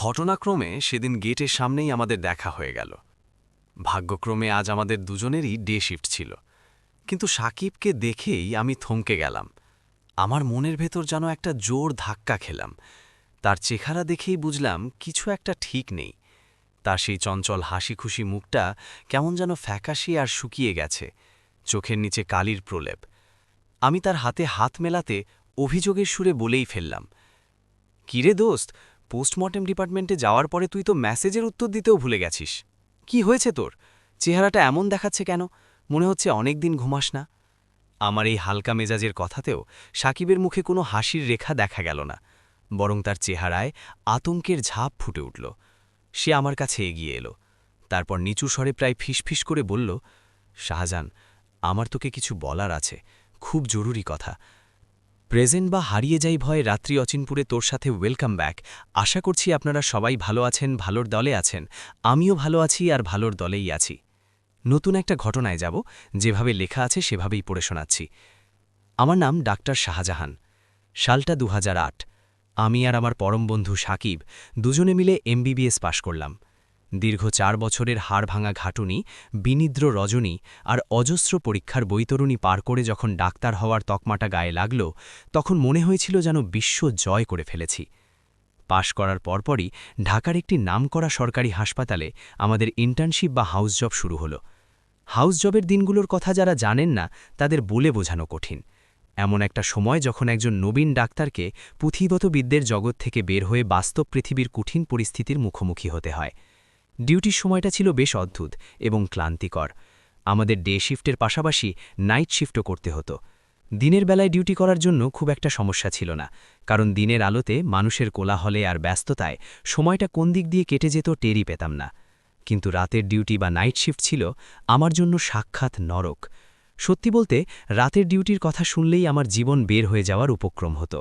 ঘটনাক্রমে সেদিন গেটের সামনেই আমাদের দেখা হয়ে গেল। ভাগ্যক্রমে আজ আমাদের দুজনেরই ডে শিফট ছিল, কিন্তু সাকিবকে দেখেই আমি থমকে গেলাম। আমার মনের ভেতর যেন একটা জোর ধাক্কা খেলাম। তার চেহারা দেখেই বুঝলাম কিছু একটা ঠিক নেই। তার সেই চঞ্চল হাসি খুশি মুখটা কেমন যেন ফ্যাকাশে আর শুকিয়ে গেছে, চোখের নিচে কালির প্রলেপ। আমি তার হাতে হাত মেলাতে অভিযোগের সুরে বলেই ফেললাম, কিরে দোস্ত, পোস্টমর্টেম ডিপার্টমেন্টে যাওয়ার পরে তুই তো মেসেজের উত্তর দিতেও ভুলে গেছিস। কি হয়েছে তোর? চেহারাটা এমন দেখাচ্ছে কেন? মনে হচ্ছে অনেক দিন ঘুমাস না। আমার এই হালকা মেজাজের কথাতেও সাকিবের মুখে কোনো হাসির রেখা দেখা গেল না, বরং তার চেহারায় আতঙ্কের ঝাঁপ ফুটে উঠল। সে আমার কাছে এগিয়ে এলো, তারপর নিচু স্বরে প্রায় ফিসফিস করে বলল, শাহজান, আমার তোকে কিছু বলার আছে, খুব জরুরি কথা। প্রেজেন্ট বা হারিয়ে যাই ভয়ে রাত্রি অচিনপুরে তোর সাথে ওয়েলকাম ব্যাক। আশা করছি আপনারা সবাই ভালো আছেন, ভালোর দলে আছেন। আমিও ভালো আছি আর ভালোর দলেই আছি। নতুন একটা ঘটনায় যাব, যেভাবে লেখা আছে সেভাবেই পড়ে শোনাচ্ছি। আমার নাম ডাক্তার শাহজাহান। সালটা ২০০৮। আমি আর আমার পরম বন্ধু সাকিব দুজনে মিলে এমবিবিএস পাশ করলাম। দীর্ঘ ৪ বছরের হাড়ভাঙা ঘাটুনি, বিনিদ্র রজনী আর অজস্র পরীক্ষার বৈতরণী পার করে যখন ডাক্তার হওয়ার তকমাটা গায়ে লাগল, তখন মনে হয়েছিল যেন বিশ্ব জয় করে ফেলেছি। পাশ করার পরপরই ঢাকার একটি নামকরা সরকারি হাসপাতালে আমাদের ইন্টার্নশিপ বা হাউস জব শুরু হলো। হাউস জবের দিনগুলোর কথা যারা জানেন না, তাদের বলে বোঝানো কঠিন। এমন একটা সময় যখন একজন নবীন ডাক্তারকে পুঁথিগত বিদ্যের জগৎ থেকে বের হয়ে বাস্তব পৃথিবীর কঠিন পরিস্থিতির মুখোমুখি হতে হয়। ডিউটির সময়টা ছিল বেশ অদ্ভুত এবং ক্লান্তিকর। আমাদের ডে শিফটের পাশাপাশি নাইট শিফটও করতে হতো। দিনের বেলায় ডিউটি করার জন্য খুব একটা সমস্যা ছিল না, কারণ দিনের আলোতে মানুষের কোলাহলে আর ব্যস্ততায় সময়টা কোন দিক দিয়ে কেটে যেত টেরই পেতাম না। কিন্তু রাতের ডিউটি বা নাইট শিফট ছিল আমার জন্য সাক্ষাৎ নরক। সত্যি বলতে, রাতের ডিউটির কথা শুনলেই আমার জীবন বের হয়ে যাওয়ার উপক্রম হতো।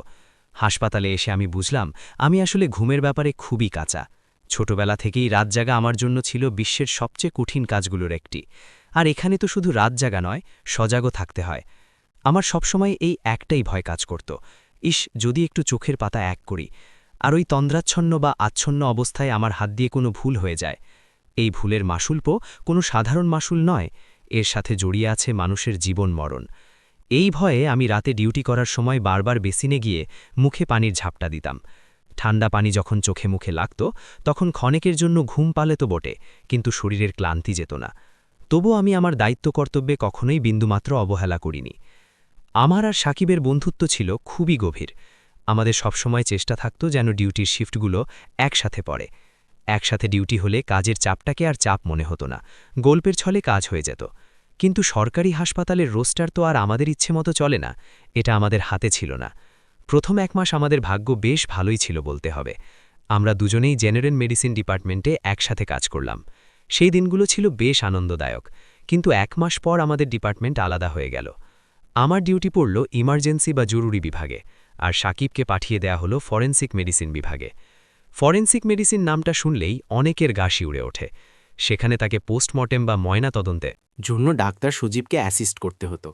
হাসপাতালে এসে আমি বুঝলাম আমি আসলে ঘুমের ব্যাপারে খুবই কাঁচা। ছোটবেলা থেকেই রাত জাগা আমার জন্য ছিল বিশ্বের সবচেয়ে কঠিন কাজগুলোর একটি। আর এখানে তো শুধু রাত জাগা নয়, সজাগও থাকতে হয়। আমার সবসময় এই একটাই ভয় কাজ করত, ইস, যদি একটু চোখের পাতা এক করি, আর ওই তন্দ্রাচ্ছন্ন বা আচ্ছন্ন অবস্থায় আমার হাত দিয়ে কোনো ভুল হয়ে যায়। এই ভুলের মাশুল্প কোনো সাধারণ মাশুল নয়, এর সাথে জড়িয়ে আছে মানুষের জীবন মরণ। এই ভয়ে আমি রাতে ডিউটি করার সময় বারবার বেসিনে গিয়ে মুখে পানির ঝাপটা দিতাম। ঠান্ডা পানি যখন চোখে মুখে লাগত, তখন ক্ষণেকের জন্য ঘুম পালে তো বটে, কিন্তু শরীরের ক্লান্তি যেত না। তবু আমি আমার দায়িত্ব কর্তব্যে কখনোই বিন্দুমাত্র অবহেলা করিনি। আমার আর সাকিবের বন্ধুত্ব ছিল খুবই গভীর। আমাদের সবসময় চেষ্টা থাকত যেন ডিউটির শিফটগুলো একসাথে পড়ে। একসাথে ডিউটি হলে কাজের চাপটাকে আর চাপ মনে হতো না, গল্পের ছলে কাজ হয়ে যেত। কিন্তু সরকারি হাসপাতালের রোস্টার তো আর আমাদের ইচ্ছে মতো চলে না, এটা আমাদের হাতে ছিল না। প্রথম ১ মাস আমাদের ভাগ্য বেশ ভালোই ছিল বলতে হবে। আমরা দুজনেই জেনারেল মেডিসিন ডিপার্টমেন্টে একসাথে কাজ করলাম। সেই দিনগুলো ছিল বেশ আনন্দদায়ক, কিন্তু ১ মাস পর আমাদের ডিপার্টমেন্ট আলাদা হয়ে গেল। আমার ডিউটি পড়ল ইমার্জেন্সি বা জরুরি বিভাগে, আর সাকিবকে পাঠিয়ে দেয়া হলো ফরেনসিক মেডিসিন বিভাগে। ফরেনসিক মেডিসিন নামটা শুনলেই অনেকের গা শিউরে ওঠে। সেখানে তাকে পোস্টমর্টেম বা ময়না তদন্তে জন্য ডাক্তার সজীবকে অ্যাসিস্ট করতে হতো।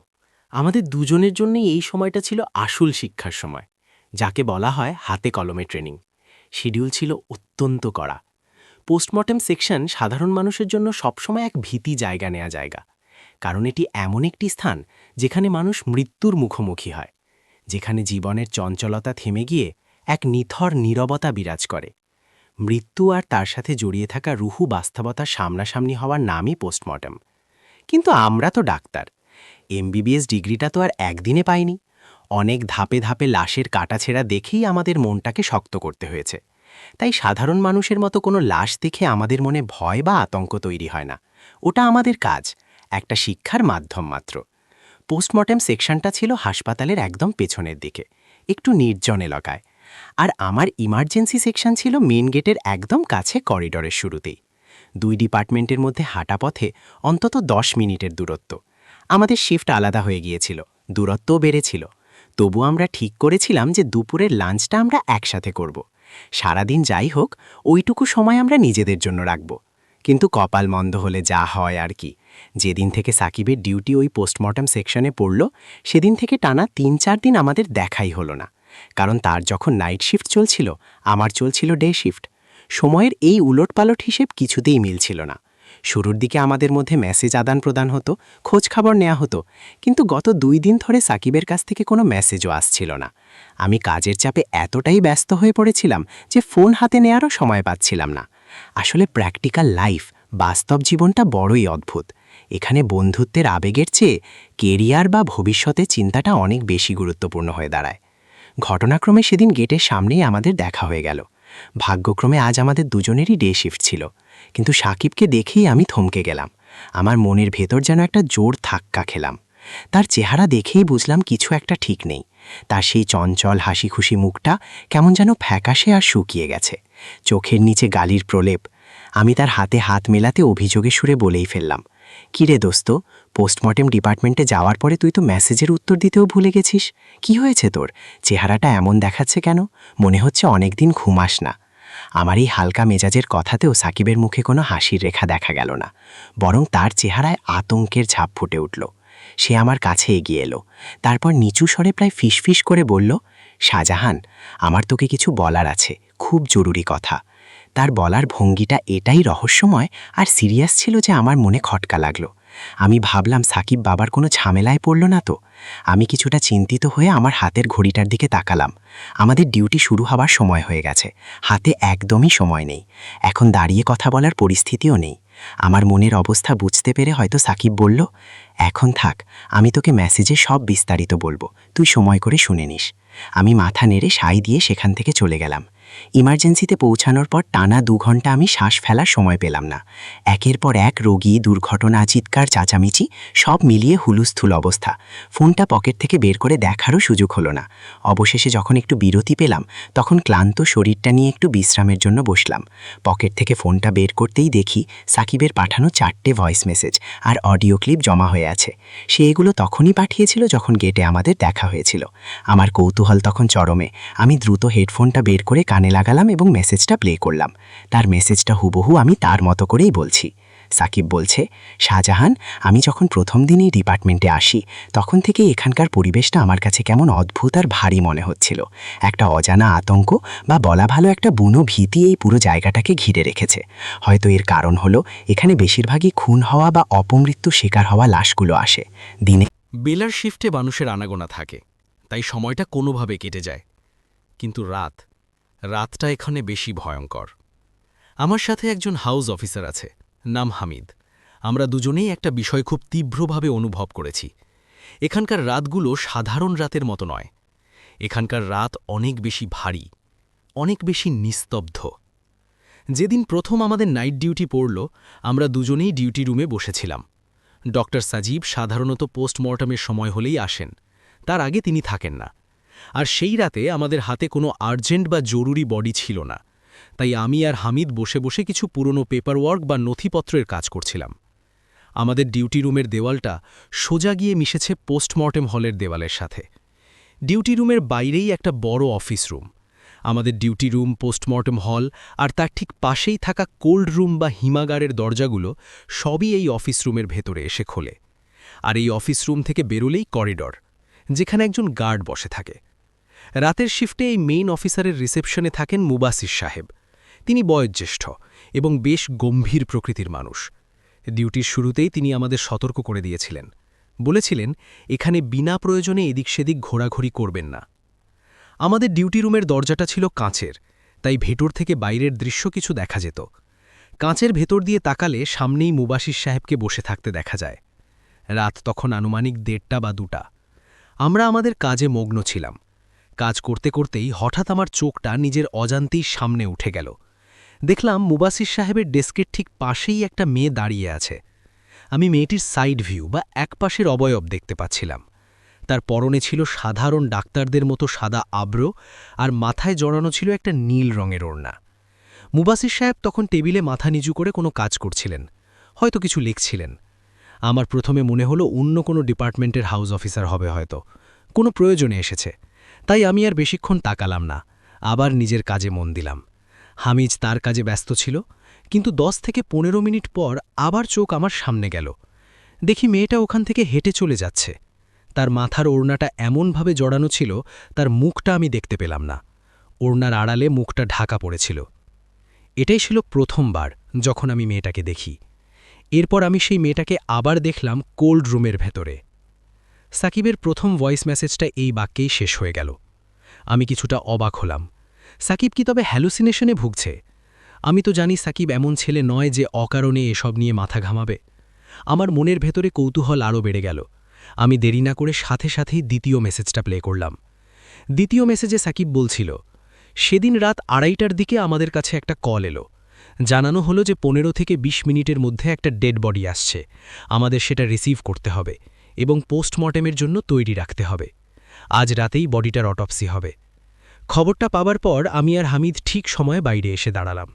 আমাদের দুজনের জন্যই এই সময়টা ছিল আসল শিক্ষার সময়, যাকে বলা হয় হাতে কলমে ট্রেনিং। শিডিউল ছিল অত্যন্ত কড়া। পোস্টমর্টেম সেকশন সাধারণ মানুষের জন্য সবসময় এক ভীতি জায়গা নেয়া জায়গা, কারণ এটি এমন একটি স্থান যেখানে মানুষ মৃত্যুর মুখোমুখি হয়, যেখানে জীবনের চঞ্চলতা থেমে গিয়ে এক নিথর নীরবতা বিরাজ করে। মৃত্যু আর তার সাথে জড়িয়ে থাকা রুহু বাস্তবতার সামনাসামনি হওয়ার নামই পোস্টমর্টেম। কিন্তু আমরা তো ডাক্তার, এমবিবিএস ডিগ্রিটা তো আর একদিনে পাইনি। অনেক ধাপে ধাপে লাশের কাটাছেঁড়া দেখেই আমাদের মনটাকে শক্ত করতে হয়েছে। তাই সাধারণ মানুষের মতো কোনো লাশ দেখে আমাদের মনে ভয় বা আতঙ্ক তৈরি হয় না। ওটা আমাদের কাজ, একটা শিক্ষার মাধ্যম মাত্র। পোস্টমর্টেম সেকশনটা ছিল হাসপাতালের একদম পেছনের দিকে, একটু নির্জন এলাকায়। আর আমার ইমার্জেন্সি সেকশন ছিল মেন গেটের একদম কাছে, করিডরের শুরুতেই। ২ ডিপার্টমেন্টের মধ্যে হাঁটা পথে অন্তত ১০ মিনিটের দূরত্ব। আমাদের শিফট আলাদা হয়ে গিয়েছিল, দূরত্বও বেড়েছিল। তবু আমরা ঠিক করেছিলাম যে দুপুরের লাঞ্চটা আমরা একসাথে করব। সারাদিন যাই হোক, ওইটুকু সময় আমরা নিজেদের জন্য রাখব। কিন্তু কপাল মন্দ হলে যা হয় আর কি। যেদিন থেকে সাকিবের ডিউটি ওই পোস্টমর্টম সেকশনে পড়ল, সেদিন থেকে টানা ৩-৪ দিন আমাদের দেখাই হলো না। কারণ তার যখন নাইট শিফট চলছিল, আমার চলছিল ডে শিফট। সময়ের এই উলটপালট হিসেব কিছুতেই মিলছিল না। শুরুর দিকে আমাদের মধ্যে মেসেজ আদান প্রদান হতো, খোঁজ খবর নেওয়া হতো, কিন্তু গত 2 দিন ধরে সাকিবের কাছ থেকে কোনো মেসেজও আসছিল না। আমি কাজের চাপে এতটাই ব্যস্ত হয়ে পড়েছিলাম যে ফোন হাতে নেওয়ারও সময় পাচ্ছিলাম না। আসলে প্র্যাকটিক্যাল লাইফ, বাস্তব জীবনটা বড়ই অদ্ভুত। এখানে বন্ধুত্বের আবেগের চেয়ে কেরিয়ার বা ভবিষ্যতে চিন্তাটা অনেক বেশি গুরুত্বপূর্ণ হয়ে দাঁড়ায়। ঘটনাক্রমে সেদিন গেটের সামনেই আমাদের দেখা হয়ে গেল। ভাগ্যক্রমে আজ আমাদের দুজনেরই ডে শিফট ছিল, কিন্তু সাকিবকে দেখেই আমি থমকে গেলাম। আমার মনের ভেতর যেন একটা জোর ধাক্কা খেলাম। তার চেহারা দেখেই বুঝলাম কিছু একটা ঠিক নেই। তার সেই চঞ্চল হাসি খুশি মুখটা কেমন যেন ফ্যাকাশে আর শুকিয়ে গেছে, চোখের নিচে গালির প্রলেপ। আমি তার হাতে হাত মেলাতে অভিযোগের সুরে বলেই ফেললাম, কিরে দোস্ত, পোস্টমর্টেম ডিপার্টমেন্টে যাওয়ার পরে তুই তো মেসেজের উত্তর দিতেও ভুলে গেছিস। কি হয়েছে তোর? চেহারাটা এমন দেখাচ্ছে কেন? মনে হচ্ছে অনেকদিন ঘুমাস না। আমার এই হালকা মেজাজের কথাতেও সাকিবের মুখে কোনো হাসির রেখা দেখা গেল না, বরং তার চেহারায় আতঙ্কের ছাপ ফুটে উঠল। সে আমার কাছে এগিয়ে এলো, তারপর নিচু স্বরে প্রায় ফিসফিস করে বলল, শাহজাহান, আমার তোকে কিছু বলার আছে, খুব জরুরি কথা। তার বলার ভঙ্গিটা এটাই রহস্যময় আর সিরিয়াস ছিল যে আমার মনে খটকা লাগলো। আমি ভাবলাম সাকিব বাবার কোনো ঝামেলায় পড়ল না তো। আমি কিছুটা চিন্তিত হয়ে আমার হাতের ঘড়িটার দিকে তাকালাম। আমাদের ডিউটি শুরু হবার সময় হয়ে গেছে, হাতে একদমই সময় নেই। এখন দাঁড়িয়ে কথা বলার পরিস্থিতিও নেই। আমার মনের অবস্থা বুঝতে পেরে হয়তো সাকিব বলল, এখন থাক, আমি তোকে মেসেজে সব বিস্তারিত বলবো, তুই সময় করে শুনে নিস। আমি মাথা নেড়ে সাই দিয়ে সেখান থেকে চলে গেলাম। ইমার্জেন্সিতে পৌঁছানোর পর টানা 2 ঘন্টা আমি শ্বাস ফেলার সময় পেলাম না। একের পর এক রোগী, দুর্ঘটনা, চিৎকার, চাচামিচি সব মিলিয়ে হুলুস্থুল অবস্থা। ফোনটা পকেট থেকে বের করে দেখারও সুযোগ হলো না। অবশেষে যখন একটু বিরতি পেলাম, তখন ক্লান্ত শরীরটা নিয়ে একটু বিশ্রামের জন্য বসলাম। পকেট থেকে ফোনটা বের করতেই দেখি সাকিবের পাঠানো 4টে ভয়েস মেসেজ আর অডিও ক্লিপ জমা হয়ে আছে। সে এগুলো তখনই পাঠিয়েছিল যখন গেটে আমাদের দেখা হয়েছিল। আমার কৌতূহল তখন চরমে। আমি দ্রুত হেডফোনটা বের করে কানে লাগালাম এবং মেসেজটা প্লে করলাম। তার মেসেজটা হুবহু আমি তার মতো করেই বলছি। সাকিব বলছে, শাহজাহান, আমি যখন প্রথম দিনই ডিপার্টমেন্টে আসি তখন থেকেই এখানকার পরিবেশটা আমার কাছে কেমন অদ্ভুত আর ভারী মনে হচ্ছিল। একটা অজানা আতঙ্ক বা বলা ভালো একটা বুনো ভীতি এই পুরো জায়গাটাকে ঘিরে রেখেছে। হয়তো এর কারণ হলো এখানে বেশিরভাগই খুন হওয়া বা অপমৃত্যু শিকার হওয়া লাশগুলো আসে। দিনে বেলার শিফটে মানুষের আনাগোনা থাকে, তাই সময়টা কোনোভাবে কেটে যায়। কিন্তু রাতটা এখানে বেশি ভয়ঙ্কর। আমার সাথে একজন হাউস অফিসার আছে, নাম হামিদ। আমরা দুজনেই একটা বিষয় খুব তীব্রভাবে অনুভব করেছি। এখানকার রাতগুলো সাধারণ রাতের মতো নয়। এখানকার রাত অনেক বেশি ভারী, অনেক বেশি নিস্তব্ধ। যেদিন প্রথম আমাদের নাইট ডিউটি পড়ল, আমরা দুজনেই ডিউটি রুমে বসেছিলাম। ডক্টর সাজিব সাধারণত পোস্টমর্টমের সময় হলেই আসেন, তার আগে তিনি থাকেন না। আর সেই রাতে আমাদের হাতে কোনো আর্জেন্ট বা জরুরি বডি ছিল না, তাই আমি আর হামিদ বসে বসে কিছু পুরনো পেপারওয়ার্ক বা নথিপত্রের কাজ করছিলাম। আমাদের ডিউটি রুমের দেওয়ালটা সোজা গিয়ে মিশেছে পোস্টমর্টেম হলের দেওয়ালের সাথে। ডিউটি রুমের বাইরেই একটা বড় অফিস রুম। আমাদের ডিউটি রুম, পোস্টমর্টেম হল আর তার ঠিক পাশেই থাকা কোল্ড রুম বা হিমাগারের দরজাগুলো সবই এই অফিস রুমের ভেতরে এসে খোলে। আর এই অফিস রুম থেকে বেরোলেই করিডর, যেখানে একজন গার্ড বসে থাকে। রাতের শিফটে এই মেইন অফিসারের রিসেপশনে থাকেন মুবাসির সাহেব। তিনি বয়োজ্যেষ্ঠ এবং বেশ গম্ভীর প্রকৃতির মানুষ। ডিউটির শুরুতেই তিনি আমাদের সতর্ক করে দিয়েছিলেন, বলেছিলেন এখানে বিনা প্রয়োজনে এদিক সেদিক ঘোরাঘুরি করবেন না। আমাদের ডিউটি রুমের দরজাটা ছিল কাঁচের, তাই ভেতর থেকে বাইরের দৃশ্য কিছু দেখা যেত। কাঁচের ভেতর দিয়ে তাকালে সামনেই মুবাসির সাহেবকে বসে থাকতে দেখা যায়। রাত তখন আনুমানিক 1:30 বা 2টা। আমরা আমাদের কাজে মগ্ন ছিলাম। কাজ করতে করতেই হঠাৎ আমার চোখটা নিজের অজান্তেই সামনে উঠে গেল। দেখলাম মুবাসির সাহেবের ডেস্কের ঠিক পাশেই একটা মেয়ে দাঁড়িয়ে আছে। আমি মেয়েটির সাইড ভিউ বা একপাশের অবয়ব দেখতে পাচ্ছিলাম। তার পরনে ছিল সাধারণ ডাক্তারদের মতো সাদা আব্র আর মাথায় জড়ানো ছিল একটা নীল রঙের ওড়না। মুবাসির সাহেব তখন টেবিলে মাথা নিচু করে কোনো কাজ করছিলেন, হয়তো কিছু লিখছিলেন। আমার প্রথমে মনে হলো অন্য কোনো ডিপার্টমেন্টের হাউস অফিসার হবে, হয়তো কোনো প্রয়োজনে এসেছে। তাই আমি আর বেশিক্ষণ তাকালাম না, আবার নিজের কাজে মন দিলাম। হামিদ তার কাজে ব্যস্ত ছিল, কিন্তু 10 থেকে 15 মিনিট পর আবার চোখ আমার সামনে গেল। দেখি মেয়েটা ওখান থেকে হেঁটে চলে যাচ্ছে। তার মাথার ওড়নাটা এমনভাবে জড়ানো ছিল তার মুখটা আমি দেখতে পেলাম না। ওড়নার আড়ালে মুখটা ঢাকা পড়েছিল। এটাই ছিল প্রথমবার যখন আমি মেয়েটাকে দেখি। এরপর আমি সেই মেয়েটাকে আবার দেখলাম কোল্ড রুমের ভেতরে। সাকিবের প্রথম ভয়েস মেসেজটা এই বাক্যেই শেষ হয়ে গেল। আমি কিছুটা অবাক হলাম। সাকিব কি তবে হ্যালুসিনেশনে ভুগছে? আমি তো জানি সাকিব এমন ছেলে নয় যে অকারণে এসব নিয়ে মাথা ঘামাবে। আমার মনের ভেতরে কৌতূহল আরও বেড়ে গেল। আমি দেরি না করে সাথে সাথেই দ্বিতীয় মেসেজটা প্লে করলাম। দ্বিতীয় মেসেজে সাকিব বলছিল, সেদিন রাত 2:30টার দিকে আমাদের কাছে একটা কল এলো। জানানো হলো যে 15 থেকে 20 মিনিটের মধ্যে একটা ডেড বডি আসছে, আমাদের সেটা রিসিভ করতে হবে এবং পোস্টমর্টেমের জন্য তৈরি রাখতে হবে। আজ রাতেই বডিটার অটপসি হবে। খবরটা পাবার পর আমি আর হামিদ ঠিক সময়ে বাইরে এসে দাঁড়ালাম।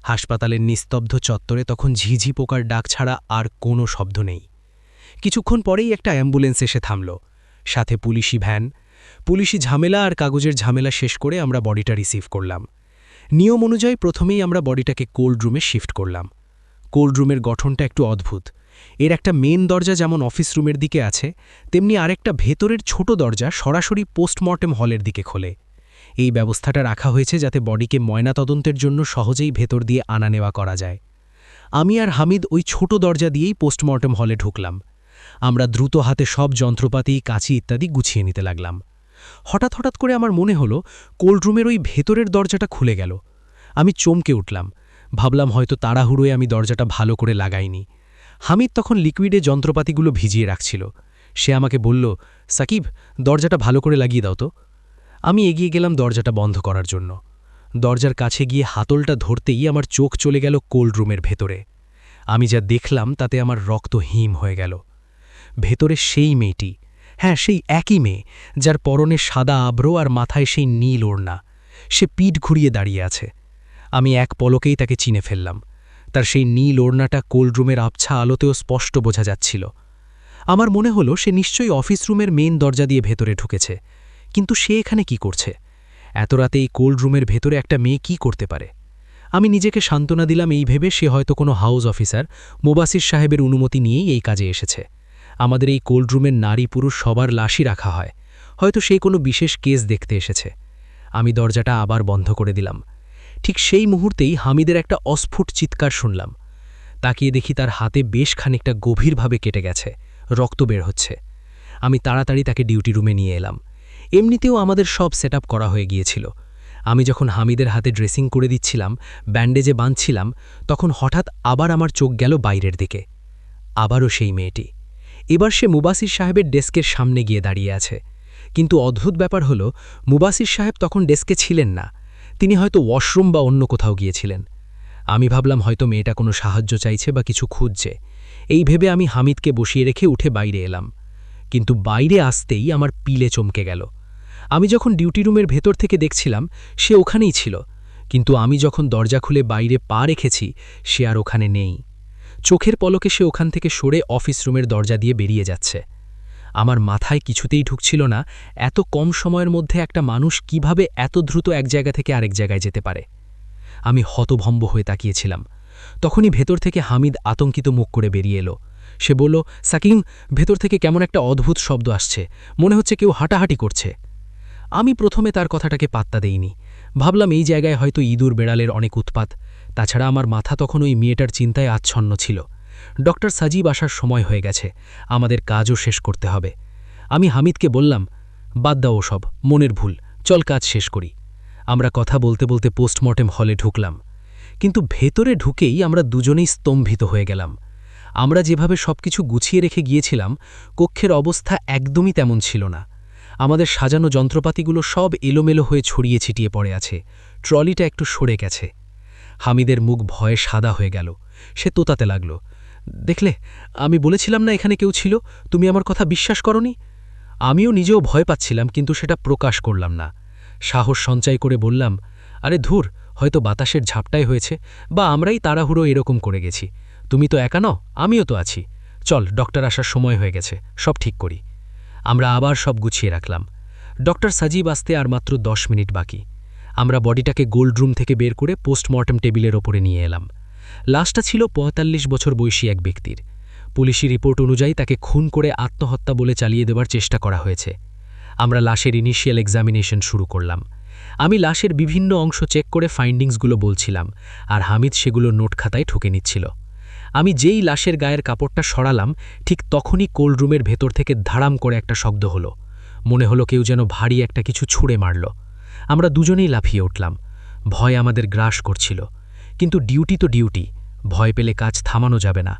হাসপাতালের নিস্তব্ধ চত্বরে তখন ঝিঝি পোকার ডাক ছাড়া আর কোনো শব্দ নেই। কিছুক্ষণ পরেই একটা অ্যাম্বুলেন্স এসে থামল, সাথে পুলিশি ভ্যান। পুলিশি ঝামেলা আর কাগজের ঝামেলা শেষ করে আমরা বডিটা রিসিভ করলাম। নিয়ম অনুযায়ী প্রথমেই আমরা বডিটাকে কোল্ড রুমে শিফট করলাম। কোল্ড রুমের গঠনটা একটু অদ্ভুত। এর একটা মেন দরজা যেমন অফিস রুমের দিকে আছে, তেমনি আরেকটা ভেতরের ছোট দরজা সরাসরি পোস্টমর্টেম হলের দিকে খোলে। এই ব্যবস্থাটা রাখা হয়েছে যাতে বডিকে ময়নাতদন্তের জন্য সহজেই ভেতর দিয়ে আনা নেওয়া করা যায়। আমি আর হামিদ ওই ছোট দরজা দিয়েই পোস্টমর্টেম হলে ঢুকলাম। আমরা দ্রুত হাতে সব যন্ত্রপাতি, কাঁচি ইত্যাদি গুছিয়ে নিতে লাগলাম। হঠাৎ হঠাৎ করে আমার মনে হলো কোল্ড রুমের ওই ভেতরের দরজাটা খুলে গেল। আমি চমকে উঠলাম। ভাবলাম হয়তো তাড়াহুড়োয় আমি দরজাটা ভালো করে লাগাইনি। হামিদ তখন লিকুইডে যন্ত্রপাতিগুলো ভিজিয়ে রাখছিল। সে আমাকে বলল, সাকিব, দরজাটা ভালো করে লাগিয়ে দাও তো। আমি এগিয়ে গেলাম দরজাটা বন্ধ করার জন্য। দরজার কাছে গিয়ে হাতলটা ধরতেই আমার চোখ চলে গেল কোল্ড রুমের ভেতরে। আমি যা দেখলাম তাতে আমার রক্ত হিম হয়ে গেল। ভেতরে সেই মেয়েটি, হ্যাঁ সেই একই মেয়ে, যার পরনে সাদা আব্রো আর মাথায় সেই নীল ওড়না। সে পিঠ ঘুরিয়ে দাঁড়িয়ে আছে। আমি এক পলকেই তাকে চিনে ফেললাম। তার সেই নীল ওড়নাটা কোল্ড রুমের আবছা আলোতেও স্পষ্ট বোঝা যাচ্ছিল। আমার মনে হলো সে নিশ্চয়ই অফিস রুমের মেইন দরজা দিয়ে ভেতরে ঢুকেছে। কিন্তু সে এখানে কি করছে? এত রাতে এই কোল্ড রুমের ভেতরে একটা মেয়ে কি করতে পারে? আমি নিজেকে সান্ত্বনা দিলাম এই ভেবে সে হয়তো কোনো হাউস অফিসার মোবাসির সাহেবের অনুমতি নিয়েই এই কাজে এসেছে। আমাদের এই কোল্ড রুমের নারী পুরুষ সবার লাশই রাখা হয়, হয়তো সে কোনো বিশেষ কেস দেখতে এসেছে। আমি দরজাটা আবার বন্ধ করে দিলাম। ঠিক সেই মুহূর্তেই হামিদের একটা অস্ফুট চিৎকার শুনলাম। তাকিয়ে দেখি তার হাতে বেশ খানিকটা গভীরভাবে কেটে গেছে, রক্ত বের হচ্ছে। আমি তাড়াতাড়ি তাকে ডিউটি রুমে নিয়ে এলাম। এমনিতেও আমাদের সব সেট করা হয়ে গিয়েছিল। আমি যখন হামিদের হাতে ড্রেসিং করে দিচ্ছিলাম, ব্যান্ডেজে বাঁধছিলাম, তখন হঠাৎ আবার আমার চোখ গেল বাইরের দিকে। আবারও সেই মেয়েটি। এবার সে মুবাসির সাহেবের ডেস্কের সামনে গিয়ে দাঁড়িয়ে আছে। কিন্তু অদ্ভুত ব্যাপার হলো, মুবাসির সাহেব তখন ডেস্কে ছিলেন না। তিনি হয়তো ওয়াশরুম বা অন্য কোথাও গিয়েছিলেন। আমি ভাবলাম হয়তো মেয়েটা কোনো সাহায্য চাইছে বা কিছু খুঁজছে। এই ভেবে আমি হামিদকে বসিয়ে রেখে উঠে বাইরে এলাম। কিন্তু বাইরে আসতেই আমার পিলে চমকে গেল। আমি যখন ডিউটি রুমের ভেতর থেকে দেখছিলাম সে ওখানেই ছিল, কিন্তু আমি যখন দরজা খুলে বাইরে পা রেখেছি সে আর ওখানে নেই। চোখের পলকে সে ওখান থেকে সরে অফিস রুমের দরজা দিয়ে বেরিয়ে যাচ্ছে। আমার মাথায় কিছুতেই ঢুকছিল না এত কম সময়ের মধ্যে একটা মানুষ কিভাবে এত দ্রুত এক জায়গা থেকে আরেক জায়গায় যেতে পারে। আমি হতভম্ব হয়ে তাকিয়েছিলাম। তখনই ভেতর থেকে হামিদ আতঙ্কিত মুখ করে বেরিয়ে এলো। সে বলল, সাকিম, ভেতর থেকে কেমন একটা অদ্ভুত শব্দ আসছে, মনে হচ্ছে কেউ হাঁটাহাঁটি করছে। আমি প্রথমে তার কথাটাকে পাত্তা দেইনি। ভাবলাম এই জায়গায় হয়তো ইঁদুর বেড়ালের অনেক উৎপাত। তাছাড়া আমার মাথা তখন ওই মেয়েটার চিন্তায় আচ্ছন্ন ছিল। ডক্টর সাজিব আসার সময় হয়ে গেছে, আমাদের কাজও শেষ করতে হবে। আমি হামিদকে বললাম, বাদ দাও ওসব, মনের ভুল, চল কাজ শেষ করি। আমরা কথা বলতে বলতে পোস্টমর্টেম হলে ঢুকলাম। কিন্তু ভেতরে ঢুকেই আমরা দুজনেই স্তম্ভিত হয়ে গেলাম। আমরা যেভাবে সবকিছু গুছিয়ে রেখে গিয়েছিলাম, কক্ষের অবস্থা একদমই তেমন ছিল না। আমাদের সাজানো যন্ত্রপাতিগুলো সব এলোমেলো হয়ে ছড়িয়ে ছিটিয়ে পড়ে আছে। ট্রলিটা একটু সরে গেছে। হামিদের মুখ ভয়ে সাদা হয়ে গেল। সে তোতাতে লাগল, দেখলে, আমি বলেছিলাম না এখানে কেউ ছিল, তুমি আমার কথা বিশ্বাস করনি। আমিও নিজেও ভয় পাচ্ছিলাম, কিন্তু সেটা প্রকাশ করলাম না। সাহস সঞ্চয় করে বললাম, আরে ধুর, হয়তো বাতাসের ঝাপটাই হয়েছে, বা আমরাই তাড়াহুড়ো এরকম করে গেছি। তুমি তো একা নও, আমিও তো আছি। চল, ডক্টর আসার সময় হয়ে গেছে, সব ঠিক করি। আমরা আবার সব গুছিয়ে রাখলাম। ডক্টর সাজিব আসতে আর মাত্র 10 মিনিট বাকি। আমরা বডিটাকে গোল্ড রুম থেকে বের করে পোস্টমর্টেম টেবিলের ওপরে নিয়ে এলাম। লাশটা ছিল 45 বছর বয়সী এক ব্যক্তির। পুলিশি রিপোর্ট অনুযায়ী তাকে খুন করে আত্মহত্যা বলে চালিয়ে দেওয়ার চেষ্টা করা হয়েছে। আমরা লাশের ইনিশিয়াল এক্সামিনেশন শুরু করলাম। আমি লাশের বিভিন্ন অংশ চেক করে ফাইন্ডিংসগুলো বলছিলাম, আর হামিদ সেগুলো নোট খাতায় ঠুকে নিচ্ছিল। আমি যেই লাশের গায়ের কাপড়টা সরালাম, ঠিক তখনই কোল্ড রুমের ভেতর থেকে ধাড়াম করে একটা শব্দ হলো। মনে হলো কেউ যেন ভারী একটা কিছু ছুঁড়ে মারল। আমরা দুজনেই লাফিয়ে উঠলাম। ভয় আমাদের গ্রাস করছিল, কিন্তু ডিউটি তো ডিউটি, ভয় পেলে কাজ থামানো যাবে না।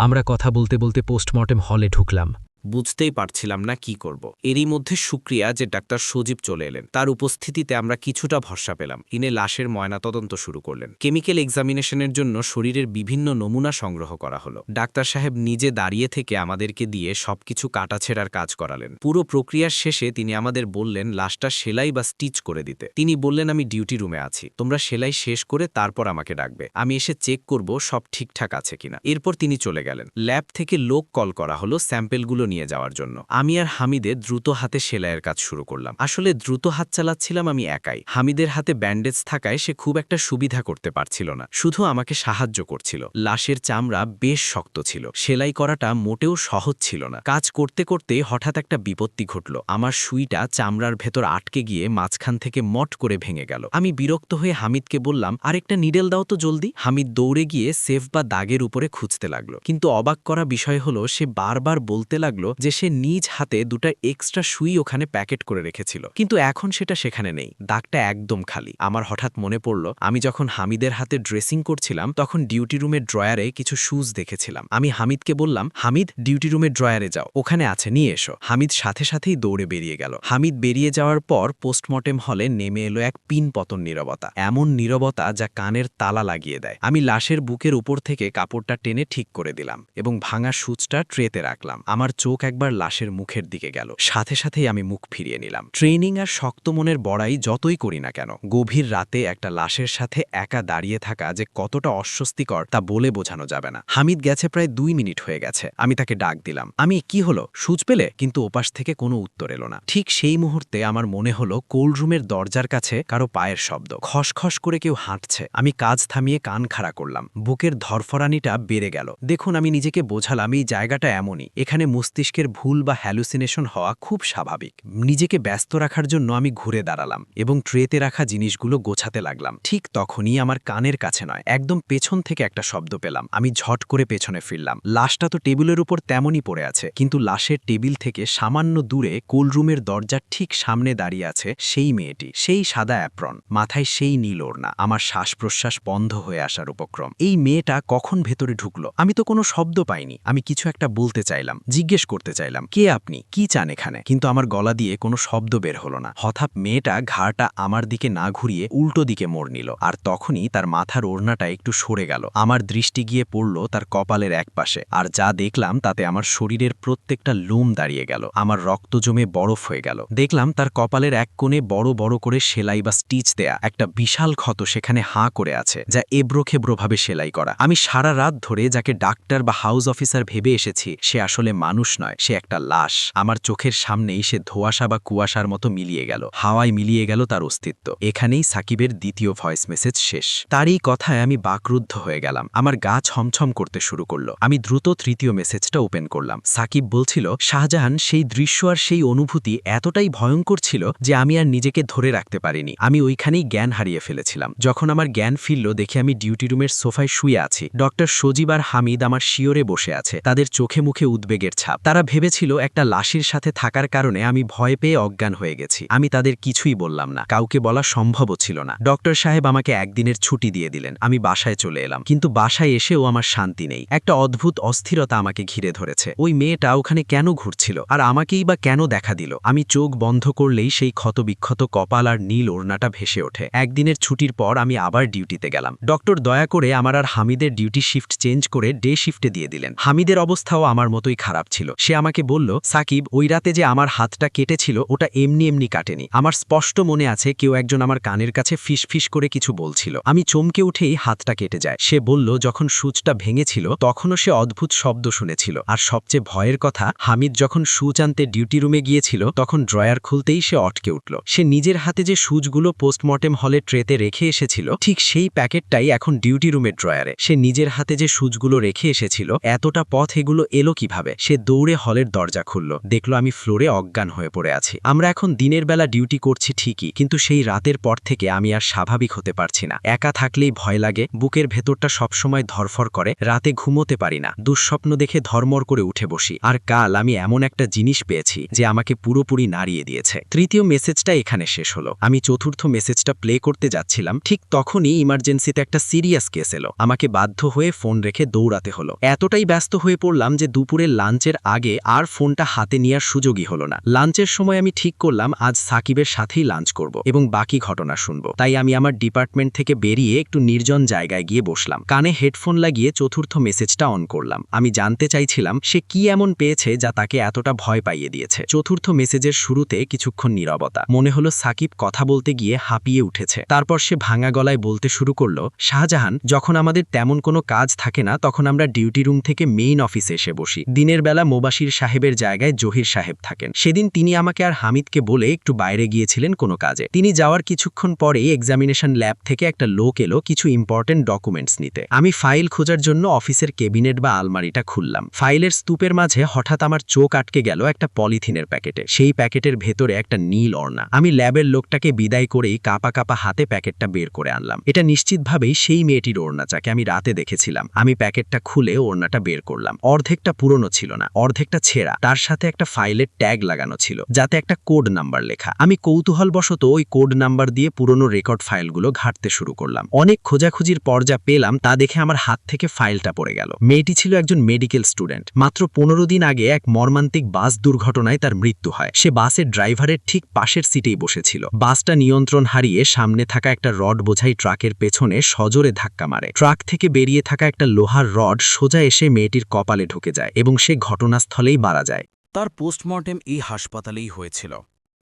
আমরা কথা বলতে বলতে পোস্টমর্টেম হলে ঢুকলাম। বুঝতেই পারছিলাম না কি করব। এরই মধ্যে শুক্রিয়া যে ডাক্তার সজীব চলে এলেন। তার উপস্থিতিতে আমরা কিছুটা ভরসা পেলাম। তিনি লাশের ময়নাতদন্ত শুরু করলেন। কেমিক্যাল এক্সামিনেশনের জন্য শরীরের বিভিন্ন নমুনা সংগ্রহ করা হলো। ডাক্তার সাহেব নিজে দাঁড়িয়ে থেকে আমাদেরকে দিয়ে সবকিছু কাটাছেড়ার কাজ করালেন। পুরো প্রক্রিয়ার শেষে তিনি আমাদের বললেন লাশটা সেলাই বা স্টিচ করে দিতে। তিনি বললেন, আমি ডিউটি রুমে আছি, তোমরা সেলাই শেষ করে তারপর আমাকে ডাকবে, আমি এসে চেক করব সব ঠিকঠাক আছে কিনা। এরপর তিনি চলে গেলেন। ল্যাব থেকে লোক কল করা হলো স্যাম্পেলগুলো নিয়ে যাওয়ার জন্য। আমি আর হামিদে দ্রুত হাতে সেলাইয়ের কাজ শুরু করলাম। আসলে দ্রুত হাত চালাচ্ছিলাম আমি একাই। হামিদের হাতে ব্যান্ডেজ থাকায় সে খুব একটা সুবিধা করতে পারছিল না, শুধু আমাকে সাহায্য করছিল। লাশের চামড়া বেশ শক্ত ছিল, সেলাই করাটা মোটেও সহজ ছিল না। কাজ করতে করতে হঠাৎ একটা বিপত্তি ঘটল। আমার সুইটা চামড়ার ভেতর আটকে গিয়ে মাঝখান থেকে মট করে ভেঙে গেল। আমি বিরক্ত হয়ে হামিদকে বললাম, আরেকটা নিডেল দাও তো জলদি। হামিদ দৌড়ে গিয়ে সেফ বা দাগের উপরে খুঁজতে লাগলো, কিন্তু অবাক করা বিষয় হলো সে বারবার বলতে লাগলো যে সে নিজ হাতে দুটা এক্সট্রা সুই ওখানে প্যাকেট করে রেখেছিল, কিন্তু এখন সেটা সেখানে নেই, দাগটা একদম খালি। আমার হঠাৎ মনে পড়ল আমি যখন হামিদের হাতে ড্রেসিং করছিলাম তখন ডিউটি রুমের ড্রয়ারে কিছু শুজ দেখেছিলাম। আমি হামিদকে বললাম, হামিদ ডিউটি রুমের ড্রয়ারে যাও, ওখানে আছে, নিয়ে এসো। হামিদ সাথে সাথেই দৌড়ে বেরিয়ে গেল। হামিদ বেরিয়ে যাওয়ার পর পোস্টমর্টেম হলে নেমে এলো এক পিন পতন নীরবতা, এমন নীরবতা যা কানের তালা লাগিয়ে দেয়। আমি লাশের বুকের উপর থেকে কাপড়টা টেনে ঠিক করে দিলাম এবং ভাঙা সুচটা ট্রেতে রাখলাম। আমার চোখ একবার লাশের মুখের দিকে গেল, সাথে সাথেই আমি মুখ ফিরিয়ে নিলাম। ট্রেনিং আর শক্ত মনের বড়াই যতই করি না কেন, গভীর রাতে একটা লাশের সাথে একা দাঁড়িয়ে থাকা যে কতটা অস্বস্তিকর তা বলে বোঝানো যাবে না। হামিদ গেছে প্রায় 2 মিনিট হয়ে গেছে। আমি তাকে ডাক দিলাম, আমি কি হলো সুচ পেলে? কিন্তু ওপাশ থেকে কোনো উত্তর এলো না। ঠিক সেই মুহূর্তে আমার মনে হলো কোল্ড রুমের দরজার কাছে কারো পায়ের শব্দ, খসখস করে কেউ হাঁটছে। আমি কাজ থামিয়ে কান খাড়া করলাম। বুকের ধরফরানিটা বেড়ে গেল। দেখুন, আমি নিজেকে বোঝালাম এই জায়গাটা এমনই, এখানে মস্তিষ্কের ভুল বা হ্যালুসিনেশন হওয়া খুব স্বাভাবিক। নিজেকে ব্যস্ত রাখার জন্য আমি ঘুরে দাঁড়ালাম এবং ট্রেতে রাখা জিনিসগুলো গোছাতে লাগলাম। ঠিক তখনই আমার কানের কাছে নয়, একদম পেছন থেকে একটা শব্দ পেলাম। আমি ঝট করে পেছনে ফিরলাম। লাশটা তো টেবিলের উপর তেমনই পড়ে আছে, কিন্তু লাশের টেবিল থেকে সামান্য দূরে কোল্ড রুমের দরজার ঠিক সামনে দাঁড়িয়ে আছে সেই মেয়েটি, সেই সাদা অ্যাপ্রন, মাথায় সেই নীল ওড়না। আমার শ্বাস প্রশ্বাস বন্ধ হয়ে আসার উপক্রম। এই মেয়েটা কখন ভেতরে ঢুকলো? আমি তো কোনো শব্দ পাইনি। আমি কিছু একটা বলতে চাইলাম, জিজ্ঞেস করতে চাইলাম, কে আপনি, কি চান এখানে? কিন্তু আমার গলা দিয়ে কোনো শব্দ বের হলো না। হঠাৎ মেয়েটা ঘাড়টা আমার দিকে না ঘুরিয়ে উল্টো দিকে মোড় নিল, আর তখনই তার মাথার ওড়নাটা একটু সরে গেল। আমার দৃষ্টি গিয়ে পড়ল তার কপালের একপাশে, আর যা দেখলাম তাতে আমার শরীরের প্রত্যেকটা লোম দাঁড়িয়ে গেল। আমার রক্ত জমে বরফ হয়ে গেল। দেখলাম তার কপালের এক কোণে বড় বড় করে সেলাই বা স্টিচ দেয়া একটা বিশাল ক্ষত সেখানে হাঁ করে আছে, যা এবড়োখেবড়োভাবে সেলাই করা। আমি সারা রাত ধরে যাকে ডাক্তার বা হাউস অফিসার ভেবে এসেছি সে আসলে মানুষ নয়, সে একটা লাশ। আমার চোখের সামনেই সে ধোঁয়াশা বা কুয়াশার মতো মিলিয়ে গেল, হাওয়ায় মিলিয়ে গেল তার অস্তিত্ব। এখানেই সাকিবের দ্বিতীয় ভয়েস মেসেজ শেষ। তার এই কথায় আমি বাকরুদ্ধ হয়ে গেলাম। আমার গা ছমছম করতে শুরু করলো। আমি দ্রুত তৃতীয় মেসেজটা ওপেন করলাম। সাকিব বলছিল, শাহজাহান, সেই দৃশ্য আর সেই অনুভূতি এতটাই ভয়ঙ্কর ছিল যে আমি আর নিজেকে ধরে রাখতে পারিনি। আমি ওইখানেই জ্ঞান হারিয়ে ফেলেছিলাম। যখন আমার জ্ঞান ফিরল দেখে আমি ডিউটি রুমের সোফায় শুয়ে আছি। ডক্টর সজীব আর হামিদ আমার শিওরে বসে আছে, তাদের চোখে মুখে উদ্বেগের ছাপ। তারা ভেবেছিল একটা লাশের সাথে থাকার কারণে আমি ভয় পেয়ে অজ্ঞান হয়ে গেছি। আমি তাদের কিছুই বললাম না, কাউকে বলা সম্ভবও ছিল না। ডক্টর সাহেব আমাকে একদিনের ছুটি দিয়ে দিলেন। আমি বাসায় চলে এলাম, কিন্তু বাসায় এসেও আমার শান্তি নেই। একটা অদ্ভুত অস্থিরতা আমাকে ঘিরে ধরেছে। ওই মেয়েটা ওখানে কেন ঘুরছিল, আর আমাকেই বা কেন দেখা দিল? আমি চোখ বন্ধ করলেই সেই ক্ষতবিক্ষত কপাল আর নীল ওড়নাটা ভেসে ওঠে। একদিনের ছুটির পর আমি আবার ডিউটিতে গেলাম। ডক্টর দয়া করে আমার আর হামিদের ডিউটি শিফট চেঞ্জ করে ডে শিফটে দিয়ে দিলেন। হামিদের অবস্থাও আমার মতোই খারাপ ছিল। সে আমাকে বলল, সাকিব, ওই রাতে যে আমার হাতটা কেটেছিল ওটা এমনি এমনি কাটেনি। আমার স্পষ্ট মনে আছে কেউ একজন আমার কানের কাছে ফিস ফিস করে কিছু বলছিল। আমি চমকে উঠেই হাতটা কেটে যায়। সে বলল যখন সূচটা ভেঙেছিল তখনও সে অদ্ভুত শব্দ শুনেছিল। আর সবচেয়ে ভয়ের কথা, হামিদ যখন সুচ আনতে ডিউটি রুমে গিয়েছিল তখন ড্রয়ার খুলতেই সে অটকে উঠল। সে নিজের হাতে যে সুচগুলো পোস্টমর্টেম হলে ট্রেতে রেখে এসেছিল ঠিক সেই প্যাকেটটাই এখন ডিউটি রুমের ড্রয়ারে। সে নিজের হাতে যে সুচগুলো রেখে এসেছিল, এতটা পথ এগুলো এলো কিভাবে? সে দৌড়ে দৌড়ে হলের দরজা খুলল, দেখল আমি ফ্লোরে অজ্ঞান হয়ে পড়ে আছি। আমরা এখন দিনের বেলা ডিউটি করছি ঠিকই, কিন্তু সেই রাতের পর থেকে আমি আর স্বাভাবিক হতে পারছি না। একা থাকলেই ভয় লাগে, বুকের ভেতরটা সবসময় ধরফর করে, রাতে ঘুমোতে পারি না, দুঃস্বপ্ন দেখে ধর্মর করে উঠে বসি। আর কাল আমি এমন একটা জিনিস পেয়েছি যে আমাকে পুরোপুরি নাড়িয়ে দিয়েছে। তৃতীয় মেসেজটা এখানে শেষ হলো। আমি চতুর্থ মেসেজটা প্লে করতে যাচ্ছিলাম, ঠিক তখনই ইমার্জেন্সিতে একটা সিরিয়াস কেস এলো। আমাকে বাধ্য হয়ে ফোন রেখে দৌড়াতে হলো। এতটাই ব্যস্ত হয়ে পড়লাম যে দুপুরের লাঞ্চের আগে আর ফোনটা হাতে নেওয়ার সুযোগই হলো না। লাঞ্চের সময় আমি ঠিক করলাম আজ সাকিবের সাথেই লাঞ্চ করব এবং বাকি ঘটনা শুনবো। তাই আমি আমার ডিপার্টমেন্ট থেকে বেরিয়ে একটু নির্জন জায়গায় গিয়ে বসলাম। কানে হেডফোন লাগিয়ে চতুর্থ মেসেজটা অন করলাম। আমি জানতে চাইছিলাম সে কি এমন পেয়েছে যা তাকে এতটা ভয় পাইয়ে দিয়েছে। চতুর্থ মেসেজের শুরুতে কিছুক্ষণ নীরবতা। মনে হলো সাকিব কথা বলতে গিয়ে হাঁপিয়ে উঠেছে। তারপর সে ভাঙা গলায় বলতে শুরু করলো, শাহজাহান, যখন আমাদের তেমন কোনো কাজ থাকে না তখন আমরা ডিউটি রুম থেকে মেইন অফিসে এসে বসি। দিনের বেলা মোবাশির সাহেবের জায়গায় জহির সাহেব থাকেন। সেদিন তিনি আমাকে আর হামিদকে বলে একটু বাইরে গিয়েছিলেন কোনো কাজে। তিনি যাওয়ার কিছুক্ষণ পরেই এক্সামিনেশন ল্যাব থেকে একটা লোক এলো কিছু ইম্পর্টেন্ট ডকুমেন্টস নিতে। আমি ফাইল খোঁজার জন্য অফিসের কেবিনেট বা আলমারিটা খুললাম। ফাইলের স্তূপের মাঝে হঠাৎ আমার চোখ আটকে গেল একটা পলিথিনের প্যাকেটে। সেই প্যাকেটের ভেতরে একটা নীল ওড়না। আমি ল্যাবের লোকটাকে বিদায় করেই কাপা কাপা হাতে প্যাকেটটা বের করে আনলাম। এটা নিশ্চিতভাবেই সেই মেয়েটির ওড়না যাকে আমি রাতে দেখেছিলাম। আমি প্যাকেটটা খুলে ওড়নাটা বের করলাম। অর্ধেকটা পুরনো ছিল না, অর্ধেকটা ছেঁড়া। তার সাথে একটা ফাইলের ট্যাগ লাগানো ছিল যাতে একটা কোড নাম্বার লেখা। আমি কৌতূহলবশত ওই কোড নাম্বার দিয়ে পুরনো রেকর্ড ফাইলগুলো ঘাঁটতে শুরু করলাম। অনেক খোঁজাখুঁজির পর যা পেলাম তা দেখে আমার হাত থেকে ফাইলটা পড়ে গেল। মেয়েটি ছিল একজন মেডিকেল স্টুডেন্ট। মাত্র 15 দিন আগে এক মর্মান্তিক বাস দুর্ঘটনায় তার মৃত্যু হয়। সে বাসের ড্রাইভারের ঠিক পাশের সিটেই বসেছিল। বাসটা নিয়ন্ত্রণ হারিয়ে সামনে থাকা একটা রড বোঝাই ট্রাকের পেছনে সজোরে ধাক্কা মারে। ট্রাক থেকে বেরিয়ে থাকা একটা লোহার রড সোজা এসে মেয়েটির কপালে ঢুকে যায় এবং সে ঘটনাস্থলেই মারা যায়। তার পোস্টমর্টেম এই হাসপাতালেই হয়েছিল।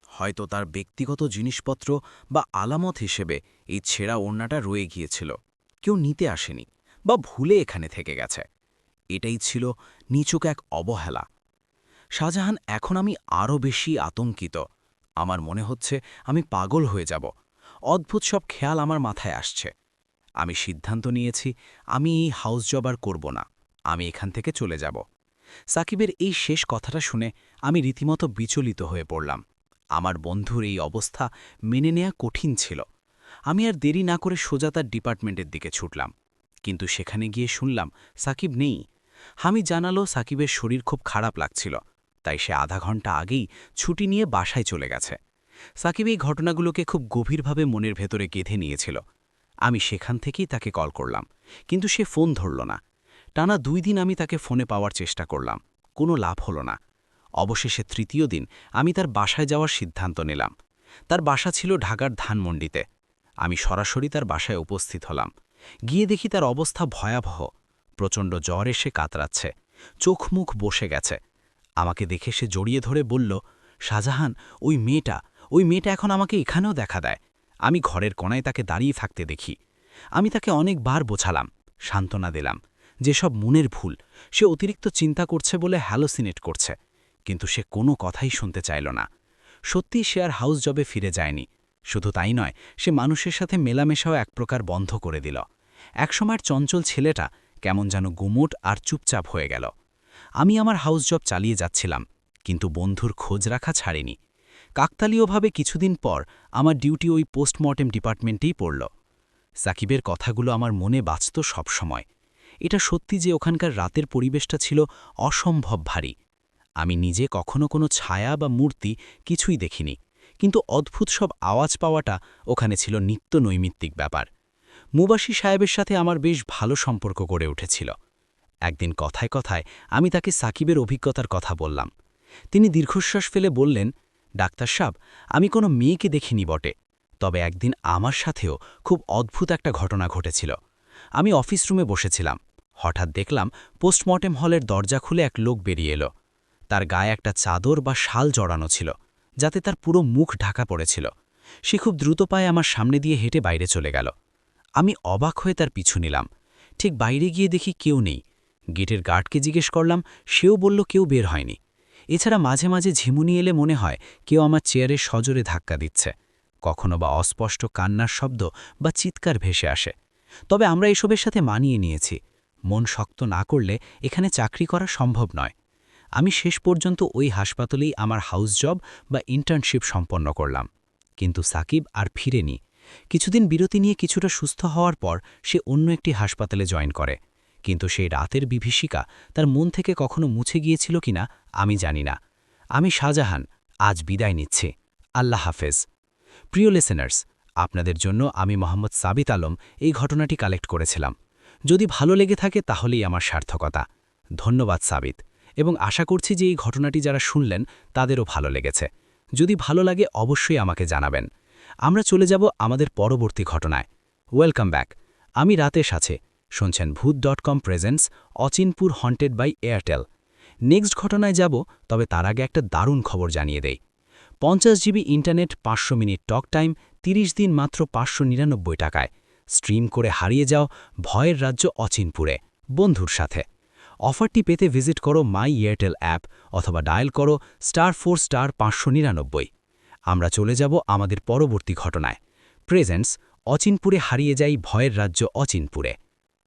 হয়তো তার ব্যক্তিগত জিনিসপত্র বা আলামত হিসেবে এই ছেঁড়া ওড়নাটা রয়ে গিয়েছিল। কেউ নিতে আসেনি বা ভুলে এখানে থেকে গেছে। এটাই ছিল নিচুক এক অবহেলা। শাহজাহান, এখন আমি আরও বেশি আতঙ্কিত। আমার মনে হচ্ছে আমি পাগল হয়ে যাব। অদ্ভুত সব খেয়াল আমার মাথায় আসছে। আমি সিদ্ধান্ত নিয়েছি আমি এই হাউস জব আর করব না। আমি এখান থেকে চলে যাব। সাকিবের এই শেষ কথাটা শুনে আমি রীতিমতো বিচলিত হয়ে পড়লাম। আমার বন্ধুর এই অবস্থা মেনে নেওয়া কঠিন ছিল। আমি আর দেরি না করে সোজা তার ডিপার্টমেন্টের দিকে ছুটলাম। কিন্তু সেখানে গিয়ে শুনলাম সাকিব নেই। হামিদ জানালো সাকিবের শরীর খুব খারাপ লাগছিল, তাই সে আধা ঘন্টা আগেই ছুটি নিয়ে বাসায় চলে গেছে। সাকিব এই ঘটনাগুলোকে খুব গভীরভাবে মনের ভেতরে গেঁথে নিয়েছিল। আমি সেখান থেকেই তাকে কল করলাম, কিন্তু সে ফোন ধরল না। টানা 2 দিন আমি তাকে ফোনে পাওয়ার চেষ্টা করলাম, কোনো লাভ হলো না। অবশেষে তৃতীয় দিন আমি তার বাসায় যাওয়ার সিদ্ধান্ত নিলাম। তার বাসা ছিল ঢাকার ধানমন্ডিতে। আমি সরাসরি তার বাসায় উপস্থিত হলাম। গিয়ে দেখি তার অবস্থা ভয়াবহ। প্রচণ্ড জ্বর এসে কাতরাচ্ছে, চোখ মুখ বসে গেছে। আমাকে দেখে সে জড়িয়ে ধরে বলল, শাহজাহান, ওই মেয়েটা এখন আমাকে এখানেও দেখা দেয়। আমি ঘরের কোণায় তাকে দাঁড়িয়ে থাকতে দেখি। আমি তাকে অনেকবার বোঝালাম, সান্ত্বনা দিলাম, যেসব মনের ভুল, সে অতিরিক্ত চিন্তা করছে বলে হ্যালোসিনেট করছে। কিন্তু সে কোনো কথাই শুনতে চাইল না। সত্যিই সে আর হাউস জবে ফিরে যায়নি। শুধু তাই নয়, সে মানুষের সাথে মেলামেশাও এক প্রকার বন্ধ করে দিল। একসময়ের চঞ্চল ছেলেটা কেমন যেন গুমোট আর চুপচাপ হয়ে গেল। আমি আমার হাউস জব চালিয়ে যাচ্ছিলাম, কিন্তু বন্ধুর খোঁজ রাখা ছাড়িনি। কাকতালীয়ভাবে কিছুদিন পর আমার ডিউটি ওই পোস্টমর্টেম ডিপার্টমেন্টেই পড়ল। সাকিবের কথাগুলো আমার মনে বাঁচত সবসময়। এটা সত্যি যে ওখানকার রাতের পরিবেশটা ছিল অসম্ভব ভারী। আমি নিজে কখনো কোনো ছায়া বা মূর্তি কিছুই দেখিনি, কিন্তু অদ্ভুত সব আওয়াজ পাওয়াটা ওখানে ছিল নিত্য নৈমিত্তিক ব্যাপার। মুবাশির সাহেবের সাথে আমার বেশ ভালো সম্পর্ক গড়ে উঠেছিল। একদিন কথায় কথায় আমি তাকে সাকিবের অভিজ্ঞতার কথা বললাম। তিনি দীর্ঘশ্বাস ফেলে বললেন, ডাক্তার সাহেব, আমি কোনো মেয়েকে দেখিনি বটে, তবে একদিন আমার সাথেও খুব অদ্ভুত একটা ঘটনা ঘটেছিল। আমি অফিস রুমে বসেছিলাম। হঠাৎ দেখলাম পোস্টমর্টেম হলের দরজা খুলে এক লোক বেরিয়ে এলো। তার গায়ে একটা চাদর বা শাল জড়ানো ছিল, যাতে তার পুরো মুখ ঢাকা পড়েছিল। সে খুব দ্রুত পায়ে আমার সামনে দিয়ে হেঁটে বাইরে চলে গেল। আমি অবাক হয়ে তার পিছু নিলাম। ঠিক বাইরে গিয়ে দেখি কেউ নেই। গেটের গার্ডকে জিজ্ঞেস করলাম, সেও বলল কেউ বের হয়নি। এছাড়া মাঝে মাঝে ঝিমুনি এলে মনে হয় কেউ আমার চেয়ারে সজোরে ধাক্কা দিচ্ছে। কখনো বা অস্পষ্ট কান্নার শব্দ বা চিৎকার ভেসে আসে। তবে আমরা এসবের সাথে মানিয়ে নিয়েছি। মন শক্ত না করলে এখানে চাকরি করা সম্ভব নয়। আমি শেষ পর্যন্ত ওই হাসপাতালেই আমার হাউস জব বা ইন্টার্নশিপ সম্পন্ন করলাম। কিন্তু সাকিব আর ফিরেনি। কিছুদিন বিরতি নিয়ে কিছুটা সুস্থ হওয়ার পর সে অন্য একটি হাসপাতালে জয়েন করে। কিন্তু সেই রাতের বিভীষিকা তার মন থেকে কখনো মুছে গিয়েছিল কিনা আমি জানি না। আমি শাহজাহান, আজ বিদায় নিচ্ছি। আল্লাহ হাফেজ। প্রিয় লিসেনার্স, আপনাদের জন্য আমি মোহাম্মদ সাবিত আলম এই ঘটনাটি কালেক্ট করেছিলাম। যদি ভালো লেগে থাকে তাহলেই আমার সার্থকতা। ধন্যবাদ সাবিত, এবং আশা করছি যে এই ঘটনাটি যারা শুনলেন তাদেরও ভালো লেগেছে। যদি ভালো লাগে অবশ্যই আমাকে জানাবেন। আমরা চলে যাব আমাদের পরবর্তী ঘটনায়। Welcome back. আমি রাতেশ আছে, শুনছেন ভূত.com presents Achinpur haunted by Airtel. Next ঘটনায় যাব, তবে তার আগে একটা দারুণ খবর জানিয়ে দেই। 50 GB internet, 500 minute talk time, 30 দিন মাত্র 599 টাকায়। স্ট্রিম করে হারিয়ে যাও ভয়ের রাজ্য অচিনপুরে বন্ধুর সাথে। অফারটি পেতে ভিজিট করো মাই এয়ারটেল অ্যাপ অথবা ডায়াল করো *4*599। আমরা চলে যাব আমাদের পরবর্তী ঘটনায়। প্রেজেন্টস অচিনপুরে হারিয়ে যাই ভয়ের রাজ্য অচিনপুরে।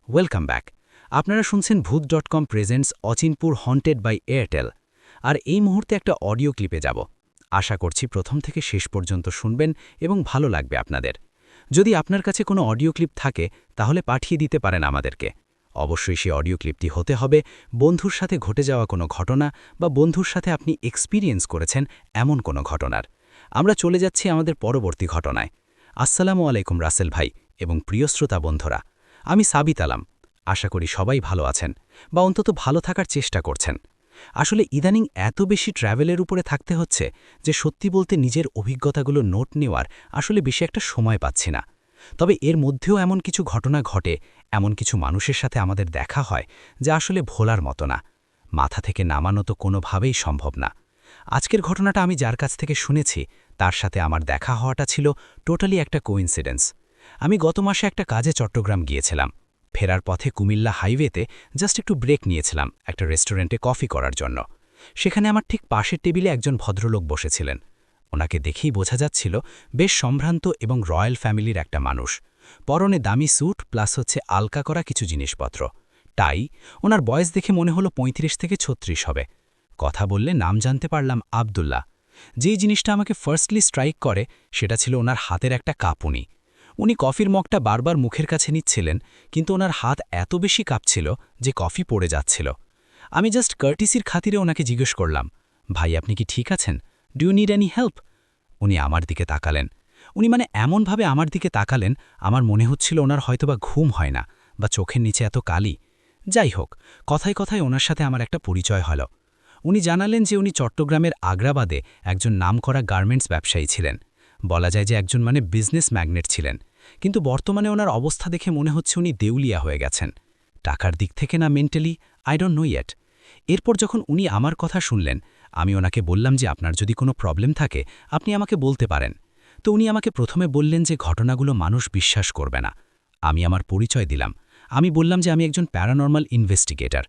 Welcome back. আপনারা শুনছেন ভূত.com presents Achinpur haunted by Airtel. আর এই মুহূর্তে একটা অডিও ক্লিপে যাব। আশা করছি প্রথম থেকে শেষ পর্যন্ত শুনবেন এবং ভালো লাগবে আপনাদের। যদি আপনার কাছে কোনো অডিও ক্লিপ থাকে তাহলে পাঠিয়ে দিতে পারেন আমাদেরকে। অবশ্যই সেই অডিও ক্লিপটি হতে হবে বন্ধুর সাথে ঘটে যাওয়া কোনো ঘটনা বা বন্ধুর সাথে আপনি এক্সপিরিয়েন্স করেছেন এমন কোনো ঘটনার। আমরা চলে যাচ্ছি আমাদের পরবর্তী ঘটনায়। আসসালামু আলাইকুম রাসেল ভাই এবং প্রিয় শ্রোতা বন্ধুরা, আমি সাবিত আলম। আশা করি সবাই ভালো আছেন বা অন্তত ভালো থাকার চেষ্টা করছেন। আসলে ইদানিং এত বেশি ট্র্যাভেলের উপরে থাকতে হচ্ছে যে সত্যি বলতে নিজের অভিজ্ঞতাগুলো নোট নেওয়ার আসলে বেশি একটা সময় পাচ্ছি না। তবে এর মধ্যেও এমন কিছু ঘটনা ঘটে, এমন কিছু মানুষের সাথে আমাদের দেখা হয় যা আসলে ভোলার মতো না। মাথা থেকে নামানো তো কোনোভাবেই সম্ভব না। আজকের ঘটনাটা আমি যার কাছ থেকে শুনেছি তার সাথে আমার দেখা হওয়াটা ছিল টোটালি একটা কোইন্সিডেন্স। আমি গত মাসে একটা কাজে চট্টগ্রাম গিয়েছিলাম। ফেরার পথে কুমিল্লা হাইওয়েতে জাস্ট একটু ব্রেক নিয়েছিলাম একটা রেস্টুরেন্টে কফি করার জন্য। সেখানে আমার ঠিক পাশের টেবিলে একজন ভদ্রলোক বসেছিলেন। ওনাকে দেখেই বোঝা যাচ্ছিল বেশ সম্ভ্রান্ত এবং রয়্যাল ফ্যামিলির একটা মানুষ। পরনে দামি স্যুট প্লাস হচ্ছে আলকা করা কিছু জিনিসপত্র, টাই। ওনার বয়স দেখে মনে হলো 35 থেকে 36 হবে। কথা বললে নাম জানতে পারলাম আব্দুল্লাহ। যেই জিনিসটা আমাকে ফার্স্টলি স্ট্রাইক করে সেটা ছিল ওনার হাতের একটা কাঁপুনি। উনি কফির মগটা বারবার মুখের কাছে নিচ্ছিলেন, কিন্তু ওনার হাত এত বেশি কাঁপছিল যে কফি পড়ে যাচ্ছিল। আমি জাস্ট কার্টিসির খাতিরে ওনাকে জিজ্ঞেস করলাম, ভাই আপনি কি ঠিক আছেন? Do you need any help? উনি আমার দিকে তাকালেন। উনি মানে এমনভাবে আমার দিকে তাকালেন আমার মনে হচ্ছিল ওনার হয়তোবা ঘুম হয় না বা চোখের নিচে এত কালি। যাই হোক, কথায় কথায় ওনার সাথে আমার একটা পরিচয় হল। উনি জানালেন যে উনি চট্টগ্রামের আগ্রাবাদে একজন নামকরা গার্মেন্টস ব্যবসায়ী ছিলেন। বলা যায় যে একজন মানে বিজনেস ম্যাগনেট ছিলেন। কিন্তু বর্তমানে ওনার অবস্থা দেখে মনে হচ্ছে উনি দেউলিয়া হয়ে গেছেন। টাকার দিক থেকে না mentally, I don't know yet. এরপর যখন উনি আমার কথা শুনলেন, আমি ওনাকে বললাম যে আপনার যদি কোনো প্রবলেম থাকে আপনি আমাকে বলতে পারেন। তো উনি আমাকে প্রথমে বললেন যে ঘটনাগুলো মানুষ বিশ্বাস করবে না। আমি আমার পরিচয় দিলাম। আমি বললাম যে আমি একজন প্যারানর্মাল ইনভেস্টিগেটর।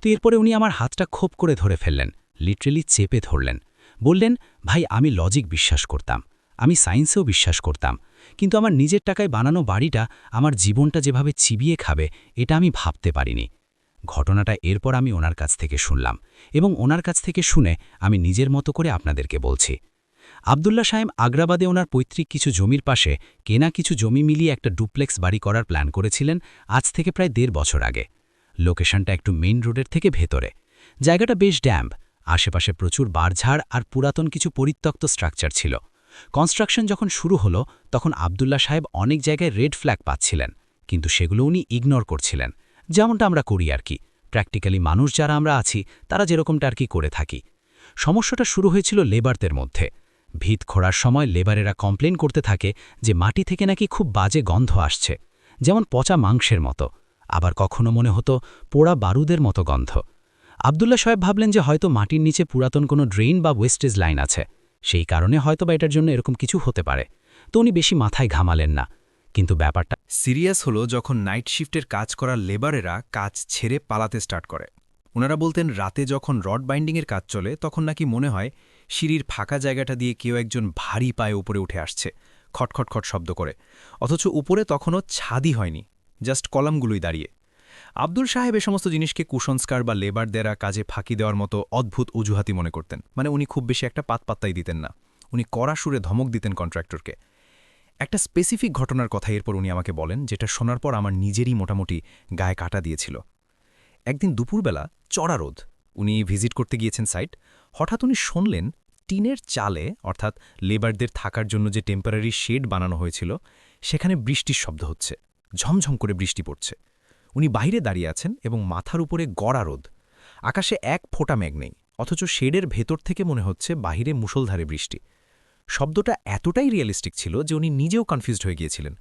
তো এরপরে উনি আমার হাতটা খোপ করে ধরে ফেললেন, লিটারেলি চেপে ধরলেন। বললেন, ভাই আমি লজিক বিশ্বাস করতাম, আমি সায়েন্সেও বিশ্বাস করতাম, কিন্তু আমার নিজের টাকায় বানানো বাড়িটা আমার জীবনটা যেভাবে চিবিয়ে খাবে এটা আমি ভাবতে পারিনি। ঘটনাটা এরপর আমি ওনার কাছ থেকে শুনলাম এবং ওনার কাছ থেকে শুনে আমি নিজের মতো করে আপনাদেরকে বলছি। আব্দুল্লাহ সাহেব আগ্রাবাদে ওনার পৈতৃক কিছু জমির পাশে কেনা কিছু জমি মিলিয়ে একটা ডুপ্লেক্স বাড়ি করার প্ল্যান করেছিলেন আজ থেকে প্রায় 1.5 বছর আগে। লোকেশনটা একটু মেইন রোডের থেকে ভেতরে। জায়গাটা বেশ ড্যাম্প, আশেপাশে প্রচুর বারঝাড় আর পুরাতন কিছু পরিত্যক্ত স্ট্রাকচার ছিল। কনস্ট্রাকশন যখন শুরু হলো তখন আব্দুল্লাহ সাহেব অনেক জায়গায় রেড ফ্ল্যাগ পাচ্ছিলেন, কিন্তু সেগুলো উনি ইগনোর করছিলেন, যেমনটা আমরা করি আর কি। প্র্যাকটিক্যালি মানুষ যারা আমরা আছি তারা যেরকমটা আর কি করে থাকি। সমস্যাটা শুরু হয়েছিল লেবারদের মধ্যে। ভিত খোঁড়ার সময় লেবারেরা কমপ্লেন করতে থাকে যে মাটি থেকে নাকি খুব বাজে গন্ধ আসছে, যেমন পচা মাংসের মতো, আবার কখনো মনে হতো পোড়া বারুদের মতো গন্ধ। আব্দুল্লাহ সাহেব ভাবলেন যে হয়তো মাটির নিচে পুরাতন কোনো ড্রেন বা ওয়েস্টেজ লাইন আছে, সেই কারণে হয়তো বা এটার জন্য এরকম কিছু হতে পারে। তো উনি বেশি মাথায় ঘামালেন না। কিন্তু ব্যাপারটা সিরিয়াস হলো যখন নাইট শিফটের কাজ করা লেবারেরা কাজ ছেড়ে পালাতে স্টার্ট করে। ওনারা বলতেন রাতে যখন রড বাইন্ডিংয়ের কাজ চলে তখন নাকি মনে হয় সিঁড়ির ফাঁকা জায়গাটা দিয়ে কেউ একজন ভারী পায়ে উপরে উঠে আসছে, খটখটখট শব্দ করে, অথচ উপরে তখনও ছাদই হয়নি, জাস্ট কলামগুলোই দাঁড়িয়ে। আব্দুল সাহেব এ সমস্ত জিনিসকে কুসংস্কার বা লেবার দেরা কাজে ফাঁকি দেওয়ার মতো অদ্ভুত অজুহাতি মনে করতেন, মানে উনি খুব বেশি একটা পাত্তাই দিতেন না। উনি কড়া সুরে ধমক দিতেন কন্ট্রাক্টরকে। একটা স্পেসিফিক ঘটনার কথা এরপর উনি আমাকে বলেন, যেটা শোনার পর আমার নিজেরই মোটামুটি গায়ে কাটা দিয়েছিল। একদিন দুপুরবেলা চড়া রোদ, উনি ভিজিট করতে গিয়েছেন সাইট। হঠাৎ উনি শুনলেন টিনের চালে, অর্থাৎ লেবারদের থাকার জন্য যে টেম্পোরারি শেড বানানো হয়েছিল, সেখানে বৃষ্টির শব্দ হচ্ছে, ঝমঝম করে বৃষ্টি পড়ছে। উনি বাইরে দাঁড়িয়ে আছেন এবং মাথার উপরে গড়া রোদ, আকাশে এক ফোঁটা মেঘ নেই, অথচ শেডের ভেতর থেকে মনে হচ্ছে বাহিরে মুষলধারে বৃষ্টি। শব্দটা এতটাই রিয়েলিস্টিক ছিল যে উনি নিজেও কনফিউজড হয়ে গিয়েছিলেন।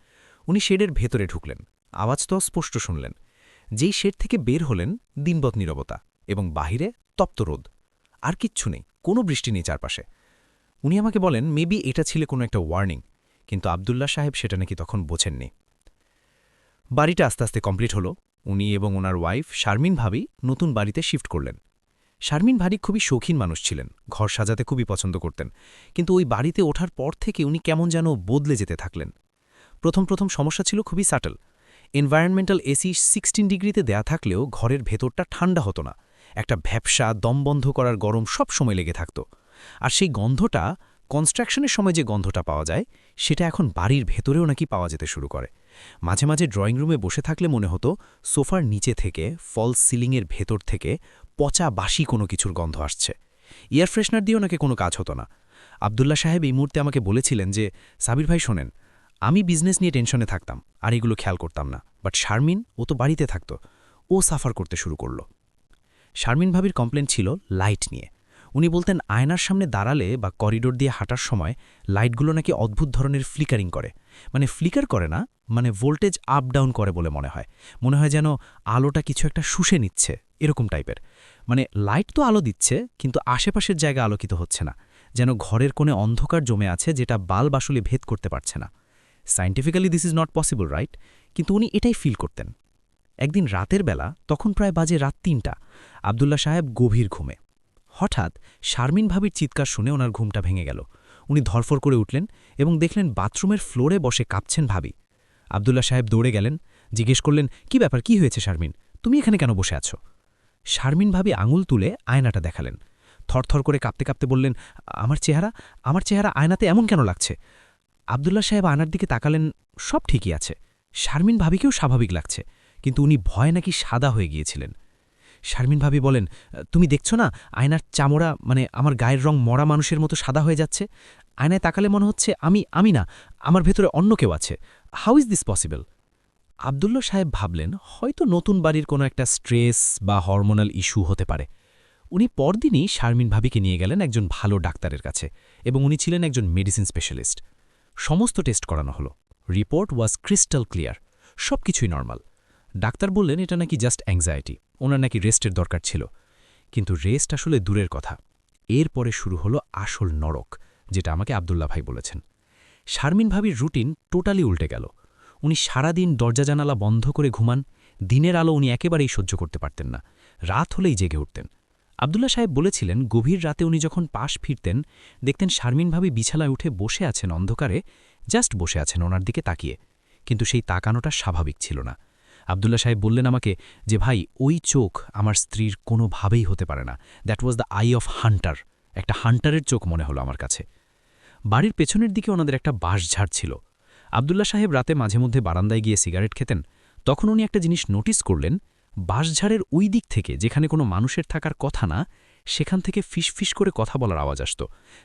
উনি শেডের ভেতরে ঢুকলেন, আওয়াজ তো স্পষ্ট শুনলেন। যেই শেড থেকে বের হলেন, দিনবৎ নীরবতা এবং বাহিরে তপ্ত রোদ, আর কিচ্ছু নেই, কোনো বৃষ্টি নেই চারপাশে। উনি আমাকে বলেন মেবি এটা ছিল কোনো একটা ওয়ার্নিং, কিন্তু আব্দুল্লাহ সাহেব সেটা নাকি তখন বোঝেননি। বাড়িটা আস্তে আস্তে কমপ্লিট হলো। উনি এবং ওনার ওয়াইফ শারমিন ভাবি নতুন বাড়িতে শিফট করলেন। শারমিন ভাবি খুবই শৌখিন মানুষ ছিলেন, ঘর সাজাতে খুবই পছন্দ করতেন, কিন্তু ওই বাড়িতে ওঠার পর থেকে উনি কেমন যেন বদলে যেতে থাকলেন। প্রথম সমস্যা ছিল খুবই সাটল। এনভায়রনমেন্টাল এসি 16 ডিগ্রিতে দেয়া থাকলেও ঘরের ভেতরটা ঠান্ডা হতো না, একটা ভ্যাপসা দম বন্ধ করার গরম সব সময় লেগে থাকত। আর সেই গন্ধটা, কনস্ট্রাকশনের সময় যে গন্ধটা পাওয়া যায়, সেটা এখন বাড়ির ভেতরেও নাকি পাওয়া যেতে শুরু করে। মাঝে মাঝে ড্রয়িং রুমে বসে থাকলে মনে হতো সোফার নিচে থেকে, ফলস সিলিংয়ের ভেতর থেকে পচা বাসি কোনো কিছুর গন্ধ আসছে। এয়ার ফ্রেশনার দিয়েও নাকি কোনো কাজ হতো না। আব্দুল্লাহ সাহেব এই মুহূর্তে আমাকে বলেছিলেন যে, সাবির ভাই শোনেন, আমি বিজনেস নিয়ে টেনশনে থাকতাম আর এগুলো খেয়াল করতাম না, বাট শারমিন, ও তো বাড়িতে থাকত, ও সাফার করতে শুরু করল। শারমিন ভাবির কমপ্লেন ছিল লাইট নিয়ে। উনি বলতেন আয়নার সামনে দাঁড়ালে বা করিডোর দিয়ে হাঁটার সময় লাইটগুলো নাকি অদ্ভুত ধরনের ফ্লিকারিং করে, মানে ফ্লিকার করে না, মানে ভোল্টেজ আপ ডাউন করে বলে মনে হয় যেন আলোটা কিছু একটা শুষে নিচ্ছে, এরকম টাইপের। মানে লাইট তো আলো দিচ্ছে, কিন্তু আশেপাশের জায়গা আলোকিত হচ্ছে না, যেন ঘরের কোণে অন্ধকার জমে আছে যেটা বাল্ব আসলে ভেদ করতে পারছে না। Scientifically this is not possible, right? কিন্তু উনি এটাই ফিল করতেন। একদিন রাতের বেলা, তখন প্রায় বাজে রাত ৩টা, আব্দুল্লাহ সাহেব গভীর ঘুমে। হঠাৎ শারমিন ভাবির চিৎকার শুনে ওনার ঘুমটা ভেঙে গেল। উনি ধরফর করে উঠলেন এবং দেখলেন বাথরুমের ফ্লোরে বসে কাঁপছেন ভাবি। আব্দুল্লাহ সাহেব দৌড়ে গেলেন, জিজ্ঞেস করলেন, কি ব্যাপার, কি হয়েছে শারমিন, তুমি এখানে কেন বসে আছো? শারমিন ভাবি আঙুল তুলে আয়নাটা দেখালেন। থরথর করে কাঁপতে কাঁপতে বললেন, আমার চেহারা আয়নাতে এমন কেন লাগছে? আব্দুল্লাহ সাহেব আয়নার দিকে তাকালেন, সব ঠিকই আছে, শারমিন ভাবিকেও স্বাভাবিক লাগছে, কিন্তু উনি ভয়ে নাকি সাদা হয়ে গিয়েছিলেন। শারমিন ভাবি বলেন, তুমি দেখছো না আয়নার চামড়া, মানে আমার গায়ের রং মরা মানুষের মতো সাদা হয়ে যাচ্ছে? আয়নায় তাকালে মনে হচ্ছে আমি না, আমার ভেতরে অন্য কেউ আছে। How is this possible? Abdullah সাহেব ভাবলেন হয়তো নতুন বাড়ির কোনো একটা স্ট্রেস বা হরমোনাল ইস্যু হতে পারে। উনি পরদিনই শারমিন ভাবিকে নিয়ে গেলেন একজন ভালো ডাক্তারের কাছে, এবং উনি ছিলেন একজন মেডিসিন স্পেশালিস্ট। সমস্ত টেস্ট করানো হলো, রিপোর্ট ওয়াজ ক্রিস্টাল ক্লিয়ার, সব কিছুই নর্মাল। ডাক্তার বললেন এটা নাকি জাস্ট অ্যাংজাইটি, ওনার নাকি রেস্টের দরকার ছিল। কিন্তু রেস্ট আসলে দূরের কথা, এরপরে শুরু হলো আসল নরক, যেটা আমাকে আব্দুল্লাহ ভাই বলেছেন। শারমিন ভাবির রুটিন টোটালি উল্টে গেল। উনি সারাদিন দরজা জানালা বন্ধ করে ঘুমান, দিনের আলো উনি একেবারেই সহ্য করতে পারতেন না, রাত হলেই জেগে উঠতেন। আব্দুল্লাহ সাহেব বলেছিলেন গভীর রাতে উনি যখন পাশ ফিরতেন, দেখতেন শারমিন ভাবি বিছানায় উঠে বসে আছেন অন্ধকারে, জাস্ট বসে আছেন ওনার দিকে তাকিয়ে, কিন্তু সেই তাকানোটা স্বাভাবিক ছিল না। আব্দুল্লাহ সাহেব বললেন আমাকে যে, ভাই, ওই চোখ আমার স্ত্রীর কোনোভাবেই হতে পারে না, that was the I of Hunter, একটা হান্টারের চোখ মনে হলো আমার কাছে। বাড়ির পেছনের দিকে ওনাদের একটা বাঁশঝাড় ছিল। আব্দুল্লাহ সাহেব রাতে মাঝে মধ্যে বারান্দায় গিয়ে সিগারেট খেতেন, তখন উনি একটা জিনিস নোটিস করলেন, বাঁশঝাড়ের ওই দিক থেকে, যেখানে কোনো মানুষের থাকার কথা না, সেখান থেকে ফিসফিস করে কথা বলার আওয়াজ আসত,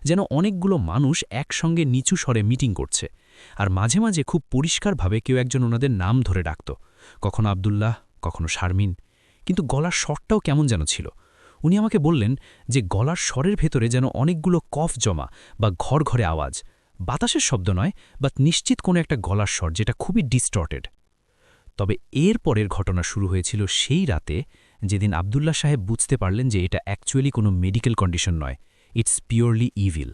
যেন অনেকগুলো মানুষ একসঙ্গে নিচু স্বরে মিটিং করছে। আর মাঝে মাঝে খুব পরিষ্কারভাবে কেউ একজন ওনাদের নাম ধরে ডাকত, কখনো আব্দুল্লাহ, কখনো শারমিন, কিন্তু গলার স্বরটাও কেমন যেন ছিল। উনি আমাকে বললেন যে গলার স্বরের ভেতরে যেন অনেকগুলো কফ জমা বা ঘরে আওয়াজ, বাতাসের শব্দ নয়, বাট নিশ্চিত কোনো একটা গলার স্বর যেটা খুবই ডিস্টর্টেড। তবে এর পরের ঘটনা শুরু হয়েছিল সেই রাতে, যেদিন আব্দুল্লাহ সাহেব বুঝতে পারলেন যে এটা অ্যাকচুয়ালি কোনো মেডিকেল কন্ডিশন নয়, ইটস পিওরলি ইভিল।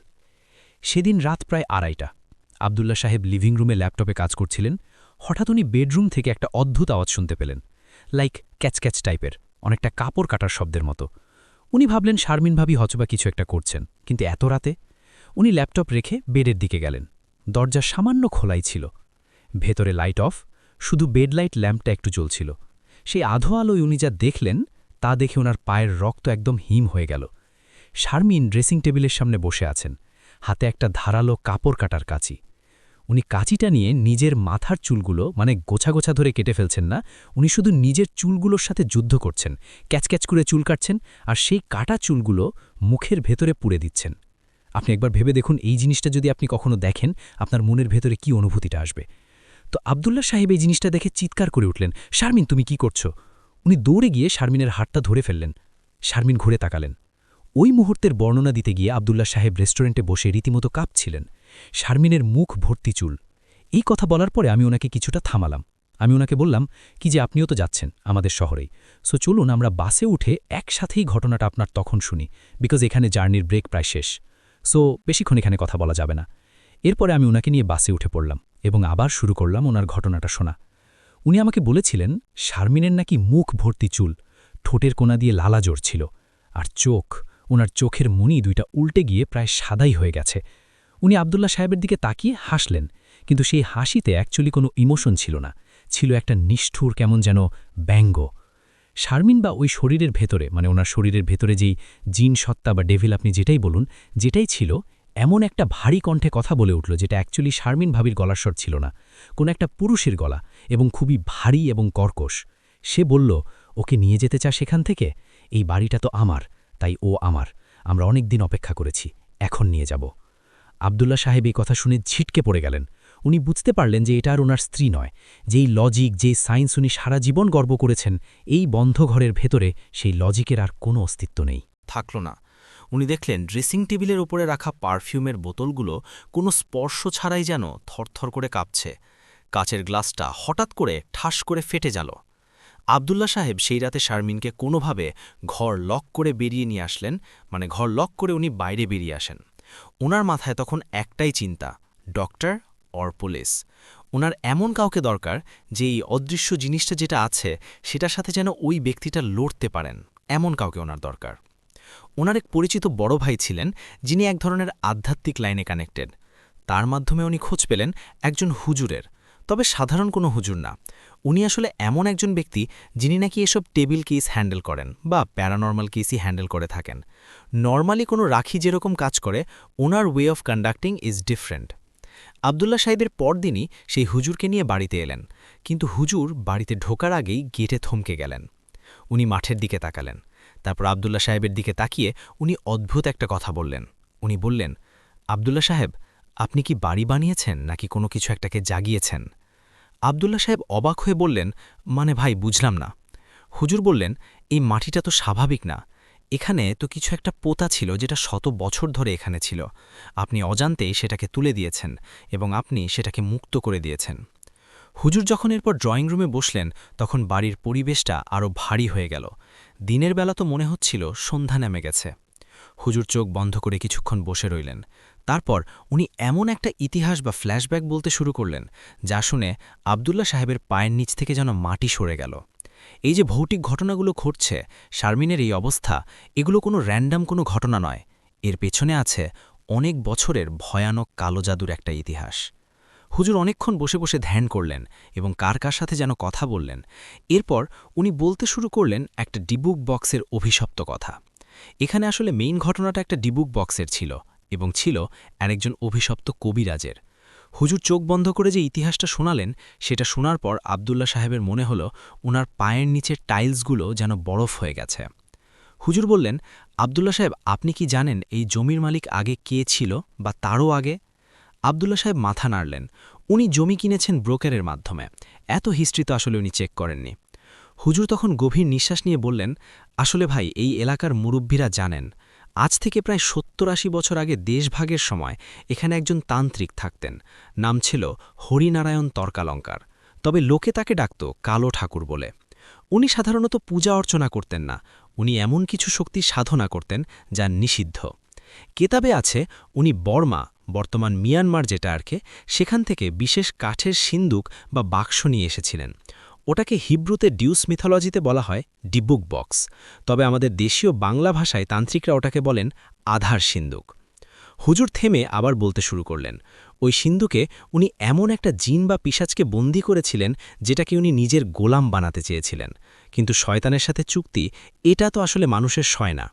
সেদিন রাত প্রায় 2:30টা, আব্দুল্লাহ সাহেব লিভিং রুমে ল্যাপটপে কাজ করছিলেন। হঠাৎ উনি বেডরুম থেকে একটা অদ্ভুত আওয়াজ শুনতে পেলেন, লাইক ক্যাচক্যাচ টাইপের, অনেকটা কাপড় কাটার শব্দের মতো। উনি ভাবলেন শারমিন ভাবি হয়তোবা কিছু একটা করছেন, কিন্তু এত রাতে? উনি ল্যাপটপ রেখে বেডের দিকে গেলেন। দরজা সামান্য খোলাই ছিল, ভেতরে লাইট অফ, শুধু বেডলাইট ল্যাম্পটা একটু জ্বলছিল। সেই আধো আলোয় উনি যা দেখলেন তা দেখে ওনার পায়ের রক্ত একদম হিম হয়ে গেল। শারমিন ড্রেসিং টেবিলের সামনে বসে আছেন, হাতে একটা ধারালো কাপড় কাটার কাঁচি। উনি কাঁচিটা নিয়ে নিজের মাথার চুলগুলো মানে গোছা গোছা ধরে কেটে ফেলছেন না, উনি শুধু নিজের চুলগুলোর সাথে যুদ্ধ করছেন, ক্যাচক্যাচ করে চুল কাটছেন আর সেই কাটা চুলগুলো মুখের ভেতরে পুড়ে দিচ্ছেন। আপনি একবার ভেবে দেখুন, এই জিনিসটা যদি আপনি কখনো দেখেন আপনার মনের ভেতরে কি অনুভূতিটা আসবে। তো আব্দুল্লাহ সাহেব এই জিনিসটা দেখে চিৎকার করে উঠলেন, শারমিন তুমি কি করছো? উনি দৌড়ে গিয়ে শারমিনের হাতটা ধরে ফেললেন। শারমিন ঘুরে তাকালেন। ওই মুহূর্তের বর্ণনা দিতে গিয়ে আব্দুল্লাহ সাহেব রেস্টুরেন্টে বসে রীতিমতো কাঁপছিলেন। শারমিনের মুখ ভর্তি চুল। এই কথা বলার পরে আমি ওনাকে কিছুটা থামালাম। আমি ওনাকে বললাম কি যে আপনিও তো যাচ্ছেন আমাদের শহরেই, সো চলুন আমরা বাসে উঠে একসাথেই ঘটনাটা আপনার তখন শুনি, বিকজ এখানে জার্নির ব্রেক প্রায় শেষ, সো বেশিক্ষণ এখানে কথা বলা যাবে না। এরপরে আমি ওনাকে নিয়ে বাসে উঠে পড়লাম এবং আবার শুরু করলাম ওনার ঘটনাটা শোনা। উনি আমাকে বলেছিলেন শারমিনের নাকি মুখ ভর্তি চুল, ঠোঁটের কোণা দিয়ে লালা ছিল, আর ওনার চোখের মনি দুইটা উল্টে গিয়ে প্রায় সাদাই হয়ে গেছে। উনি আব্দুল্লাহ সাহেবের দিকে তাকিয়ে হাসলেন, কিন্তু সেই হাসিতে অ্যাকচুয়ালি কোনো ইমোশন ছিল না, ছিল একটা নিষ্ঠুর কেমন যেন ব্যঙ্গ। শারমিন বা ওই শরীরের ভেতরে মানে ওনার শরীরের ভেতরে যেই জিন সত্তা বা ডেভিল আপনি যেটাই বলুন, যেটাই ছিল, এমন একটা ভারী কণ্ঠে কথা বলে উঠল যেটা অ্যাকচুয়ালি শারমিন ভাবির গলার স্বর ছিল না, কোনো একটা পুরুষের গলা এবং খুবই ভারী এবং কর্কশ। সে বলল, ওকে নিয়ে যেতে চা সেখান থেকে? এই বাড়িটা তো আমার, তাই ও আমার, আমরা অনেক দিন অপেক্ষা করেছি, এখন নিয়ে যাব। আব্দুল্লাহ সাহেব এই কথা শুনে ঝিটকে পড়ে গেলেন। উনি বুঝতে পারলেন যে এটা আর ওনার স্ত্রী নয়, যেই লজিক যেই সায়েন্স উনি সারা জীবন গর্ব করেছেন, এই বন্ধ ঘরের ভেতরে সেই লজিকের আর কোনো অস্তিত্ব নেই। থাকল না। উনি দেখলেন ড্রেসিং টেবিলের ওপরে রাখা পারফিউমের বোতলগুলো কোনো স্পর্শ ছাড়াই যেন থরথর করে কাঁপছে। কাচের গ্লাসটা হঠাৎ করে ঠাস করে ফেটে গেল। আব্দুল্লাহ সাহেব সেই রাতে শারমিনকে কোনোভাবে ঘর লক করে বেরিয়ে নিয়ে আসলেন, মানে ঘর লক করে উনি বাইরে বেরিয়ে আসেন। ওনার মাথায় তখন একটাই চিন্তা, ডক্টর অর পুলিশ। ওনার এমন কাউকে দরকার যে এই অদৃশ্য জিনিসটা যেটা আছে সেটার সাথে যেন ওই ব্যক্তিটা লড়তে পারেন, এমন কাউকে ওনার দরকার। ওনার এক পরিচিত বড় ভাই ছিলেন যিনি এক ধরনের আধ্যাত্মিক লাইনে কানেক্টেড। তার মাধ্যমে উনি খোঁজ পেলেন একজন হুজুরের, তবে সাধারণ কোনো হুজুর না। উনি আসলে এমন একজন ব্যক্তি যিনি নাকি এসব টেবিল কেস হ্যান্ডেল করেন বা প্যারানর্মাল কেসই হ্যান্ডেল করে থাকেন। নর্মালি কোনো রাখি যেরকম কাজ করে, ওনার way of conducting is different. Abdullah সাহেবের পরদিনই সেই হুজুরকে নিয়ে বাড়িতে এলেন, কিন্তু হুজুর বাড়িতে ঢোকার আগেই গেটে থমকে গেলেন। উনি মাঠের দিকে তাকালেন, তারপর আব্দুল্লাহ সাহেবের দিকে তাকিয়ে উনি অদ্ভুত একটা কথা বললেন। উনি বললেন, আব্দুল্লাহ সাহেব, আপনি কি বাড়ি বানিয়েছেন নাকি কোনো কিছু একটাকে জাগিয়েছেন? আব্দুল্লাহ সাহেব অবাক হয়ে বললেন, মানে ভাই বুঝলাম না। হুজুর বললেন, এই মাটিটা তো স্বাভাবিক না, এখানে তো কিছু একটা পোতা ছিল যেটা শত বছর ধরে এখানে ছিল, আপনি অজান্তেই সেটাকে তুলে দিয়েছেন এবং আপনি সেটাকে মুক্ত করে দিয়েছেন। হুজুর যখন এরপর ড্রয়িং রুমে বসলেন তখন বাড়ির পরিবেশটা আরও ভারী হয়ে গেল। দিনের বেলা তো মনে হচ্ছিল সন্ধ্যা নেমে গেছে। হুজুর চোখ বন্ধ করে কিছুক্ষণ বসে রইলেন। তারপর উনি এমন একটা ইতিহাস বা ফ্ল্যাশব্যাক বলতে শুরু করলেন যা শুনে আব্দুল্লাহ সাহেবের পায়ের নিচ থেকে যেন মাটি সরে গেল। এই যে ভৌতিক ঘটনাগুলো ঘটছে, শারমিনের এই অবস্থা, এগুলো কোনো র্যান্ডাম কোনো ঘটনা নয়, এর পেছনে আছে অনেক বছরের ভয়ানক কালো জাদুর একটা ইতিহাস। হুজুর অনেকক্ষণ বসে বসে ধ্যান করলেন এবং কার কার সাথে যেন কথা বললেন। এরপর উনি বলতে শুরু করলেন একটা ডিবুক বক্সের অভিশপ্ত কথা। এখানে আসলে মেইন ঘটনাটা একটা ডিবুক বক্সের ছিল এবং ছিল আরেকজন অভিশপ্ত কবিরাজের। হুজুর চোখ বন্ধ করে যে ইতিহাসটা শোনালেন সেটা শোনার পর আব্দুল্লাহ সাহেবের মনে হলো ওনার পায়ের নিচের টাইলসগুলো যেন বরফ হয়ে গেছে। হুজুর বললেন, আব্দুল্লাহ সাহেব, আপনি কি জানেন এই জমির মালিক আগে কে ছিল বা তারও আগে? আব্দুল্লাহ সাহেব মাথা নাড়লেন। উনি জমি কিনেছেন ব্রোকারের মাধ্যমে, এত হিস্ট্রি তো আসলে উনি চেক করেননি। হুজুর তখন গভীর নিঃশ্বাস নিয়ে বললেন, আসলে ভাই এই এলাকার মুরব্বীরা জানেন, আজ থেকে প্রায় ৭০-৮০ বছর আগে দেশভাগের সময় এখানে একজন তান্ত্রিক থাকতেন, নাম ছিল হরিনারায়ণ তর্কালঙ্কার, তবে লোকে তাকে ডাকত কালো ঠাকুর বলে। উনি সাধারণত পূজা অর্চনা করতেন না, উনি এমন কিছু শক্তি সাধনা করতেন যা নিষিদ্ধ। কেতাবে আছে উনি বর্মা, বর্তমান মিয়ানমার যেটা আরকে, সেখান থেকে বিশেষ কাঠের সিন্দুক বা বাক্স নিয়ে এসেছিলেন। ওটাকে হিব্রুতে ডিউস মিথোলজিতে বলা হয় ডিবুক বক্স, তবে আমাদের দেশীয় বাংলা ভাষায় তান্ত্রিকরা ওটাকে বলেন আধার সিন্দুক। হুজুর থেমে আবার বলতে শুরু করলেন। ওই সিন্ধুকে উনি এমন একটা জিন বা পিশাচকে বন্দী করেছিলেন যেটাকে উনি নিজের গোলাম বানাতে চেয়েছিলেন। কিন্তু শয়তানের সাথে চুক্তি, এটা তো আসলে মানুষের সয় না।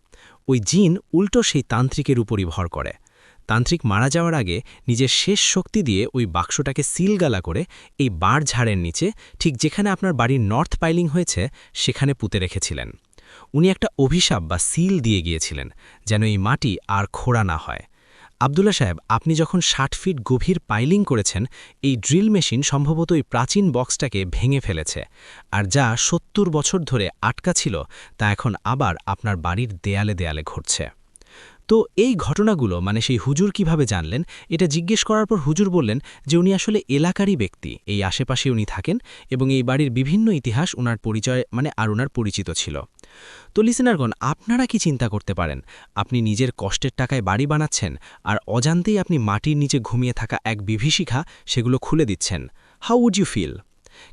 ওই জিন উল্টো সেই তান্ত্রিকের উপরই ভর করে। তান্ত্রিক মারা যাওয়ার আগে নিজের শেষ শক্তি দিয়ে ওই বাক্সটাকে সিলগালা করে এই বাড় ঝাড়ের নিচে, ঠিক যেখানে আপনার বাড়ির নর্থ পাইলিং হয়েছে, সেখানে পুঁতে রেখেছিলেন। উনি একটা অভিশাপ বা সিল দিয়ে গিয়েছিলেন যেন এই মাটি আর খোঁড়া না হয়। আব্দুল্লা সাহেব, আপনি যখন ৬০ ফিট গভীর পাইলিং করেছেন, এই ড্রিল মেশিন সম্ভবত ওই প্রাচীন বক্সটাকে ভেঙে ফেলেছে, আর যা ৭০ বছর ধরে আটকা ছিল তা এখন আবার আপনার বাড়ির দেয়ালে দেয়ালে ঘটছে। তো এই ঘটনাগুলো মানে সেই হুজুর কিভাবে জানলেন, এটা জিজ্ঞেস করার পর হুজুর বললেন যে উনি আসলে এলাকারই ব্যক্তি, এই আশেপাশে উনি থাকেন এবং এই বাড়ির বিভিন্ন ইতিহাস ওনার পরিচয় আর ওনার পরিচিত ছিল। তো লিসেনারগণ, আপনারা কি চিন্তা করতে পারেন, আপনি নিজের কষ্টের টাকায় বাড়ি বানাচ্ছেন আর অজান্তেই আপনি মাটির নিচে ঘুমিয়ে থাকা এক বিভীষিকা সেগুলো খুলে দিচ্ছেন। How would you feel?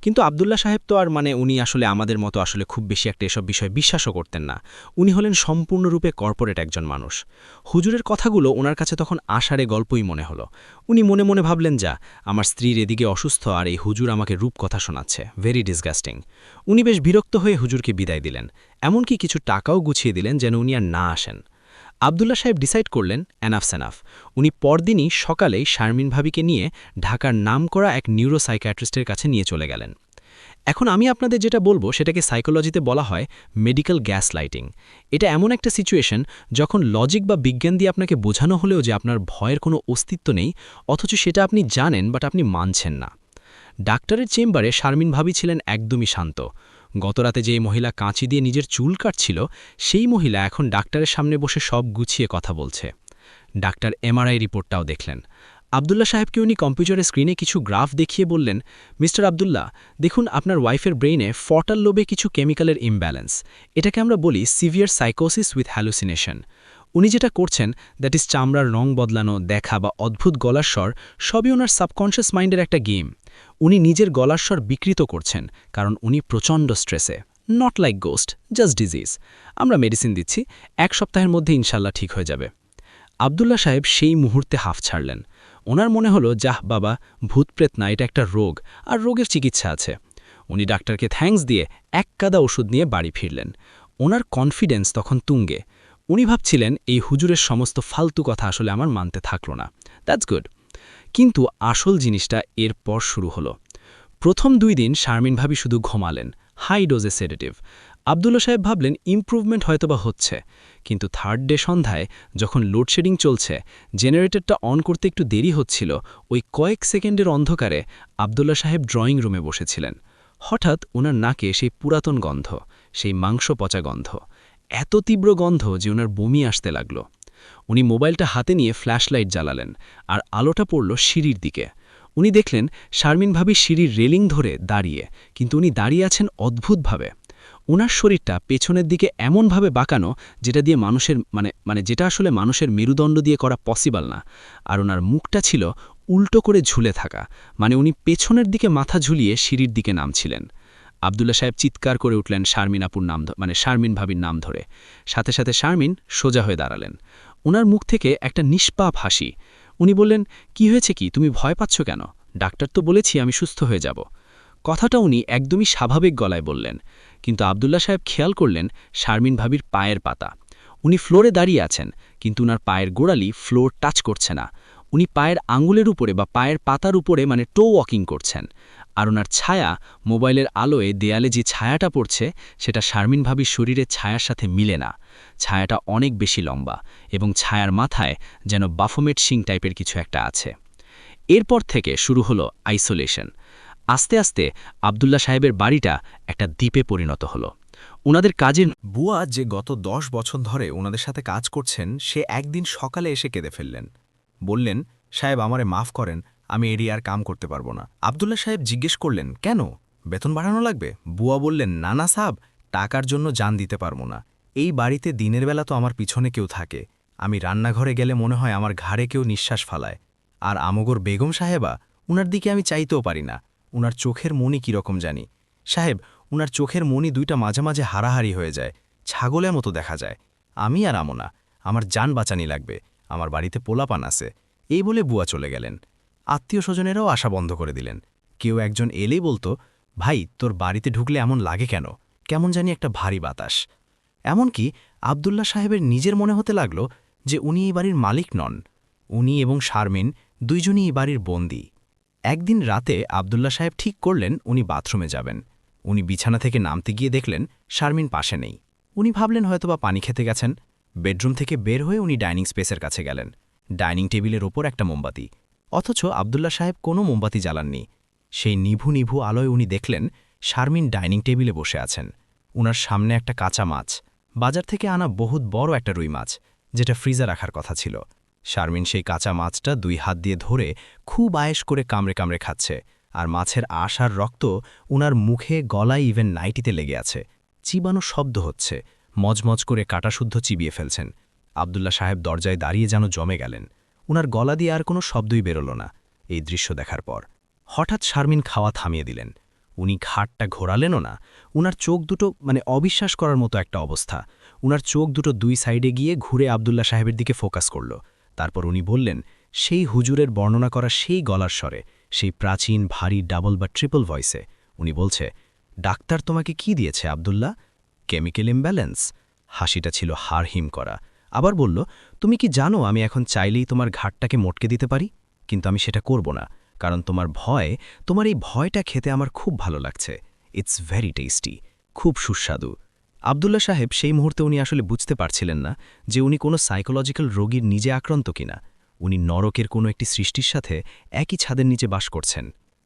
কিন্তু আব্দুল্লা সাহেব তো আর উনি আসলে আমাদের মতো আসলে খুব বেশি একটা এসব বিষয় বিশ্বাসও করতেন না। উনি হলেন সম্পূর্ণরূপে কর্পোরেট একজন মানুষ। হুজুরের কথাগুলো ওনার কাছে তখন আষাঢ়ে গল্পই মনে হলো। উনি মনে মনে ভাবলেন, যা, আমার স্ত্রীর এদিকে অসুস্থ আর এই হুজুর আমাকে রূপকথা শোনাচ্ছে, ভেরি ডিসগাস্টিং। উনি বেশ বিরক্ত হয়ে হুজুরকে বিদায় দিলেন, এমনকি কিছু টাকাও গুছিয়ে দিলেন যেন উনি আর না আসেন। আব্দুল্লা সাহেব ডিসাইড করলেন এনাফ সেনাফ। উনি পরদিনই সকালেই শারমিন ভাবিকে নিয়ে ঢাকার নামকরা এক নিউরোসাইকিয়াট্রিস্টের কাছে নিয়ে চলে গেলেন। এখন আমি আপনাদের যেটা বলবো সেটাকে সাইকোলজিতে বলা হয় মেডিকেল গ্যাস লাইটিং। এটা এমন একটা সিচুয়েশন যখন লজিক বা বিজ্ঞান দিয়ে আপনাকে বোঝানো হলেও যে আপনার ভয়ের কোনো অস্তিত্ব নেই, অথচ সেটা আপনি জানেন বাট আপনি মানছেন না। ডাক্তারের চেম্বারে শারমিন ভাবি ছিলেন একদমই শান্ত। গতরাতে যেই মহিলা কাঁচি দিয়ে নিজের চুল কাটছিল, সেই মহিলা এখন ডাক্তারের সামনে বসে সব গুছিয়ে কথা বলছে। ডাক্তার এমআরআই রিপোর্টটাও দেখলেন। আব্দুল্লা সাহেবকে উনি কম্পিউটারের স্ক্রিনে কিছু গ্রাফ দেখিয়ে বললেন, মিস্টার আব্দুল্লা, দেখুন আপনার ওয়াইফের ব্রেইনে ফর্টাল লোবে কিছু কেমিক্যালের ইমব্যালেন্স। এটাকে আমরা বলি সিভিয়ার সাইকোসিস উইথ হ্যালুসিনেশন। উনি যেটা করছেন, দ্যাট ইজ চামড়ার রং বদলানো, দেখা বা অদ্ভুত গলার স্বর, সবই ওনার সাবকনশিয়াস মাইন্ডের একটা গেম। উনি নিজের গলার স্বর বিকৃত করছেন কারণ উনি প্রচণ্ড স্ট্রেসে। Not like ghost, just disease. আমরা মেডিসিন দিচ্ছি, ১ সপ্তাহের মধ্যে ইনশাল্লাহ ঠিক হয়ে যাবে। আব্দুল্লা সাহেব সেই মুহূর্তে হাফ ছাড়লেন। ওনার মনে হলো, যাহ বাবা, ভূতপ্রেত না, এটা একটা রোগ, আর রোগের চিকিৎসা আছে। উনি ডাক্তারকে থ্যাঙ্কস দিয়ে এক কাদা ওষুধ নিয়ে বাড়ি ফিরলেন। ওনার কনফিডেন্স তখন তুঙ্গে। উনি ভাবছিলেন, এই হুজুরের সমস্ত ফালতু কথা আসলে আমার মানতে থাকলো না, দ্যাটস গুড। কিন্তু আসল জিনিসটা এরপর শুরু হলো। প্রথম ২ দিন শারমিন ভাবি শুধু ঘুমালেন, হাই ডোজে সেডেটিভ। আব্দুল্লা সাহেব ভাবলেন ইমপ্রুভমেন্ট হয়তোবা হচ্ছে, কিন্তু থার্ড ডে সন্ধ্যায় যখন লোডশেডিং চলছে, জেনারেটরটা অন করতে একটু দেরি হচ্ছিল, ওই কয়েক সেকেন্ডের অন্ধকারে আব্দুল্লা সাহেব ড্রয়িং রুমে বসেছিলেন। হঠাৎ ওনার নাকে সেই পুরাতন গন্ধ, সেই মাংস পচা গন্ধ, এত তীব্র গন্ধ যে ওনার বমি আসতে লাগল। উনি মোবাইলটা হাতে নিয়ে ফ্ল্যাশলাইট জ্বালালেন, আর আলোটা পড়ল সিঁড়ির দিকে। উনি দেখলেন শারমিন ভাবি সিঁড়ির রেলিং ধরে দাঁড়িয়ে, কিন্তু উনি দাঁড়িয়ে আছেন অদ্ভুতভাবে। ওনার শরীরটা পেছনের দিকে এমনভাবে বাঁকানো যেটা দিয়ে যেটা আসলে মানুষের মেরুদণ্ড দিয়ে করা পসিবল না। আর ওনার মুখটা ছিল উল্টো করে ঝুলে থাকা, উনি পেছনের দিকে মাথা ঝুলিয়ে সিঁড়ির দিকে নামছিলেন। আব্দুল্লা সাহেব চিৎকার করে উঠলেন শারমিন ভাবির নাম ধরে। সাথে সাথে শারমিন সোজা হয়ে দাঁড়ালেন। ওনার মুখ থেকে একটা নিষ্পাপ হাসি। উনি বললেন, কি হয়েছে, কি তুমি ভয় পাচ্ছ কেন? ডাক্তার তো বলেছি আমি সুস্থ হয়ে যাব। কথাটা উনি একদমই স্বাভাবিক গলায় বললেন, কিন্তু আব্দুল্লা সাহেব খেয়াল করলেন শারমিন ভাবির পায়ের পাতা। উনি ফ্লোরে দাঁড়িয়ে আছেন, কিন্তু উনার পায়ের গোড়ালি ফ্লোর টাচ করছে না। উনি পায়ের আঙুলের উপরে বা পায়ের পাতার উপরে টো ওয়াকিং করছেন। আর ওনার ছায়া মোবাইলের আলোয় দেয়ালে যে ছায়াটা পড়ছে, সেটা শারমিন ভাবির শরীরের ছায়ার সাথে মিলে না। ছায়াটা অনেক বেশি লম্বা এবং ছায়ার মাথায় যেন বাফোমেট শিং টাইপের কিছু একটা আছে। এরপর থেকে শুরু হলো আইসোলেশন। আস্তে আস্তে আব্দুল্লা সাহেবের বাড়িটা একটা দ্বীপে পরিণত হলো। ওনাদের কাজের বুয়া যে গত ১০ বছর ধরে ওনাদের সাথে কাজ করছেন, সে একদিন সকালে এসে কেঁদে ফেললেন। বললেন, সাহেব আমারে মাফ করেন, আমি এরই আর কাম করতে পারবো না। আব্দুল্লা সাহেব জিজ্ঞেস করলেন, কেন, বেতন বাড়ানো লাগবে? বুয়া বললেন, না না সাহেব, টাকার জন্য জান দিতে পারবো না। এই বাড়িতে দিনের বেলা তো আমার পিছনে কেউ থাকে, আমি রান্নাঘরে গেলে মনে হয় আমার ঘাড়ে কেউ নিঃশ্বাস ফালায়। আর আমগর বেগম সাহেবা, উনার দিকে আমি চাইতেও পারি না। উনার চোখের মনি কীরকম জানি সাহেব, উনার চোখের মনি দুইটা মাঝে মাঝে হারাহারি হয়ে যায়, ছাগলের মতো দেখা যায়। আমি আর আমো না, আমার জান বাঁচানি লাগবে, আমার বাড়িতে পোলাপান আছে। এই বলে বুয়া চলে গেলেন। আত্মীয় স্বজনেরাও আসা বন্ধ করে দিলেন। কেউ একজন এলেই বলতো, ভাই তোর বাড়িতে ঢুকলে এমন লাগে কেন, কেমন জানি একটা ভারী বাতাস। এমনকি আবদুল্লাহ সাহেবের নিজের মনে হতে লাগল যে উনি এই বাড়ির মালিক নন, উনি এবং শারমিন দুইজনই এই বাড়ির বন্দী। একদিন রাতে আবদুল্লাহ সাহেব ঠিক করলেন উনি বাথরুমে যাবেন। উনি বিছানা থেকে নামতে গিয়ে দেখলেন শারমিন পাশে নেই। উনি ভাবলেন হয়তোবা পানি খেতে গেছেন। বেডরুম থেকে বের হয়ে উনি ডাইনিং স্পেসের কাছে গেলেন। ডাইনিং টেবিলের ওপর একটা মোমবাতি, অথচ আবদুল্লাহ সাহেব কোনো মোমবাতি জ্বালাননি। সেই নিভু নিভু আলোয় উনি দেখলেন শারমিন ডাইনিং টেবিলে বসে আছেন। উনার সামনে একটা কাঁচা মাছ, বাজার থেকে আনা বহুত বড় একটা রুই মাছ, যেটা ফ্রিজে রাখার কথা ছিল। শারমিন সেই কাঁচা মাছটা 2 হাত দিয়ে ধরে খুব আয়েশ করে কামড়ে কামড়ে খাচ্ছে, আর মাছের আঁশ আর রক্ত উনার মুখে, গলায়, ইভেন নাইটিতে লেগে আছে। চিবানো শব্দ হচ্ছে, মজমজ করে কাটাশুদ্ধ চিবিয়ে ফেলছেন। আবদুল্লাহ সাহেব দরজায় দাঁড়িয়ে যেন জমে গেলেন। উনার গলা দিয়ে আর কোনো শব্দই বেরোল না। এই দৃশ্য দেখার পর হঠাৎ শারমিন খাওয়া থামিয়ে দিলেন। উনি ঘাটটা ঘোরালেনও না। উনার চোখ দুটো অবিশ্বাস করার মতো একটা অবস্থা। উনার চোখ দুটো 2 সাইডে গিয়ে ঘুরে আবদুল্লাহ সাহেবের দিকে ফোকাস করল। তারপর উনি বললেন, সেই হুজুরের বর্ণনা করা সেই গলার স্বরে, সেই প্রাচীন ভারী ডাবল বা ট্রিপল ভয়েসে উনি বলছে, ডাক্তার তোমাকে কি দিয়েছে আবদুল্লাহ? Chemical imbalance. হাসিটা ছিল হাড়হিম করা। আবার বলল, তুমি কি জানো আমি এখন চাইলেই তোমার ঘাটটাকে মটকে দিতে পারি, কিন্তু আমি সেটা করব না, কারণ তোমার এই ভয়টা খেতে আমার খুব ভালো লাগছে। ইটস ভেরি টেস্টি, খুব সুস্বাদু। আবদুল্লাহ সাহেব সেই মুহূর্তে উনি আসলে বুঝতে পারছিলেন না যে উনি কোনো সাইকোলজিক্যাল রোগীর নিজে আক্রান্ত কিনা। উনি নরকের কোনো একটি সৃষ্টির সাথে একই ছাদের নিচে বাস করছেন।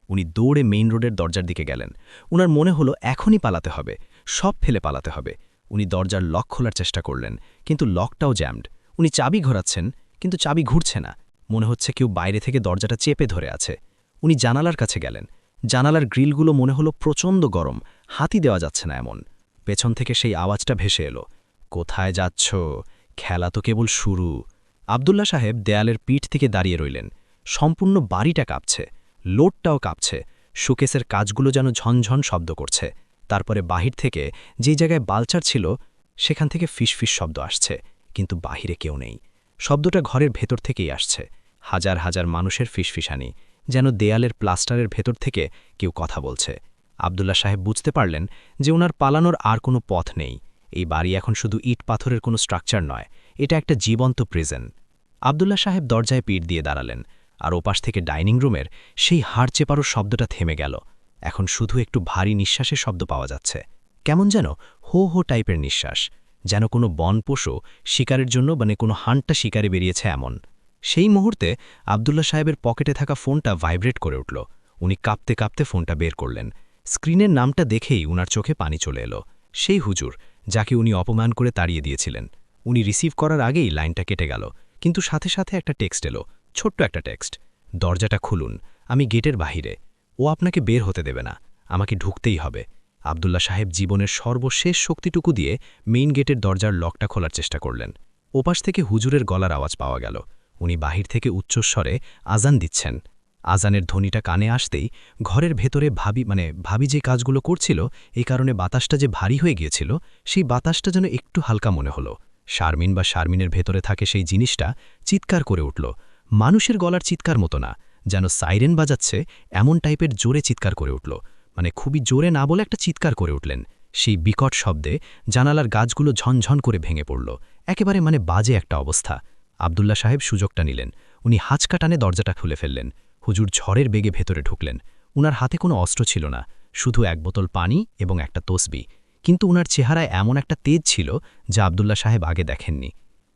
উনি দৌড়ে মেইন রোডের দরজার দিকে গেলেন। উনার মনে হলো এখনই পালাতে হবে, সব ফেলে পালাতে হবে। উনি দরজার লক খোলার চেষ্টা করলেন, কিন্তু লকটাও জ্যামড। উনি চাবি ঘোরাচ্ছেন, কিন্তু চাবি ঘুরছে না। মনে হচ্ছে কেউ বাইরে থেকে দরজাটা চেপে ধরে আছে। উনি জানালার কাছে গেলেন। জানালার গ্রিলগুলো মনে হলো প্রচণ্ড গরম, হাতি দেওয়া যাচ্ছে না এমন। পেছন থেকে সেই আওয়াজটা ভেসে এলো, কোথায় যাচ্ছ? খেলা তো কেবল শুরু। আবদুল্লাহ সাহেব দেয়ালের পিঠ থেকে দাঁড়িয়ে রইলেন। সম্পূর্ণ বাড়িটা কাঁপছে, লোডটাও কাঁপছে, শোকেসের কাজগুলো যেন ঝনঝন শব্দ করছে। তারপরে বাহির থেকে যে জায়গায় বালচার ছিল সেখান থেকে ফিসফিস শব্দ আসছে, কিন্তু বাহিরে কেউ নেই। শব্দটা ঘরের ভেতর থেকেই আসছে, হাজার হাজার মানুষের ফিসফিসানি, যেন দেয়ালের প্লাস্টারের ভেতর থেকে কেউ কথা বলছে। আবদুল্লাহ সাহেব বুঝতে পারলেন যে ওনার পালানোর আর কোনো পথ নেই। এই বাড়ি এখন শুধু ইট পাথরের কোনো স্ট্রাকচার নয়, এটা একটা জীবন্ত প্রিজন। আবদুল্লাহ সাহেব দরজায় পিঠ দিয়ে দাঁড়ালেন, আর ওপাশ থেকে ডাইনিং রুমের সেই হাড় চেপারো শব্দটা থেমে গেল। এখন শুধু একটু ভারী নিঃশ্বাসের শব্দ পাওয়া যাচ্ছে, কেমন যেন হো হো টাইপের নিঃশ্বাস, যেন কোনো বন পশু শিকারের জন্য কোনো হান্টটা শিকারে বেরিয়েছে এমন। সেই মুহূর্তে আবদুল্লাহ সাহেবের পকেটে থাকা ফোনটা ভাইব্রেট করে উঠল। উনি কাঁপতে কাঁপতে ফোনটা বের করলেন। স্ক্রিনের নামটা দেখেই উনার চোখে পানি চলে এলো। সেই হুজুর, যাকে উনি অপমান করে তাড়িয়ে দিয়েছিলেন। উনি রিসিভ করার আগেই লাইনটা কেটে গেল, কিন্তু সাথে সাথে একটা টেক্সট এলো, ছোট্ট একটা টেক্সট। দরজাটা খুলুন, আমি গেটের বাহিরে। ও আপনাকে বের হতে দেবে না, আমাকে ঢুকতেই হবে। আবদুল্লাহ সাহেব জীবনের সর্বশেষ শক্তিটুকু দিয়ে মেইন গেটের দরজার লকটা খোলার চেষ্টা করলেন। ওপাশ থেকে হুজুরের গলার আওয়াজ পাওয়া গেল। উনি বাহির থেকে উচ্চস্বরে আজান দিচ্ছেন। আজানের ধ্বনিটা কানে আসতেই ঘরের ভেতরে ভাবি যে কাজগুলো করছিল এই কারণে বাতাসটা যে ভারী হয়ে গিয়েছিল, সেই বাতাসটা যেন একটু হালকা মনে হলো। শারমিনের ভেতরে থাকে সেই জিনিসটা চিৎকার করে উঠল, মানুষের গলার চিৎকার মতো না, যেন সাইরেন বাজাচ্ছে এমন টাইপের জোরে চিৎকার করে উঠল। খুবই জোরে না বলে একটা চিৎকার করে উঠলেন। সেই বিকট শব্দে জানালার গাছগুলো ঝনঝন করে ভেঙে পড়ল। একেবারে বাজে একটা অবস্থা। আবদুল্লাহ সাহেব সুযোগটা নিলেন। উনি হাঁচকা টানে দরজাটা খুলে ফেললেন। হুজুর ঝড়ের বেগে ভেতরে ঢুকলেন। উনার হাতে কোনো অস্ত্র ছিল না, শুধু 1 বোতল পানি এবং একটা তসবি। কিন্তু উনার চেহারায় এমন একটা তেজ ছিল যা আবদুল্লাহ সাহেব আগে দেখেননি।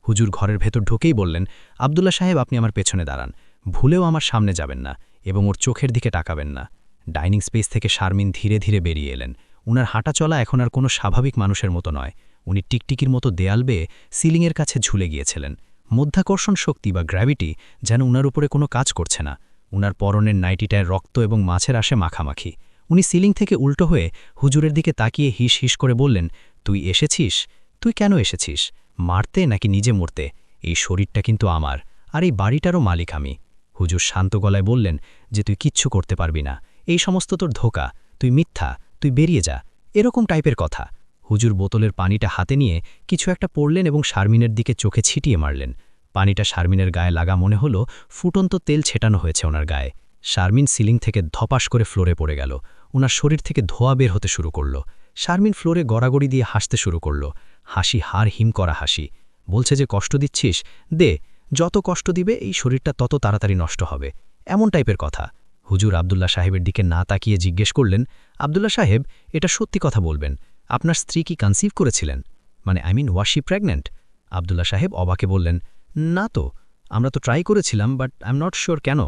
হুজুর ঘরের ভেতর ঢুকেই বললেন, আবদুল্লাহ সাহেব আপনি আমার পেছনে দাঁড়ান, ভুলেও আমার সামনে যাবেন না এবং ওর চোখের দিকে তাকাবেন না। ডাইনিং স্পেস থেকে শারমিন ধীরে ধীরে বেরিয়ে এলেন। উনার হাঁটা চলা এখন আর কোনো স্বাভাবিক মানুষের মতো নয়। উনি টিকটিকির মতো দেয়াল বেয়ে সিলিংয়ের কাছে ঝুলে গিয়েছিলেন। মধ্যাকর্ষণ শক্তি বা গ্র্যাভিটি যেন উনার উপরে কোনো কাজ করছে না। উনার পরনের নাইটিটায় রক্ত এবং মাছের আসে মাখামাখি। উনি সিলিং থেকে উল্টো হয়ে হুজুরের দিকে তাকিয়ে হিস হিস করে বললেন, তুই এসেছিস? তুই কেন এসেছিস? মারতে নাকি নিজে মরতে? এই শরীরটা কিন্তু আমার, আর এই বাড়িটারও মালিক আমি। হুজুর শান্ত গলায় বললেন যে তুই কিচ্ছু করতে পারবি না, এই সমস্ত তোর ধোঁকা, তুই মিথ্যা, তুই বেরিয়ে যা, এরকম টাইপের কথা। হুজুর বোতলের পানিটা হাতে নিয়ে কিছু একটা পড়লেন এবং শারমিনের দিকে চোখে ছিটিয়ে মারলেন। পানিটা শারমিনের গায়ে লাগা মনে হলো ফুটন্ত তেল ছেটানো হয়েছে ওনার গায়ে। শারমিন সিলিং থেকে ধপাস করে ফ্লোরে পড়ে গেল। ওনার শরীর থেকে ধোঁয়া বের হতে শুরু করল। শারমিন ফ্লোরে গড়াগড়ি দিয়ে হাসতে শুরু করল, হাসি হাড় হিম করা হাসি। বলছে যে কষ্ট দিচ্ছিস, দে, যত কষ্ট দিবে এই শরীরটা তত তাড়াতাড়ি নষ্ট হবে, এমন টাইপের কথা। হুজুর আব্দুল্লাহ সাহেবের দিকে না তাকিয়ে জিজ্ঞেস করলেন, আব্দুল্লাহ সাহেব, এটা সত্যি কথা বলবেন, আপনার স্ত্রী কি কনসিভ করেছিলেন? মানে ওয়াজ শি প্রেগন্যান্ট? আব্দুল্লাহ সাহেব অবাকে বললেন, না তো, আমরা তো ট্রাই করেছিলাম, but I am not sure কেন।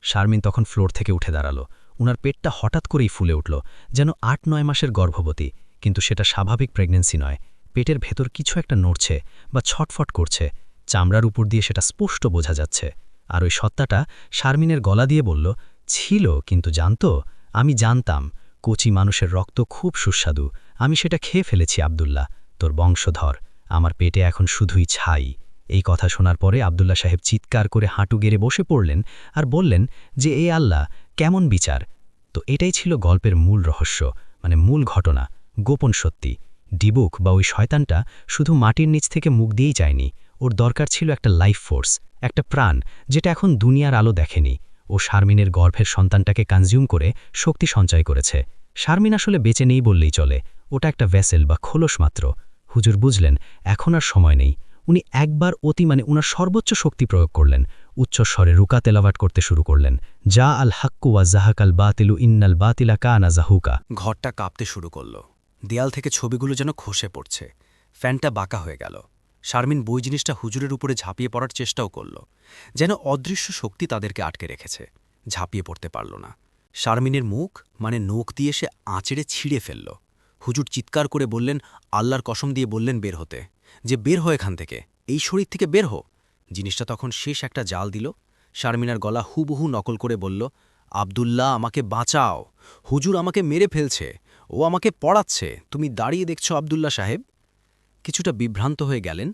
শারমিন তখন ফ্লোর থেকে উঠে দাঁড়ালো। উনার পেটটা হঠাৎ করেই ফুলে উঠল, যেন ৮-৯ মাসের গর্ভবতী, কিন্তু সেটা স্বাভাবিক প্রেগন্যান্সি নয়। পেটের ভেতর কিছু একটা নড়ছে বা ছটফট করছে, চামড়ার উপর দিয়ে সেটা স্পষ্ট বোঝা যাচ্ছে। আর ওই সত্তাটা শারমিনের গলা দিয়ে বলল, ছিল, কিন্তু জানতো, আমি জানতাম, কচি মানুষের রক্ত খুব সুস্বাদু, আমি সেটা খেয়ে ফেলেছি আব্দুল্লাহ, তোর বংশধর, আমার পেটে এখন শুধুই ছাই। এই কথা শোনার পরে আব্দুল্লাহ সাহেব চিৎকার করে হাঁটু গেড়ে বসে পড়লেন আর বললেন যে, এ আল্লাহ, কেমন বিচার! তো এটাই ছিল গল্পের মূল রহস্য, মানে মূল ঘটনা, গোপন সত্যি। ডিবুক বা ওই শয়তানটা শুধু মাটির নিচ থেকে মুখ দিয়েই যায়নি, ওর দরকার ছিল একটা লাইফ ফোর্স, একটা প্রাণ, যেটা এখন দুনিয়ার আলো দেখেনি। ও শারমিনের গর্ভের সন্তানটাকে কনজিউম করে শক্তি সঞ্চয় করেছে। শারমিন আসলে বেঁচে নেই বললেই চলে, ওটা একটা ভেসেল বা খোলস মাত্র। হুজুর বুঝলেন এখন আর সময় নেই। উনি একবার উনার সর্বোচ্চ শক্তি প্রয়োগ করলেন, উচ্চস্বরে রুকা তেলাওয়াত করতে শুরু করলেন, যা আল হাক্কু ওয়া জাহাকাল বাতিলু ইন্নাল বাতিলা কানা জাহুকা। ঘরটা কাঁপতে শুরু করল, দেয়াল থেকে ছবিগুলো যেন খসে পড়ছে, ফ্যানটা বাঁকা হয়ে গেল। শারমিন বই জিনিসটা হুজুরের উপরে ঝাঁপিয়ে পড়ার চেষ্টাও করল, যেন অদৃশ্য শক্তি তাদেরকে আটকে রেখেছে। ঝাঁপিয়ে পড়তে পারল না। শারমিনের মুখ, মানে নখ দিয়ে সে আঁচড়ে ছিঁড়ে ফেলল। হুজুর চিৎকার করে বললেন, আল্লাহর কসম দিয়ে বললেন বের হতে, যে বের হো এখান থেকে, এই শরীর থেকে বের হো। জিনিসটা তখন শেষ একটা জাল দিল। শারমিনার গলা হুবহু নকল করে বলল, আব্দুল্লাহ, আমাকে বাঁচাও, হুজুর আমাকে মেরে ফেলছে, ও আমাকে পড়াচ্ছে, তুমি দাঁড়িয়ে দেখছো আব্দুল্লাহ সাহেব। কিছুটা বিভ্রান্ত হয়ে গেলেন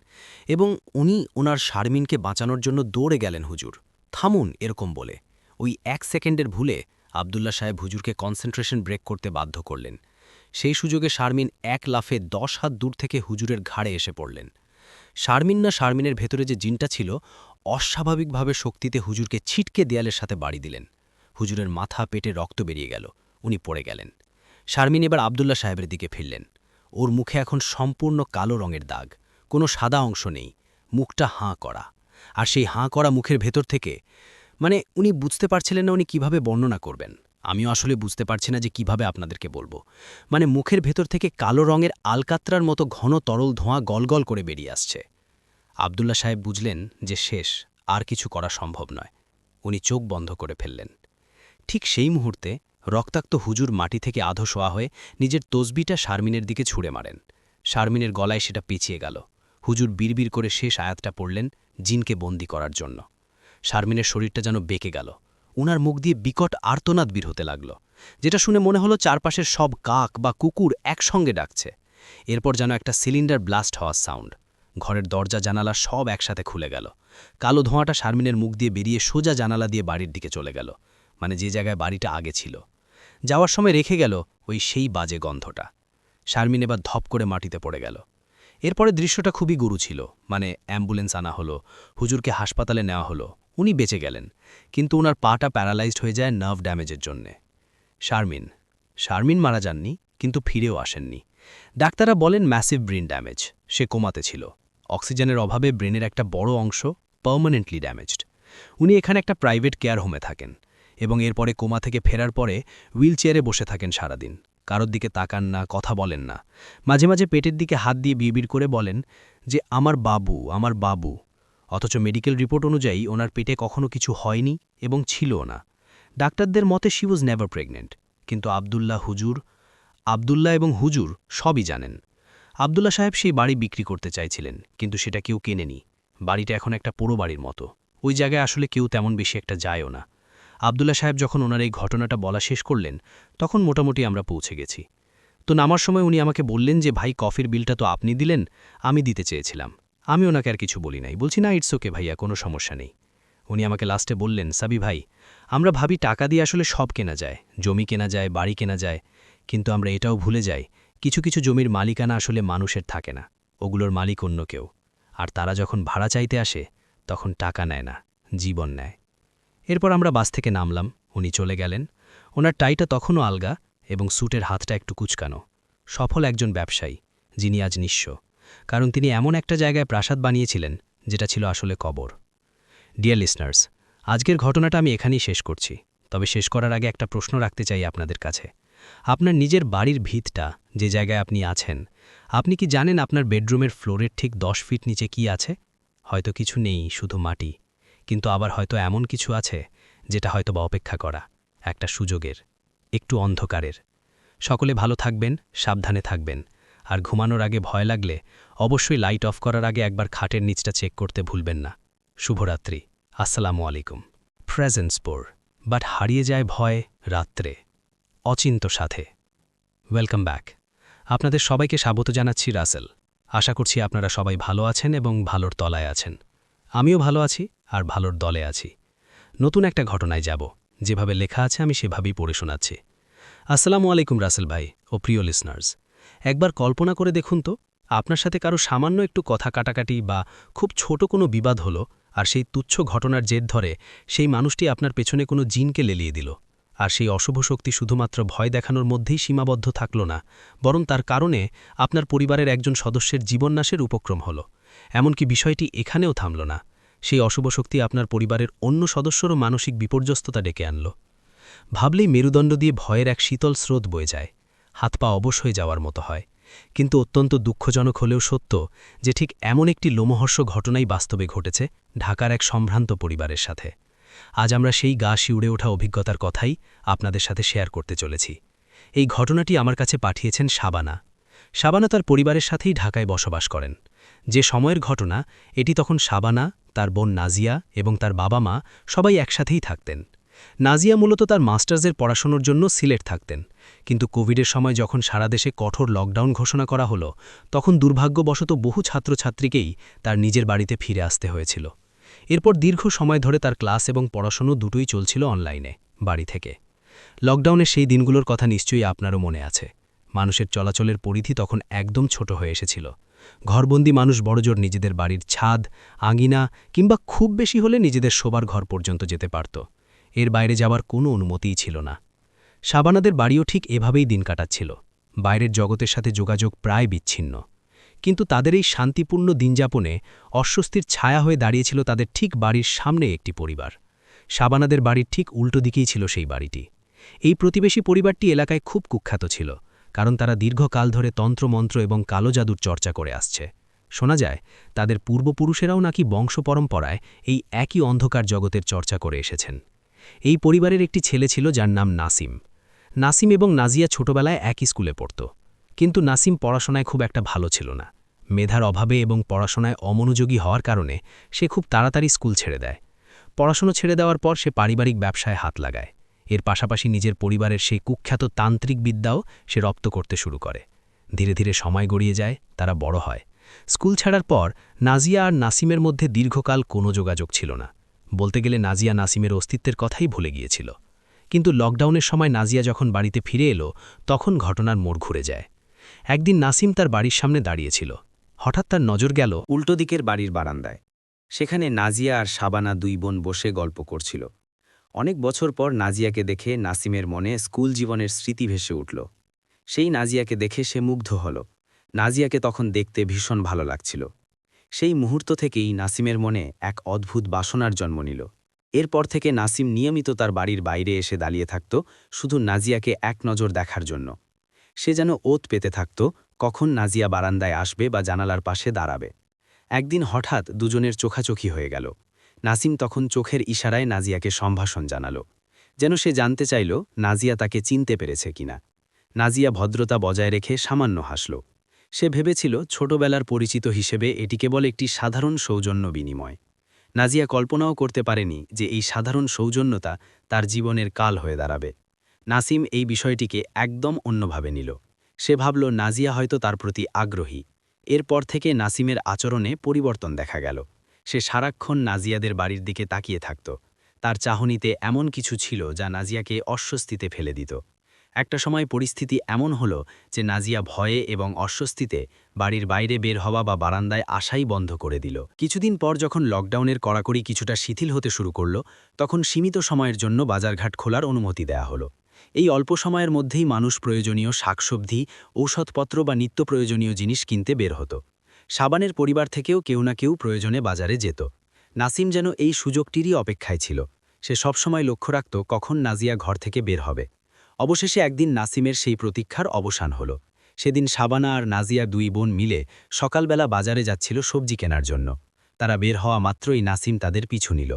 এবং উনি ওনার শারমিনকে বাঁচানোর জন্য দৌড়ে গেলেন। হুজুর থামুন, এরকম বলে। ওই ১ সেকেন্ডের ভুলে আব্দুল্লাহ সাহেব হুজুরকে কনসেন্ট্রেশন ব্রেক করতে বাধ্য করলেন। সেই সুযোগে শারমিন ১ লাফে ১০ হাত দূর থেকে হুজুরের ঘাড়ে এসে পড়লেন। শারমিনের ভেতরে যে জিনটা ছিল, অস্বাভাবিকভাবে শক্তিতে হুজুরকে ছিটকে দেয়ালের সাথে বাড়ি দিলেন। হুজুরের মাথা, পেটে রক্ত বেরিয়ে গেল, উনি পড়ে গেলেন। শারমিন এবার আব্দুল্লাহ সাহেবের দিকে ফিরলেন। ওর মুখে এখন সম্পূর্ণ কালো রঙের দাগ, কোনো সাদা অংশ নেই, মুখটা হাঁ করা। আর সেই হাঁ করা মুখের ভেতর থেকে, মানে উনি বুঝতে পারছিলেন না উনি কিভাবে বর্ণনা করবেন। আমিও আসলে বুঝতে পারছি না যে কিভাবে আপনাদেরকে বলবো। মানে মুখের ভেতর থেকে কালো রঙের আলকাত্রার মতো ঘন তরল ধোঁয়া গলগল করে বেরিয়ে আসছে। আব্দুল্লাহ সাহেব বুঝলেন যে শেষ, আর কিছু করা সম্ভব নয়। উনি চোখ বন্ধ করে ফেললেন। ঠিক সেই মুহূর্তে রক্তাক্ত হুজুর মাটি থেকে আধো শোয়া হয়ে নিজের তসবিটা শারমিনের দিকে ছুঁড়ে মারেন। শারমিনের গলায় সেটা পেঁচিয়ে গেল। হুজুর বিড়বিড় করে শেষ আয়াতটা পড়লেন, জিনকে বন্দি করার জন্য। শারমিনের শরীরটা যেন বেঁকে গেল। উনার মুখ দিয়ে বিকট আর্তনাদ বের হতে লাগল, যেটা শুনে মনে হলো চারপাশের সব কাক বা কুকুর একসঙ্গে ডাকছে। এরপর যেন একটা সিলিন্ডার ব্লাস্ট হওয়ার সাউন্ড। ঘরের দরজা জানালা সব একসাথে খুলে গেল। কালো ধোঁয়াটা শারমিনের মুখ দিয়ে বেরিয়ে সোজা জানালা দিয়ে বাড়ির দিকে চলে গেল, মানে যে জায়গায় বাড়িটা আগে ছিল। যাওয়ার সময় রেখে গেল ওই সেই বাজে গন্ধটা। শারমিন এবার ধপ করে মাটিতে পড়ে গেল। এরপরে দৃশ্যটা খুবই গুরু ছিল, মানে অ্যাম্বুলেন্স আনা হলো, হুজুরকে হাসপাতালে নেওয়া হলো, উনি বেঁচে গেলেন, কিন্তু ওনার পাটা প্যারালাইজড হয়ে যায় নার্ভ ড্যামেজের জন্যে। শারমিন মারা যাননি, কিন্তু ফিরেও আসেননি। ডাক্তাররা বলেন ম্যাসিভ ব্রেন ড্যামেজ, সে কোমাতে ছিল। অক্সিজেনের অভাবে ব্রেনের একটা বড় অংশ পার্মানেন্টলি ড্যামেজড। উনি এখানে একটা প্রাইভেট কেয়ার হোমে থাকেন এবং এরপরে কোমা থেকে ফেরার পরে হুইলচেয়ারে বসে থাকেন সারাদিন। কারোর দিকে তাকান না, কথা বলেন না। মাঝে মাঝে পেটের দিকে হাত দিয়ে বিড়বিড় করে বলেন যে আমার বাবু, আমার বাবু। অথচ মেডিকেল রিপোর্ট অনুযায়ী ওনার পেটে কখনো কিছু হয়নি এবং ছিলও না। ডাক্তারদের মতে শি ওয়াজ নেভার প্রেগনেন্ট। কিন্তু আব্দুল্লাহ এবং হুজুর সবই জানেন। আব্দুল্লাহ সাহেব সেই বাড়ি বিক্রি করতে চাইছিলেন, কিন্তু সেটা কেউ কেনেনি। বাড়িটা এখন একটা পোড়ো বাড়ির মতো। ওই জায়গায় আসলে কেউ তেমন বেশি একটা যায়ও না। আব্দুল্লাহ সাহেব যখন ওনার এই ঘটনাটা বলা শেষ করলেন, তখন মোটামুটি আমরা পৌঁছে গেছি। তো নামার সময় উনি আমাকে বললেন যে ভাই, কফির বিলটা তো আপনি দিলেন, আমি দিতে চেয়েছিলাম। আমি ওনাকে আর কিছু বলি নাই, বলছি না ইটস ওকে ভাইয়া, কোনো সমস্যা নেই। উনি আমাকে লাস্টে বললেন, সাবি ভাই, আমরা ভাবি টাকা দিয়ে আসলে সব কেনা যায়, জমি কেনা যায়, বাড়ি কেনা যায়, কিন্তু আমরা এটাও ভুলে যাই কিছু কিছু জমির মালিকানা আসলে মানুষের থাকে না, ওগুলোর মালিক অন্য কেউ। আর তারা যখন ভাড়া চাইতে আসে, তখন টাকা নেয় না, জীবন নেয়। এরপর আমরা বাস থেকে নামলাম, উনি চলে গেলেন। ওনার টাইটা তখনও আলগা এবং স্যুটের হাতটা একটু কুচকানো। সফল একজন ব্যবসায়ী, যিনি আজ নিঃস্ব, কারণ তিনি এমন একটা জায়গায় প্রাসাদ বানিয়েছিলেন যেটা ছিল আসলে কবর। ডিয়ার লিসনার্স, আজকের ঘটনাটা আমি এখানেই শেষ করছি। তবে শেষ করার আগে একটা প্রশ্ন রাখতে চাই আপনাদের কাছে। আপনার নিজের বাড়ির ভিতটা, যে জায়গায় আপনি আছেন, আপনি কি জানেন আপনার বেডরুমের ফ্লোরের ঠিক 10 ফিট নিচে কি আছে? হয়তো কিছু নেই, শুধু মাটি। কিন্তু আবার হয়তো এমন কিছু আছে যেটা হয়তোবা অপেক্ষা করা, একটা সুযোগের, একটু অন্ধকারের। সকলে ভালো থাকবেন, সাবধানে থাকবেন। আর ঘুমানোর আগে ভয় লাগলে অবশ্যই লাইট অফ করার আগে একবার খাটের নিচটা চেক করতে ভুলবেন না। শুভরাত্রি, আসসালামু আলাইকুম। প্রেজেন্স পোর, বাট হারিয়ে যায় ভয় রাত্রে, অচিন্ত সাথে। Welcome back. আপনাদের সবাইকে স্বাগত জানাচ্ছি রাসেল। আশা করছি আপনারা সবাই ভালো আছেন এবং ভালোর তলায় আছেন। আমিও ভালো আছি আর ভালোর দলে আছি। নতুন একটা ঘটনায় যাব, যেভাবে লেখা আছে আমি সেভাবেই পড়ে শোনাচ্ছি। আসসালামু আলাইকুম রাসেল ভাই ও প্রিয় লিসনার্স। একবার কল্পনা করে দেখুন তো, আপনার সাথে কারো সামান্য একটু কথা কাটাকাটি বা খুব ছোট কোনো বিবাদ হলো, আর সেই তুচ্ছ ঘটনার জেদ ধরে সেই মানুষটি আপনার পেছনে কোনো জিনকে লেলিয়ে দিল। আর সেই অশুভ শক্তি শুধুমাত্র ভয় দেখানোর মধ্যেই সীমাবদ্ধ থাকল না, বরং তার কারণে আপনার পরিবারের একজন সদস্যের জীবননাশের উপক্রম হল। এমনকি বিষয়টি এখানেও থামল না, সেই অশুভ শক্তি আপনার পরিবারের অন্য সদস্যরও মানসিক বিপর্যস্ততা ডেকে আনল। ভাবলেই মেরুদণ্ড দিয়ে ভয়ের এক শীতল স্রোত বয়ে যায়, হাত পা অবশ হয়ে যাওয়ার মতো হয়। কিন্তু অত্যন্ত দুঃখজনক হলেও সত্য যে ঠিক এমন একটি লোমহর্ষ ঘটনাই বাস্তবে ঘটেছে ঢাকার এক সম্ভ্রান্ত পরিবারের সাথে। আজ আমরা সেই গা শিউড়ে ওঠা অভিজ্ঞতার কথাই আপনাদের সাথে শেয়ার করতে চলেছি। এই ঘটনাটি আমার কাছে পাঠিয়েছেন শাবানা। শাবানা তার পরিবারের সাথেই ঢাকায় বসবাস করেন। যে সময়ের ঘটনা, এটি তখন শাবানা, তার বোন নাজিয়া এবং তার বাবা মা সবাই একসাথেই থাকতেন। নাজিয়া মূলত তার মাস্টার্সের পড়াশোনার জন্য সিলেট থাকতেন, কিন্তু কোভিডের সময় যখন সারা দেশে কঠোর লকডাউন ঘোষণা করা হলো, তখন দুর্ভাগ্যবশত বহু ছাত্রছাত্রীকেই তার নিজের বাড়িতে ফিরে আসতে হয়েছিল। এরপর দীর্ঘ সময় ধরে তার ক্লাস এবং পড়াশোনা দুটোই চলছিল অনলাইনে, বাড়ি থেকে। লকডাউনের সেই দিনগুলোর কথা নিশ্চয়ই আপনারও মনে আছে। মানুষের চলাচলের পরিধি তখন একদম ছোট হয়ে এসেছিল। ঘরবন্দি মানুষ বড়জোর নিজেদের বাড়ির ছাদ, আঙিনা কিংবা খুব বেশি হলে নিজেদের শোবার ঘর পর্যন্ত যেতে পারত। এর বাইরে যাওয়ার কোনো অনুমতিই ছিল না। শাবানাদের বাড়িও ঠিক এভাবেই দিন কাটাচ্ছিল, বাইরের জগতের সাথে যোগাযোগ প্রায় বিচ্ছিন্ন। কিন্তু তাদের এই শান্তিপূর্ণ দিনযাপনে অস্বস্তির ছায়া হয়ে দাঁড়িয়েছিল তাদের ঠিক বাড়ির সামনে একটি পরিবার। শাবানাদের বাড়ির ঠিক উল্টো দিকেই ছিল সেই বাড়িটি। এই প্রতিবেশী পরিবারটি এলাকায় খুব কুখ্যাত ছিল, কারণ তারা দীর্ঘকাল ধরে তন্ত্রমন্ত্র এবং কালো জাদুর চর্চা করে আসছে। শোনা যায় তাদের পূর্বপুরুষেরাও নাকি বংশপরম্পরায় এই একই অন্ধকার জগতের চর্চা করে এসেছেন। এই পরিবারের একটি ছেলে ছিল যার নাম নাসিম। নাসিম এবং নাজিয়া ছোটবেলায় একই স্কুলে পড়ত, কিন্তু নাসিম পড়াশোনায় খুব একটা ভালো ছিল না। মেধার অভাবে এবং পড়াশোনায় অমনোযোগী হওয়ার কারণে সে খুব তাড়াতাড়ি স্কুল ছেড়ে দেয়। পড়াশোনা ছেড়ে দেওয়ার পর সে পারিবারিক ব্যবসায় হাত লাগায়। এর পাশাপাশি নিজের পরিবারের সেই কুখ্যাত তান্ত্রিক বিদ্যাও সে রপ্ত করতে শুরু করে। ধীরে ধীরে সময় গড়িয়ে যায়, তারা বড় হয়। স্কুল ছাড়ার পর নাজিয়া আর নাসিমের মধ্যে দীর্ঘকাল কোনো যোগাযোগ ছিল না। বলতে গেলে নাজিয়া নাসিমের অস্তিত্বের কথাই ভুলে গিয়েছিল। কিন্তু লকডাউনের সময় নাজিয়া যখন বাড়িতে ফিরে এলো, তখন ঘটনার মোড় ঘুরে যায়। একদিন নাসিম তার বাড়ির সামনে দাঁড়িয়েছিল। হঠাৎ তার নজর গেল উল্টো দিকের বাড়ির বারান্দায়। সেখানে নাজিয়া আর শাবানা দুই বোন বসে গল্প করছিল। অনেক বছর পর নাজিয়াকে দেখে নাসিমের মনে স্কুল জীবনের স্মৃতি ভেসে উঠল। সেই নাজিয়াকে দেখে সে মুগ্ধ হল। নাজিয়াকে তখন দেখতে ভীষণ ভালো লাগছিল। সেই মুহূর্ত থেকেই নাসিমের মনে এক অদ্ভুত বাসনার জন্ম নিল। এরপর থেকে নাসিম নিয়মিত তার বাড়ির বাইরে এসে দাঁড়িয়ে থাকত, শুধু নাজিয়াকে এক নজর দেখার জন্য। সে যেন ওত পেতে থাকত কখন নাজিয়া বারান্দায় আসবে বা জানালার পাশে দাঁড়াবে। একদিন হঠাৎ দুজনের চোখাচোখি হয়ে গেল। নাসিম তখন চোখের ইশারায় নাজিয়াকে সম্ভাষণ জানাল, যেন সে জানতে চাইল নাজিয়া তাকে চিনতে পেরেছে কিনা। নাজিয়া ভদ্রতা বজায় রেখে সামান্য হাসল। সে ভেবেছিল ছোটবেলার পরিচিত হিসেবে এটি কেবল একটি সাধারণ সৌজন্য বিনিময়। নাজিয়া কল্পনাও করতে পারেনি যে এই সাধারণ সৌজন্যতা তার জীবনের কাল হয়ে দাঁড়াবে। নাসিম এই বিষয়টিকে একদম অন্যভাবে নিল। সে ভাবল নাজিয়া হয়তো তার প্রতি আগ্রহী। এরপর থেকে নাসিমের আচরণে পরিবর্তন দেখা গেল। সে সারাক্ষণ নাজিয়াদের বাড়ির দিকে তাকিয়ে থাকত। তার চাহনিতে এমন কিছু ছিল যা নাজিয়াকে অস্বস্তিতে ফেলে দিত। একটা সময় পরিস্থিতি এমন হলো যে নাজিয়া ভয়ে এবং অস্বস্তিতে বাড়ির বাইরে বের হওয়া বা বারান্দায় আসাই বন্ধ করে দিল। কিছুদিন পর যখন লকডাউনের কড়াকড়ি কিছুটা শিথিল হতে শুরু করল, তখন সীমিত সময়ের জন্য বাজারঘাট খোলার অনুমতি দেয়া হলো। এই অল্প সময়ের মধ্যেই মানুষ প্রয়োজনীয় শাকসবজি, ঔষধপত্র বা নিত্য প্রয়োজনীয় জিনিস কিনতে বের হতো। সাবানের পরিবার থেকেও কেউ না কেউ প্রয়োজনে বাজারে যেত। নাসিম যেন এই সুযোগটিরই অপেক্ষায় ছিল। সে সবসময় লক্ষ্য রাখত কখন নাজিয়া ঘর থেকে বের হবে। অবশেষে একদিন নাসিমের সেই প্রতীক্ষার অবসান হল। সেদিন সাবানা আর নাজিয়া দুই বোন মিলে সকালবেলা বাজারে যাচ্ছিল সবজি কেনার জন্য। তারা বের হওয়া মাত্রই নাসিম তাদের পিছু নিল।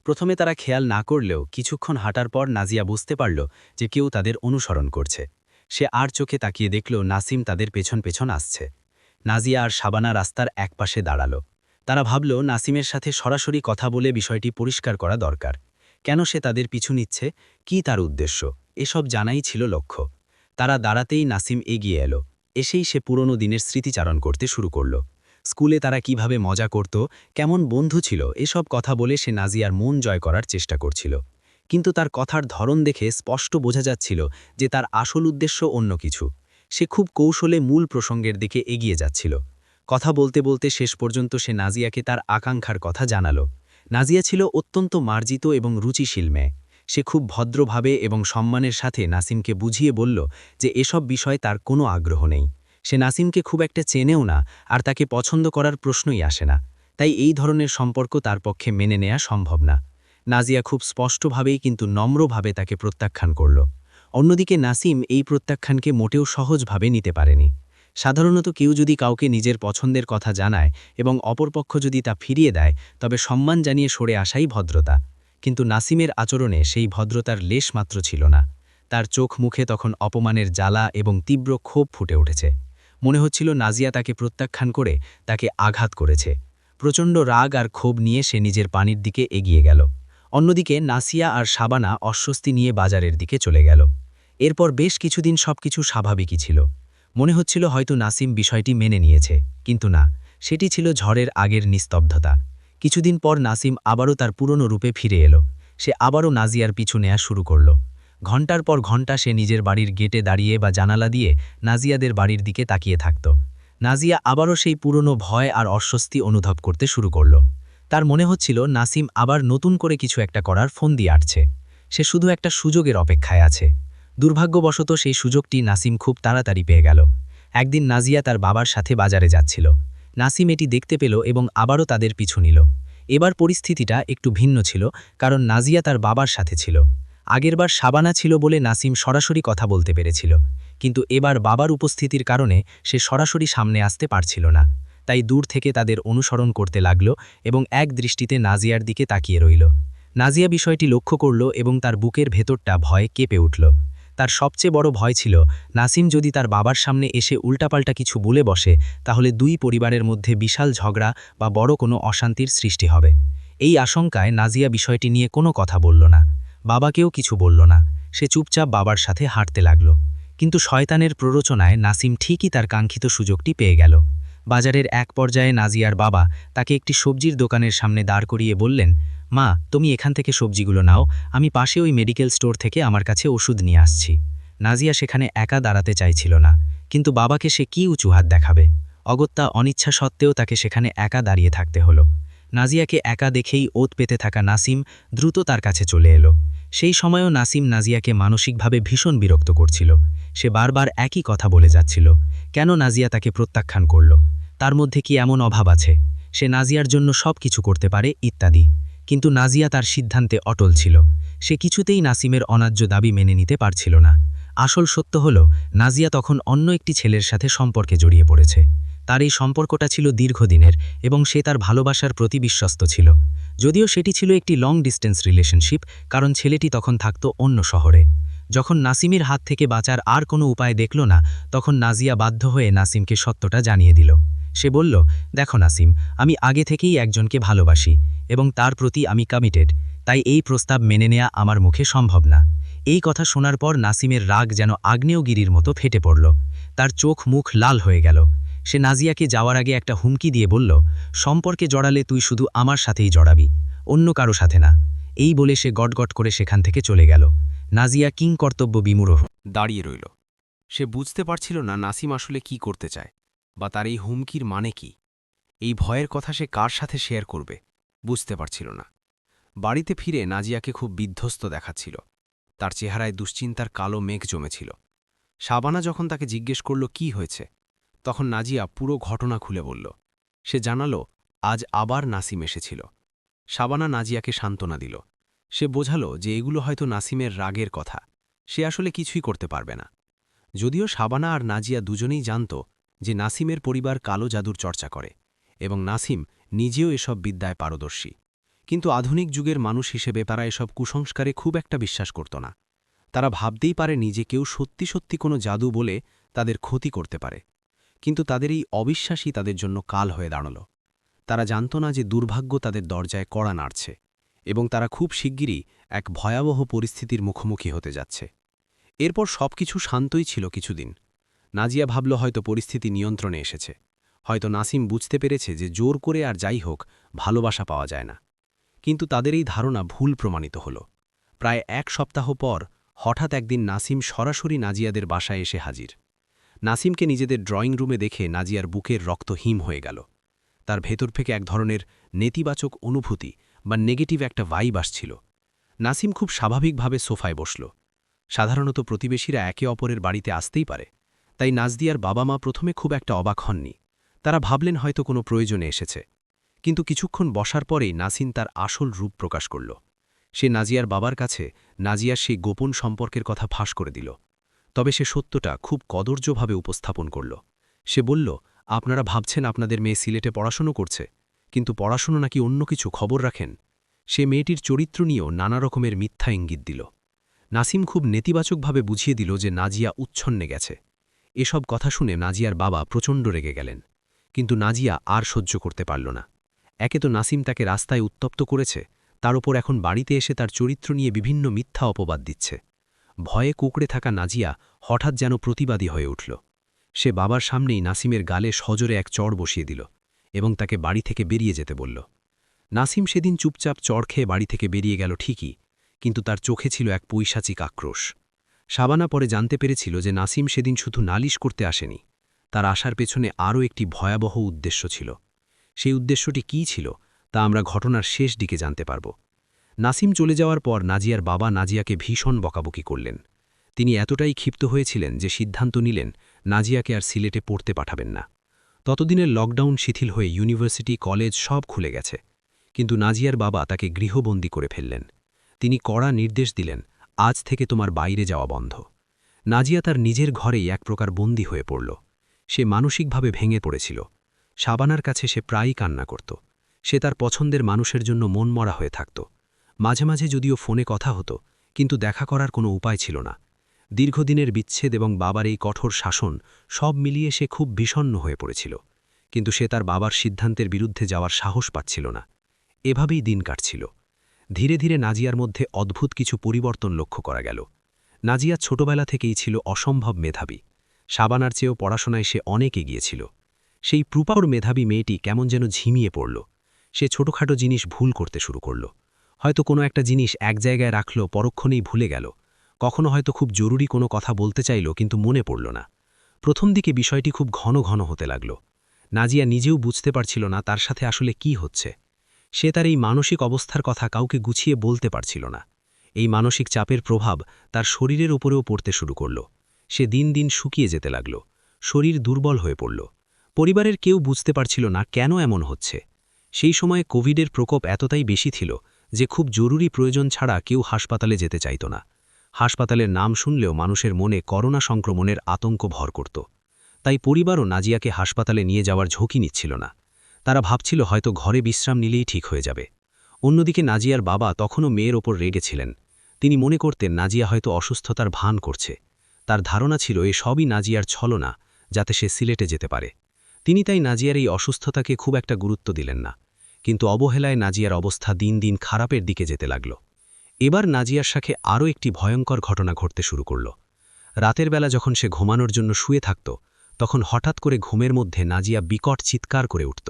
প্রথমে তারা খেয়াল না করলেও কিছুক্ষণ হাঁটার পর নাজিয়া বুঝতে পারল যে কেউ তাদের অনুসরণ করছে। সে আর চোখে তাকিয়ে দেখল নাসিম তাদের পেছন পেছন আসছে। নাজিয়া আর সাবানা রাস্তার একপাশে দাঁড়াল। তারা ভাবল নাসিমের সাথে সরাসরি কথা বলে বিষয়টি পরিষ্কার করা দরকার। কেন সে তাদের পিছু নিচ্ছে, কি তার উদ্দেশ্য, এসব জানাই ছিল লক্ষ্য। তারা দাঁড়াতেই নাসিম এগিয়ে এলো। এসেই সে পুরনো দিনের স্মৃতিচারণ করতে শুরু করল। স্কুলে তারা কিভাবে মজা করত, কেমন বন্ধু ছিল, এসব কথা বলে সে নাজিয়ার মন জয় করার চেষ্টা করছিল। কিন্তু তার কথার ধরন দেখে স্পষ্ট বোঝা যাচ্ছিল যে তার আসল উদ্দেশ্য অন্য কিছু। সে খুব কৌশলে মূল প্রসঙ্গের দিকে এগিয়ে যাচ্ছিল। কথা বলতে বলতে শেষ পর্যন্ত সে নাজিয়াকে তার আকাঙ্ক্ষার কথা জানালো। নাজিয়া ছিল অত্যন্ত মার্জিত এবং রুচিশীল মেয়ে। সে খুব ভদ্রভাবে এবং সম্মানের সাথে নাসিমকে বুঝিয়ে বলল যে এসব বিষয়ে তার কোনো আগ্রহ নেই। সে নাসিমকে খুব একটা চেনেও না, আর তাকে পছন্দ করার প্রশ্নই আসে না। তাই এই ধরনের সম্পর্ক তার পক্ষে মেনে নেওয়া সম্ভব না। নাজিয়া খুব স্পষ্টভাবেই কিন্তু নম্রভাবে তাকে প্রত্যাখ্যান করল। অন্যদিকে নাসিম এই প্রত্যাখ্যানকে মোটেও সহজভাবে নিতে পারেনি। সাধারণত কেউ যদি কাউকে নিজের পছন্দের কথা জানায় এবং অপরপক্ষ যদি তা ফিরিয়ে দেয়, তবে সম্মান জানিয়ে সরে আসাই ভদ্রতা। কিন্তু নাসিমের আচরণে সেই ভদ্রতার লেশমাত্র ছিল না। তার চোখ মুখে তখন অপমানের জ্বালা এবং তীব্র ক্ষোভ ফুটে উঠেছে। মনে হচ্ছিল নাজিয়া তাকে প্রত্যাখ্যান করে তাকে আঘাত করেছে। প্রচণ্ড রাগ আর ক্ষোভ নিয়ে সে নিজের পানির দিকে এগিয়ে গেল। অন্যদিকে নাসিয়া আর সাবানা অস্বস্তি নিয়ে বাজারের দিকে চলে গেল। এরপর বেশ কিছুদিন সবকিছু স্বাভাবিকই ছিল। মনে হচ্ছিল হয়তো নাসিম বিষয়টি মেনে নিয়েছে, কিন্তু না, সেটি ছিল ঝড়ের আগের নিস্তব্ধতা। কিছুদিন পর নাসিম আবারও তার পুরনো রূপে ফিরে এলো। সে আবারও নাজিয়ার পিছু নেয়া শুরু করল। ঘণ্টার পর ঘণ্টা সে নিজের বাড়ির গেটে দাঁড়িয়ে বা জানালা দিয়ে নাজিয়াদের বাড়ির দিকে তাকিয়ে থাকত। নাজিয়া আবারও সেই পুরনো ভয় আর অস্বস্তি অনুভব করতে শুরু করল। তার মনে হচ্ছিল নাসিম আবার নতুন করে কিছু একটা করার ফোন দিয়ে আসছে। সে শুধু একটা সুযোগের অপেক্ষায় আছে। দুর্ভাগ্যবশত সেই সুযোগটি নাসিম খুব তাড়াতাড়ি পেয়ে গেল। একদিন নাজিয়া তার বাবার সাথে বাজারে যাচ্ছিল। নাসিম এটি দেখতে পেল এবং আবারও তাদের পিছু নিল। এবার পরিস্থিতিটা একটু ভিন্ন ছিল, কারণ নাজিয়া তার বাবার সাথে ছিল। আগেরবার সাবানা ছিল বলে নাসিম সরাসরি কথা বলতে পেরেছিল, কিন্তু এবার বাবার উপস্থিতির কারণে সে সরাসরি সামনে আসতে পারছিল না। তাই দূর থেকে তাদের অনুসরণ করতে লাগল এবং এক দৃষ্টিতে নাজিয়ার দিকে তাকিয়ে রইল। নাজিয়া বিষয়টি লক্ষ্য করল এবং তার বুকের ভেতরটা ভয়ে কেঁপে উঠল। তার সবচেয়ে বড় ভয় ছিল নাসিম যদি তার বাবার সামনে এসে উল্টাপাল্টা কিছু বলে বসে, তাহলে দুই পরিবারের মধ্যে বিশাল ঝগড়া বা বড় কোনো অশান্তির সৃষ্টি হবে। এই আশঙ্কায় নাজিয়া বিষয়টি নিয়ে কোনো কথা বলল না। বাবাকেও কিছু বলল না। সে চুপচাপ বাবার সাথে হাঁটতে লাগল। কিন্তু শয়তানের প্ররোচনায় নাসিম ঠিকই তার কাঙ্ক্ষিত সুযোগটি পেয়ে গেল। বাজারের এক পর্যায়ে নাজিয়ার বাবা তাকে একটি সবজির দোকানের সামনে দাঁড় করিয়ে বললেন, মা, তুমি এখান থেকে সবজিগুলো নাও, আমি পাশে ওই মেডিকেল স্টোর থেকে আমার কাছে ওষুধ নিয়ে আসছি। নাজিয়া সেখানে একা দাঁড়াতে চাইছিল না, কিন্তু বাবাকে সে কী উঁচুহাত দেখাবে। অগত্যা অনিচ্ছা সত্ত্বেও তাকে সেখানে একা দাঁড়িয়ে থাকতে হলো। নাজিয়াকে একা দেখেই ওত পেতে থাকা নাসিম দ্রুত তার কাছে চলে এলো। সেই সময়ও নাসিম নাজিয়াকে মানসিকভাবে ভীষণ বিরক্ত করছিল। সে বারবার একই কথা বলে যাচ্ছিল। কেন নাজিয়া তাকে প্রত্যাখ্যান করল? তার মধ্যে কি এমন অভাব আছে? সে নাজিয়ার জন্য সব কিছু করতে পারে ইত্যাদি। কিন্তু নাজিয়া তার সিদ্ধান্তে অটল ছিল। সে কিছুতেই নাসিমের অন্যায্য দাবি মেনে নিতে পারছিল না। আসল সত্য হল, নাজিয়া তখন অন্য একটি ছেলের সাথে সম্পর্কে জড়িয়ে পড়েছে। তার এই সম্পর্কটা ছিল দীর্ঘদিনের এবং সে তার ভালোবাসার প্রতি বিশ্বস্ত ছিল। যদিও সেটি ছিল একটি লং ডিস্টেন্স রিলেশনশিপ, কারণ ছেলেটি তখন থাকত অন্য শহরে। যখন নাসিমের হাত থেকে বাঁচার আর কোনো উপায় দেখল না, তখন নাজিয়া বাধ্য হয়ে নাসিমকে সত্যটা জানিয়ে দিল। সে বলল, দেখো নাসিম, আমি আগে থেকেই একজনকে ভালোবাসি এবং তার প্রতি আমি কমিটেড, তাই এই প্রস্তাব মেনে নেওয়া আমার মুখে সম্ভব না। এই কথা শোনার পর নাসিমের রাগ যেন আগ্নেয়গিরির মতো ফেটে পড়ল। তার চোখ মুখ লাল হয়ে গেল। সে নাজিয়াকে যাওয়ার আগে একটা হুমকি দিয়ে বলল, সম্পর্কে জড়ালে তুই শুধু আমার সাথেই জড়াবি, অন্য কারো সাথে না। এই বলে সে গটগট করে সেখান থেকে চলে গেল। নাজিয়া কিংকর্তব্য বিমূঢ় দাঁড়িয়ে রইল। সে বুঝতে পারছিল না নাসিম আসলে কি করতে চায়, বা তার এই হুমকির মানে কি। এই ভয়ের কথা সে কার সাথে শেয়ার করবে বুঝতে পারছিল না। বাড়িতে ফিরে নাজিয়াকে খুব বিধ্বস্ত দেখাচ্ছিল। তার চেহারায় দুশ্চিন্তার কালো মেঘ জমেছিল। শাবানা যখন তাকে জিজ্ঞেস করল কি হয়েছে, তখন নাজিয়া পুরো ঘটনা খুলে বলল। সে জানালো আজ আবার নাসিম এসেছিল। শাবানা নাজিয়াকে সান্ত্বনা দিল। সে বোঝালো যে এগুলো হয়তো নাসিমের রাগের কথা, সে আসলে কিছুই করতে পারবে না। যদিও শাবানা আর নাজিয়া দুজনেই জানত যে নাসিমের পরিবার কালো জাদুর চর্চা করে এবং নাসিম নিজেও এসব বিদ্যায় পারদর্শী, কিন্তু আধুনিক যুগের মানুষ হিসেবে তারা এসব কুসংস্কারে খুব একটা বিশ্বাস করত না। তারা ভাবতেই পারেনি যে কেউ সত্যি সত্যি কোনো জাদু বলে তাদের ক্ষতি করতে পারে, কিন্তু তাদের এই অবিশ্বাসই তাদের জন্য কাল হয়ে দাঁড়াল। তারা জানত না যে দুর্ভাগ্য তাদের দরজায় কড়া নাড়ছে এবং তারা খুব শিগগিরই এক ভয়াবহ পরিস্থিতির মুখোমুখি হতে যাচ্ছে। এরপর সবকিছু শান্তই ছিল কিছুদিন। নাজিয়া ভাবল হয়তো পরিস্থিতি নিয়ন্ত্রণে এসেছে, হয়তো নাসিম বুঝতে পেরেছে যে জোর করে আর যাই হোক ভালোবাসা পাওয়া যায় না। কিন্তু তাদের এই ধারণা ভুল প্রমাণিত হল। প্রায় ১ সপ্তাহ পর হঠাৎ একদিন নাসিম সরাসরি নাজিয়াদের বাসায় এসে হাজির। নাসিমকে নিজেদের ড্রয়িং রুমে দেখে নাজিয়ার বুকের রক্ত হিম হয়ে গেল। তার ভেতর থেকে এক ধরনের নেতিবাচক অনুভূতি বা নেগেটিভ একটা ভাইব আসছিল। নাসিম খুব স্বাভাবিকভাবে সোফায় বসল। সাধারণত প্রতিবেশীরা একে অপরের বাড়িতে আসতেই পারে, তাই নাজদিয়ার বাবা মা প্রথমে খুব একটা অবাক হননি। তারা ভাবলেন হয়তো কোনো প্রয়োজনে এসেছে। কিন্তু কিছুক্ষণ বসার পরেই নাসিম তার আসল রূপ প্রকাশ করল। সে নাজিয়ার বাবার কাছে নাজিয়ার সেই গোপন সম্পর্কের কথা ফাঁস করে দিল। তবে সে সত্যটা খুব কদর্যভাবে উপস্থাপন করল। সে বলল, আপনারা ভাবছেন আপনাদের মেয়ে সিলেটে পড়াশুনো করছে, কিন্তু পড়াশুনো নাকি অন্য কিছু খবর রাখেন। সে মেয়েটির চরিত্র নিয়েও নানা রকমের মিথ্যা ইঙ্গিত দিল। নাসিম খুব নেতিবাচকভাবে বুঝিয়ে দিল যে নাজিয়া উচ্ছন্নে গেছে। এসব কথা শুনে নাজিয়ার বাবা প্রচণ্ড রেগে গেলেন, কিন্তু নাজিয়া আর সহ্য করতে পারল না। একে তো নাসিম তাকে রাস্তায় উত্তপ্ত করেছে, তার ওপর এখন বাড়িতে এসে তার চরিত্র নিয়ে বিভিন্ন মিথ্যা অপবাদ দিচ্ছে। ভয়ে কুঁকড়ে থাকা নাজিয়া হঠাৎ যেন প্রতিবাদী হয়ে উঠল। সে বাবার সামনেই নাসিমের গালে সজোরে এক চড় বসিয়ে দিল এবং তাকে বাড়ি থেকে বেরিয়ে যেতে বলল। নাসিম সেদিন চুপচাপ চড় খেয়ে বাড়ি থেকে বেরিয়ে গেল ঠিকই, কিন্তু তার চোখে ছিল এক পৈশাচিক আক্রোশ। শাবানা পরে জানতে পেরেছিল যে নাসিম সেদিন শুধু নালিশ করতে আসেনি, তার আসার পেছনে আরও একটি ভয়াবহ উদ্দেশ্য ছিল। সেই উদ্দেশ্যটি কী ছিল তা আমরা ঘটনার শেষ দিকে জানতে পারব। নাসিম চলে যাওয়ার পর নাজিয়ার বাবা নাজিয়াকে ভীষণ বকাবকি করলেন। তিনি এতটাই ক্ষিপ্ত হয়েছিলেন যে সিদ্ধান্ত নিলেন নাজিয়াকে আর সিলেটে পড়তে পাঠাবেন না। ততদিনের লকডাউন শিথিল হয়ে ইউনিভার্সিটি কলেজ সব খুলে গেছে, কিন্তু নাজিয়ার বাবা তাকে গৃহবন্দী করে ফেললেন। তিনি কড়া নির্দেশ দিলেন, আজ থেকে তোমার বাইরে যাওয়া বন্ধ। নাজিয়া তার নিজের ঘরেই এক প্রকার বন্দী হয়ে পড়ল। সে মানসিকভাবে ভেঙে পড়েছিল। শাবানার কাছে সে প্রায়ই কান্না করত। সে তার পছন্দের মানুষের জন্য মনমরা হয়ে থাকত। মাঝে মাঝে যদিও ফোনে কথা হতো, কিন্তু দেখা করার কোনো উপায় ছিল না। দীর্ঘদিনের বিচ্ছেদ এবং বাবার এই কঠোর শাসন সব মিলিয়ে সে খুব বিষণ্ণ হয়ে পড়েছিল, কিন্তু সে তার বাবার সিদ্ধান্তের বিরুদ্ধে যাওয়ার সাহস পাচ্ছিল না। এভাবেই দিন কাটছিল। ধীরে ধীরে নাজিয়ার মধ্যে অদ্ভুত কিছু পরিবর্তন লক্ষ্য করা গেল। নাজিয়া ছোটবেলা থেকেই ছিল অসম্ভব মেধাবী। শাবানার চেয়েও পড়াশোনায় সে অনেক এগিয়েছিল। সেই প্রুপার মেধাবী মেয়েটি কেমন যেন ঝিমিয়ে পড়ল। সে ছোটখাটো জিনিস ভুল করতে শুরু করল। হয়তো কোনো একটা জিনিস এক জায়গায় রাখল, পরক্ষণেই ভুলে গেল। কখনো হয়তো খুব জরুরি কোনো কথা বলতে চাইল, কিন্তু মনে পড়ল না। প্রথম দিকে বিষয়টি খুব ঘন ঘন হতে লাগল। নাজিয়া নিজেও বুঝতে পারছিল না তার সাথে আসলে কি হচ্ছে। সে তার এই মানসিক অবস্থার কথা কাউকে গুছিয়ে বলতে পারছিল না। এই মানসিক চাপের প্রভাব তার শরীরের ওপরেও পড়তে শুরু করল। সে দিন দিন শুকিয়ে যেতে লাগল, শরীর দুর্বল হয়ে পড়ল। পরিবারের কেউ বুঝতে পারছিল না কেন এমন হচ্ছে। সেই সময়ে কোভিডের প্রকোপ এতটাই বেশি ছিল যে খুব জরুরি প্রয়োজন ছাড়া কেউ হাসপাতালে যেতে চাইত না। হাসপাতালের নাম শুনলেও মানুষের মনে করোনা সংক্রমণের আতঙ্ক ভর করত। তাই পরিবারও নাজিয়াকে হাসপাতালে নিয়ে যাওয়ার ঝুঁকি নিচ্ছিল না। তারা ভাবছিল হয়তো ঘরে বিশ্রাম নিলেই ঠিক হয়ে যাবে। অন্যদিকে নাজিয়ার বাবা তখনও মেয়ের ওপর রেগেছিলেন। তিনি মনে করতেন নাজিয়া হয়তো অসুস্থতার ভান করছে। তার ধারণা ছিল এ সবই নাজিয়ার ছলনা, যাতে সে সিলেটে যেতে পারে। তিনি তাই নাজিয়ার এই অসুস্থতাকে খুব একটা গুরুত্ব দিলেন না। কিন্তু অবহেলায় নাজিয়ার অবস্থা দিন দিন খারাপের দিকে যেতে লাগল। এবার নাজিয়ার সাথে আরও একটি ভয়ঙ্কর ঘটনা ঘটতে শুরু করল। রাতের বেলা যখন সে ঘুমানোর জন্য শুয়ে থাকত, তখন হঠাৎ করে ঘুমের মধ্যে নাজিয়া বিকট চিৎকার করে উঠত।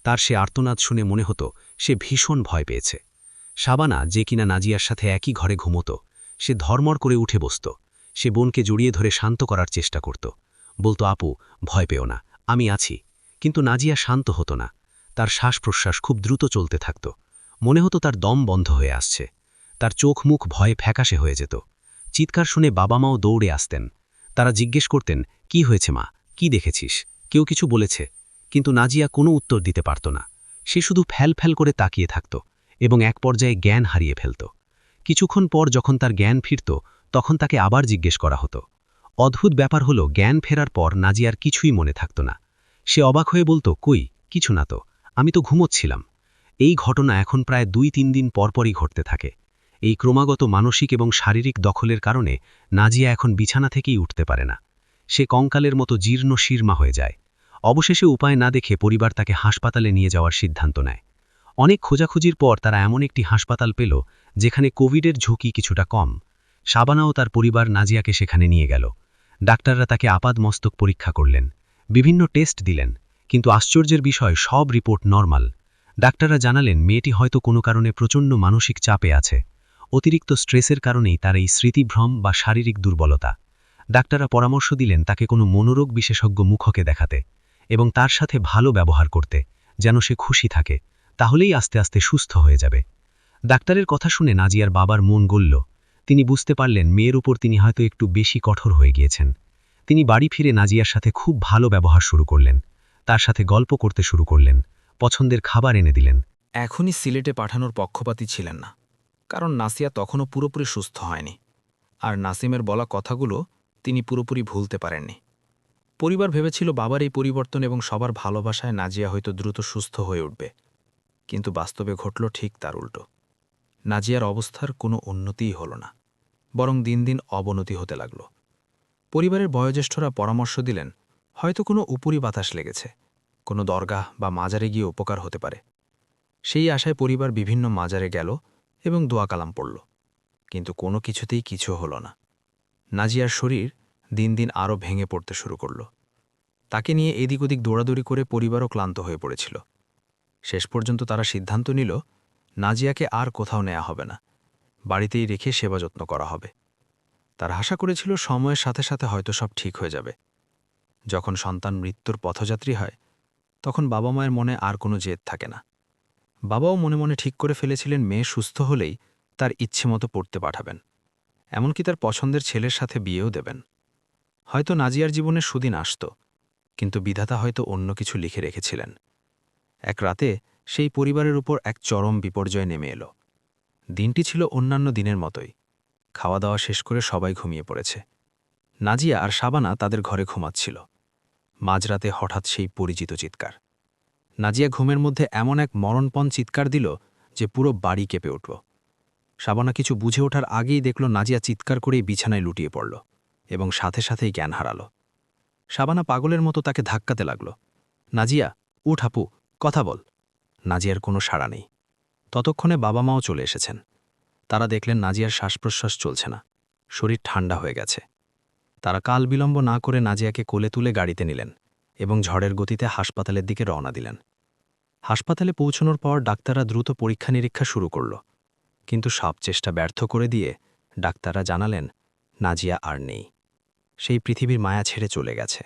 তার সে আর্তনাদ শুনে মনে হতো সে ভীষণ ভয় পেয়েছে। শাবানা, যে কিনা নাজিয়ার সাথে একই ঘরে ঘুমত, সে ধর্মর করে উঠে বসত। সে বোনকে জড়িয়ে ধরে শান্ত করার চেষ্টা করত। বলতো, আপু, ভয় পেও না, আমি আছি। কিন্তু নাজিয়া শান্ত হতো না। তার শ্বাস-প্রশ্বাস খুব দ্রুত চলতে থাকত। মনে হতো তার দম বন্ধ হয়ে আসছে। তার চোখ মুখ ভয়ে ফ্যাকাশে হয়ে যেত। চিৎকার শুনে বাবা মাও দৌড়ে আসতেন। তারা জিজ্ঞেস করতেন, কি হয়েছে মা, কি দেখেছিস, কেউ কিছু বলেছে? কিন্তু নাজিয়া কোনো উত্তর দিতে পারত না। সে শুধু ফ্যাল করে তাকিয়ে থাকত এবং এক পর্যায়ে জ্ঞান হারিয়ে ফেলত। কিছুক্ষণ পর যখন তার জ্ঞান ফিরত, তখন তাকে আবার জিজ্ঞেস করা হতো। অদ্ভুত ব্যাপার হলো, জ্ঞান ফেরার পর নাজিয়ার কিছুই মনে থাকত না। সে অবাক হয়ে বলতো, কই, কিছু না তো, আমি তো ঘুমোচ্ছিলাম। এই ঘটনা এখন প্রায় 2-3 দিন পরপরই ঘটতে থাকে। এই ক্রমাগত মানসিক এবং শারীরিক দখলের কারণে নাজিয়া এখন বিছানা থেকেই উঠতে পারে না। সে কঙ্কালের মতো জীর্ণ শীর্মা হয়ে যায়। অবশেষে উপায় না দেখে পরিবার তাকে হাসপাতালে নিয়ে যাওয়ার সিদ্ধান্ত নেয়। অনেক খোঁজাখুঁজির পর তারা এমন একটি হাসপাতাল পেল যেখানে কোভিডের ঝুঁকি কিছুটা কম। শাবানা ও তার পরিবার নাজিয়াকে সেখানে নিয়ে গেল। ডাক্তাররা তাকে আপাদমস্তক পরীক্ষা করলেন, বিভিন্ন টেস্ট দিলেন, কিন্তু আশ্চর্যের বিষয়, সব রিপোর্ট নরমাল। ডাক্তাররা জানালেন মেয়েটি হয়তো কোনো কারণে প্রচণ্ড মানসিক চাপে আছে। অতিরিক্ত স্ট্রেসের কারণেই তার এই স্মৃতিভ্রম বা শারীরিক দুর্বলতা। ডাক্তাররা পরামর্শ দিলেন তাকে কোনো মনোরোগ বিশেষজ্ঞ মুখকে দেখাতে এবং তার সাথে ভালো ব্যবহার করতে, যেন সে খুশি থাকে, তাহলেই আস্তে আস্তে সুস্থ হয়ে যাবে। ডাক্তারের কথা শুনে নাজিয়ার বাবার মন গলল। তিনি বুঝতে পারলেন মেয়ের উপর তিনি হয়তো একটু বেশি কঠোর হয়ে গিয়েছেন। তিনি বাড়ি ফিরে নাজিয়ার সাথে খুব ভালো ব্যবহার শুরু করলেন। তার সাথে গল্প করতে শুরু করলেন, পছন্দের খাবার এনে দিলেন। এখনই সিলেটে পাঠানোর পক্ষপাতী ছিলেন না, কারণ নাসিয়া তখনও পুরোপুরি সুস্থ হয়নি। আর নাসিমের বলা কথাগুলো তিনি পুরোপুরি ভুলতে পারেননি। পরিবার ভেবেছিল বাবার এই পরিবর্তন এবং সবার ভালোবাসায় নাজিয়া হয়তো দ্রুত সুস্থ হয়ে উঠবে, কিন্তু বাস্তবে ঘটল ঠিক তার উল্টো। নাজিয়ার অবস্থার কোনো উন্নতিই হল না, বরং দিন দিন অবনতি হতে লাগল। পরিবারের বয়োজ্যেষ্ঠরা পরামর্শ দিলেন হয়তো কোনো উপরি বাতাস লেগেছে, কোনো দরগাহ বা মাজারে গিয়ে উপকার হতে পারে। সেই আশায় পরিবার বিভিন্ন মাজারে গেল এবং দোয়া কালাম পড়ল, কিন্তু কোনো কিছুতেই কিছু হল না। নাজিয়ার শরীর দিন দিন আরও ভেঙে পড়তে শুরু করল। তাকে নিয়ে এদিক ওদিক দৌড়াদৌড়ি করে পরিবারও ক্লান্ত হয়ে পড়েছিল। শেষ পর্যন্ত তারা সিদ্ধান্ত নিল নাজিয়াকে আর কোথাও নেওয়া হবে না, বাড়িতেই রেখে সেবা যত্ন করা হবে। তার আশা করেছিল সময়ের সাথে সাথে হয়তো সব ঠিক হয়ে যাবে। যখন সন্তান মৃত্যুর পথযাত্রী হয়, তখন বাবা মায়ের মনে আর কোনো জেদ থাকে না। বাবাও মনে মনে ঠিক করে ফেলেছিলেন মেয়ে সুস্থ হলেই তার ইচ্ছে মতো পড়তে পাঠাবেন, এমনকি তার পছন্দের ছেলের সাথে বিয়েও দেবেন। হয়তো নাজিয়ার জীবনে সুদিন আসত, কিন্তু বিধাতা হয়তো অন্য কিছু লিখে রেখেছিলেন। এক রাতে সেই পরিবারের উপর এক চরম বিপর্যয় নেমে এলো। দিনটি ছিল অন্যান্য দিনের মতোই। খাওয়া দাওয়া শেষ করে সবাই ঘুমিয়ে পড়েছে। নাজিয়া আর শাবানা তাদের ঘরে ঘুমাচ্ছিল। মাঝরাতে হঠাৎ সেই পরিচিত চিৎকার। নাজিয়া ঘুমের মধ্যে এমন এক মরণপণ চিৎকার দিল যে পুরো বাড়ি কেঁপে উঠল। শাবানা কিছু বুঝে ওঠার আগেই দেখল নাজিয়া চিৎকার করেই বিছানায় লুটিয়ে পড়ল এবং সাথে সাথেই জ্ঞান হারাল। শাবানা পাগলের মতো তাকে ধাক্কাতে লাগল। নাজিয়া, উঠ আপু, কথা বল। নাজিয়ার কোনো সাড়া নেই। ততক্ষণে বাবা মাও চলে এসেছেন। তারা দেখলেন নাজিয়ার শ্বাসপ্রশ্বাস চলছে না, শরীর ঠান্ডা হয়ে গেছে। তারা কাল বিলম্ব না করে নাজিয়াকে কোলে তুলে গাড়িতে নিলেন এবং ঝড়ের গতিতে হাসপাতালের দিকে রওনা দিলেন। হাসপাতালে পৌঁছানোর পর ডাক্তাররা দ্রুত পরীক্ষা নিরীক্ষা শুরু করল, কিন্তু সব চেষ্টা ব্যর্থ করে দিয়ে ডাক্তাররা জানালেন নাজিয়া আর নেই। সেই পৃথিবীর মায়া ছেড়ে চলে গেছে।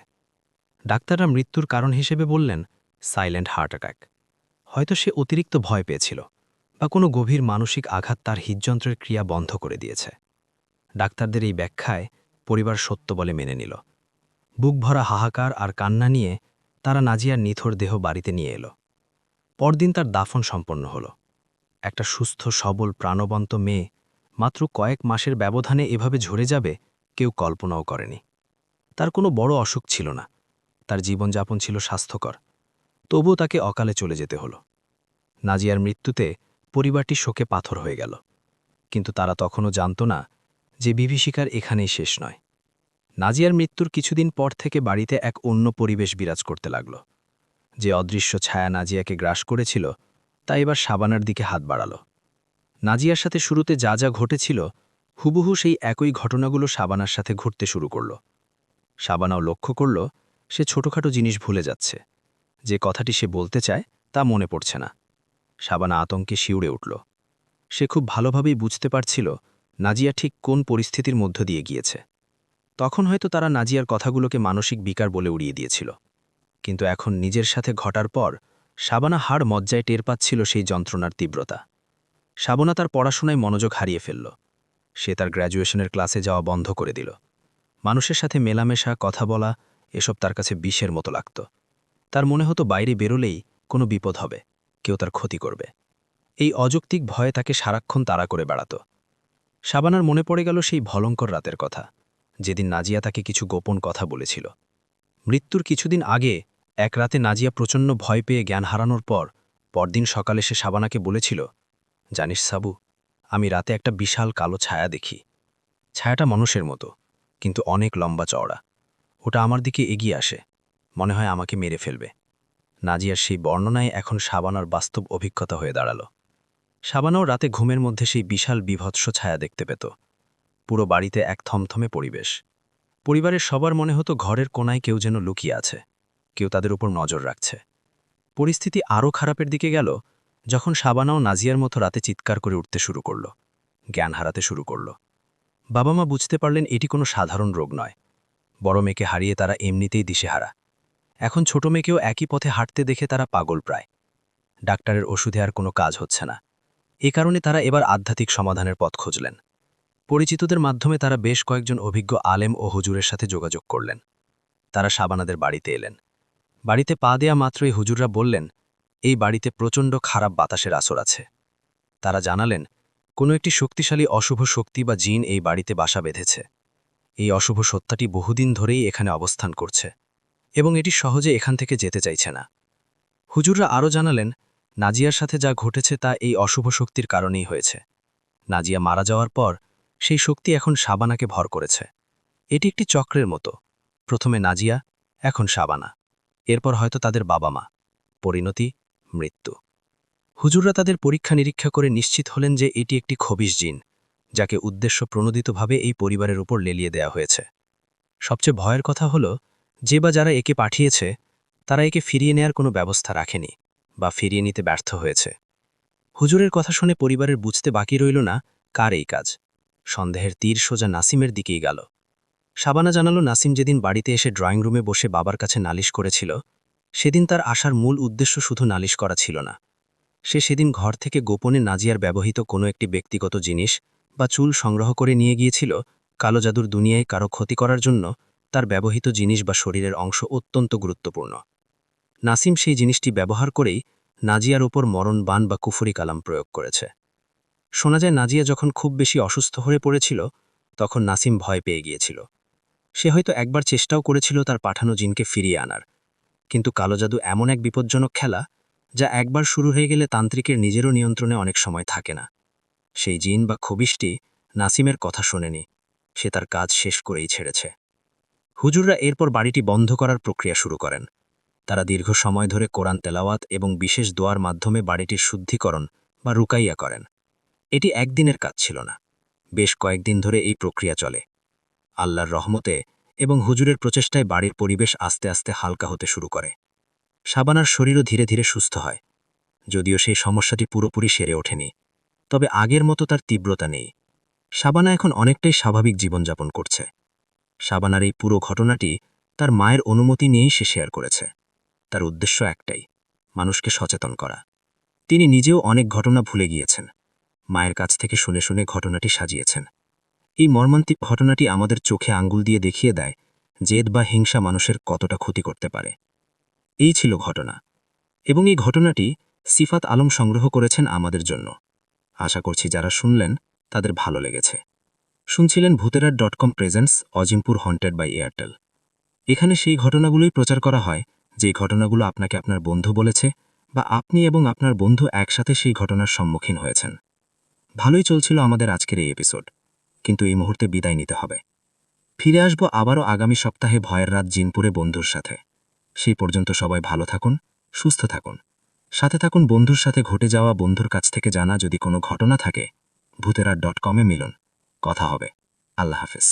ডাক্তাররা মৃত্যুর কারণ হিসেবে বললেন সাইলেন্ট হার্ট অ্যাটাক। হয়তো সে অতিরিক্ত ভয় পেয়েছিল বা কোনো গভীর মানসিক আঘাত তার হৃদযন্ত্রের ক্রিয়া বন্ধ করে দিয়েছে। ডাক্তারদের এই ব্যাখ্যায় পরিবার সত্য বলে মেনে নিল। বুক ভরা হাহাকার আর কান্না নিয়ে তারা নাজিয়ার নিথর দেহ বাড়িতে নিয়ে এলো। পরদিন তার দাফন সম্পন্ন হল। একটা সুস্থ সবল প্রাণবন্ত মেয়ে মাত্র কয়েক মাসের ব্যবধানে এভাবে ঝরে যাবে কেউ কল্পনাও করেনি। তার কোনো বড় অসুখ ছিল না, তার জীবনযাপন ছিল স্বাস্থ্যকর, তবুও তাকে অকালে চলে যেতে হল। নাজিয়ার মৃত্যুতে পরিবারটি শোকে পাথর হয়ে গেল, কিন্তু তারা তখনও জানত না যে বিভীষিকার এখানেই শেষ নয়। নাজিয়ার মৃত্যুর কিছুদিন পর থেকে বাড়িতে এক অন্য পরিবেশ বিরাজ করতে লাগল। যে অদৃশ্য ছায়া নাজিয়াকে গ্রাস করেছিল তা এবার শাবানার দিকে হাত বাড়াল। নাজিয়ার সাথে শুরুতে যা যা ঘটেছিল হুবহু সেই একই ঘটনাগুলো শাবানার সাথে ঘটতে শুরু করল। শাবানাও লক্ষ্য করল সে ছোটখাটো জিনিস ভুলে যাচ্ছে, যে কথাটি সে বলতে চায় তা মনে পড়ছে না। শাবানা আতঙ্কে শিউরে উঠল। সে খুব ভালোভাবেই বুঝতে পারছিল নাজিয়া ঠিক কোন পরিস্থিতির মধ্য দিয়ে গিয়েছে। তখন হয়তো তারা নাজিয়ার কথাগুলোকে মানসিক বিকার বলে উড়িয়ে দিয়েছিল, কিন্তু এখন নিজের সাথে ঘটার পর শাবানা হাড় মজ্জায় টের পাচ্ছিল সেই যন্ত্রণার তীব্রতা। শাবানা তার পড়াশোনায় মনোযোগ হারিয়ে ফেলল। সে তার গ্র্যাজুয়েশনের ক্লাসে যাওয়া বন্ধ করে দিল। মানুষের সাথে মেলামেশা, কথা বলা, এসব তার কাছে বিষের মতো লাগত। তার মনে হতো বাইরে বেরোলেই কোনো বিপদ হবে, কেউ তার ক্ষতি করবে। এই অযৌক্তিক ভয়ে তাকে সারাক্ষণ তাড়া করে বেড়াত। শাবানার মনে পড়ে গেল সেই ভয়ঙ্কর রাতের কথা, যেদিন নাজিয়া তাকে কিছু গোপন কথা বলেছিল। মৃত্যুর কিছুদিন আগে এক রাতে নাজিয়া প্রচণ্ড ভয় পেয়ে জ্ঞান হারানোর পর পরদিন সকালে সে শাবানাকে বলেছিল, জানিস সাবু, আমি রাতে একটা বিশাল কালো ছায়া দেখি। ছায়াটা মানুষের মতো, কিন্তু অনেক লম্বা চওড়া। ওটা আমার দিকে এগিয়ে আসে, মনে হয় আমাকে মেরে ফেলবে। নাজিয়ার সেই বর্ণনায় এখন শাবানার বাস্তব অভিজ্ঞতা হয়ে দাঁড়াল। শাবানাও রাতে ঘুমের মধ্যে সেই বিশাল বিভৎস ছায়া দেখতে পেত। পুরো বাড়িতে এক থমথমে পরিবেশ। পরিবারের সবার মনে হতো ঘরের কোনায় কেউ যেন লুকিয়ে আছে, কেউ তাদের উপর নজর রাখছে। পরিস্থিতি আরও খারাপের দিকে গেল যখন শাবানাও নাজিয়ার মতো রাতে চিৎকার করে উঠতে শুরু করল, জ্ঞান হারাতে শুরু করল। বাবা মা বুঝতে পারলেন এটি কোনো সাধারণ রোগ নয়। বড় মেয়েকে হারিয়ে তারা এমনিতেই দিশেহারা। এখন ছোট মেয়েকেও একই পথে হাঁটতে দেখে তারা পাগল প্রায়। ডাক্তারের ওষুধে আর কোনো কাজ হচ্ছে না। এ কারণে তারা এবার আধ্যাত্মিক সমাধানের পথ খুঁজলেন। পরিচিতদের মাধ্যমে তারা বেশ কয়েকজন অভিজ্ঞ আলেম ও হুজুরের সাথে যোগাযোগ করলেন। তারা শাবানাদের বাড়িতে এলেন। বাড়িতে পা দেয়া মাত্রই হুজুররা বললেন, এই বাড়িতে প্রচণ্ড খারাপ বাতাসের আসর আছে। তারা জানালেন, কোনো একটি শক্তিশালী অশুভ শক্তি বা জিন এই বাড়িতে বাসা বেঁধেছে। এই অশুভ সত্তাটি বহুদিন ধরেই এখানে অবস্থান করছে এবং এটি সহজে এখান থেকে যেতে চাইছে না। হুজুররা আরও জানালেন, নাজিয়ার সাথে যা ঘটেছে তা এই অশুভ শক্তির কারণেই হয়েছে। নাজিয়া মারা যাওয়ার পর সেই শক্তি এখন শাবানাকে ভর করেছে। এটি একটি চক্রের মতো, প্রথমে নাজিয়া, এখন শাবানা, এরপর হয়তো তাদের বাবা মা, পরিণতি, মৃত্যু। হুজুররা তাদের পরীক্ষা নিরীক্ষা করে নিশ্চিত হলেন যে এটি একটি খবিশ জিন, যাকে উদ্দেশ্য প্রণোদিতভাবে এই পরিবারের উপর লেলিয়ে দেয়া হয়েছে। সবচেয়ে ভয়ের কথা হল, যে বা যারা একে পাঠিয়েছে তারা একে ফিরিয়ে নেয়ার কোনো ব্যবস্থা রাখেনি বা ফিরিয়ে নিতে ব্যর্থ হয়েছে। হুজুরের কথা শুনে পরিবারের বুঝতে বাকি রইল না কার এই কাজ। সন্দেহের তীর সোজা নাসিমের দিকেই গেল। শাবানা জানালো, নাসিম যেদিন বাড়িতে এসে ড্রয়িং রুমে বসে বাবার কাছে নালিশ করেছিল, সেদিন তার আসার মূল উদ্দেশ্য শুধু নালিশ করা ছিল না। সে সেদিন ঘর থেকে গোপনে নাজিয়ার ব্যবহৃত কোনো একটি ব্যক্তিগত জিনিস বা চুল সংগ্রহ করে নিয়ে গিয়েছিল কালো জাদুর দুনিয়ায় কারো ক্ষতি করার জন্য। তার ব্যবহৃত জিনিস বা শরীরের অংশ অত্যন্ত গুরুত্বপূর্ণ। নাসিম সেই জিনিসটি ব্যবহার করেই নাজিয়ার ওপর মরণবাণ বা কুফরি কালাম প্রয়োগ করেছে। শোনা যায় নাজিয়া যখন খুব বেশি অসুস্থ হয়ে পড়েছিল, তখন নাসিম ভয় পেয়ে গিয়েছিল। সে হয়তো একবার চেষ্টাও করেছিল তার পাঠানো জিনকে ফিরিয়ে আনার, কিন্তু কালো জাদু এমন এক বিপজ্জনক খেলা যা একবার শুরু হয়ে গেলে তান্ত্রিকের নিজেরও নিয়ন্ত্রণে অনেক সময় থাকে না। সেই জিন বা খবিশটি নাসিমের কথা শোনেনি, সে তার কাজ শেষ করেই ছেড়েছে। হুজুররা এরপর বাড়িটি বন্ধ করার প্রক্রিয়া শুরু করেন। তারা দীর্ঘ সময় ধরে কোরআন তেলাওয়াত এবং বিশেষ দোয়ার মাধ্যমে বাড়িটির শুদ্ধিকরণ বা রুকাইয়া করেন। এটি একদিনের কাজ ছিল না, বেশ কয়েকদিন ধরে এই প্রক্রিয়া চলে। আল্লাহর রহমতে এবং হুজুরের প্রচেষ্টায় বাড়ির পরিবেশ আস্তে আস্তে হালকা হতে শুরু করে। শাবানার শরীরও ধীরে ধীরে সুস্থ হয়। যদিও সেই সমস্যাটি পুরোপুরি সেরে ওঠেনি, তবে আগের মতো তার তীব্রতা নেই। শাবানা এখন অনেকটাই স্বাভাবিক জীবনযাপন করছে। শাবানার এই পুরো ঘটনাটি তার মায়ের অনুমতি নিয়েই সে শেয়ার করেছে। তার উদ্দেশ্য একটাই, মানুষকে সচেতন করা। তিনি নিজেও অনেক ঘটনা ভুলে গিয়েছেন, মায়ের কাছ থেকে শুনে শুনে ঘটনাটি সাজিয়েছেন। এই মর্মান্তিক ঘটনাটি আমাদের চোখে আঙ্গুল দিয়ে দেখিয়ে দেয় জেদ বা হিংসা মানুষের কতটা ক্ষতি করতে পারে। এই ছিল ঘটনা, এবং এই ঘটনাটি সিফাত আলম সংগ্রহ করেছেন আমাদের জন্য। আশা করছি যারা শুনলেন তাদের ভালো লেগেছে। শুনছিলেন ভূতেরাট.com প্রেজেন্টস অজিমপুর হন্টেড বাই এয়ারটেল। এখানে সেই ঘটনাগুলোই প্রচার করা হয় যে ঘটনাগুলো আপনাকে আপনার বন্ধু বলেছে বা আপনি এবং আপনার বন্ধু একসাথে সেই ঘটনার সম্মুখীন হয়েছেন। ভালোই চলছিল আমাদের আজকের এই এপিসোড, কিন্তু এই মুহূর্তে বিদায় নিতে হবে। ফিরে আসব আবারও আগামী সপ্তাহে ভয়ের রাত জিনপুরে বন্ধুর সাথে। সেই পর্যন্ত সবাই ভালো থাকুন, সুস্থ থাকুন, সাথে থাকুন। বন্ধুর সাথে ঘটে যাওয়া, বন্ধুর কাছ থেকে জানা যদি কোনো ঘটনা থাকে, ভূতেরাট.com-এ মিলুন। কথা হবে। আল্লাহ হাফেজ।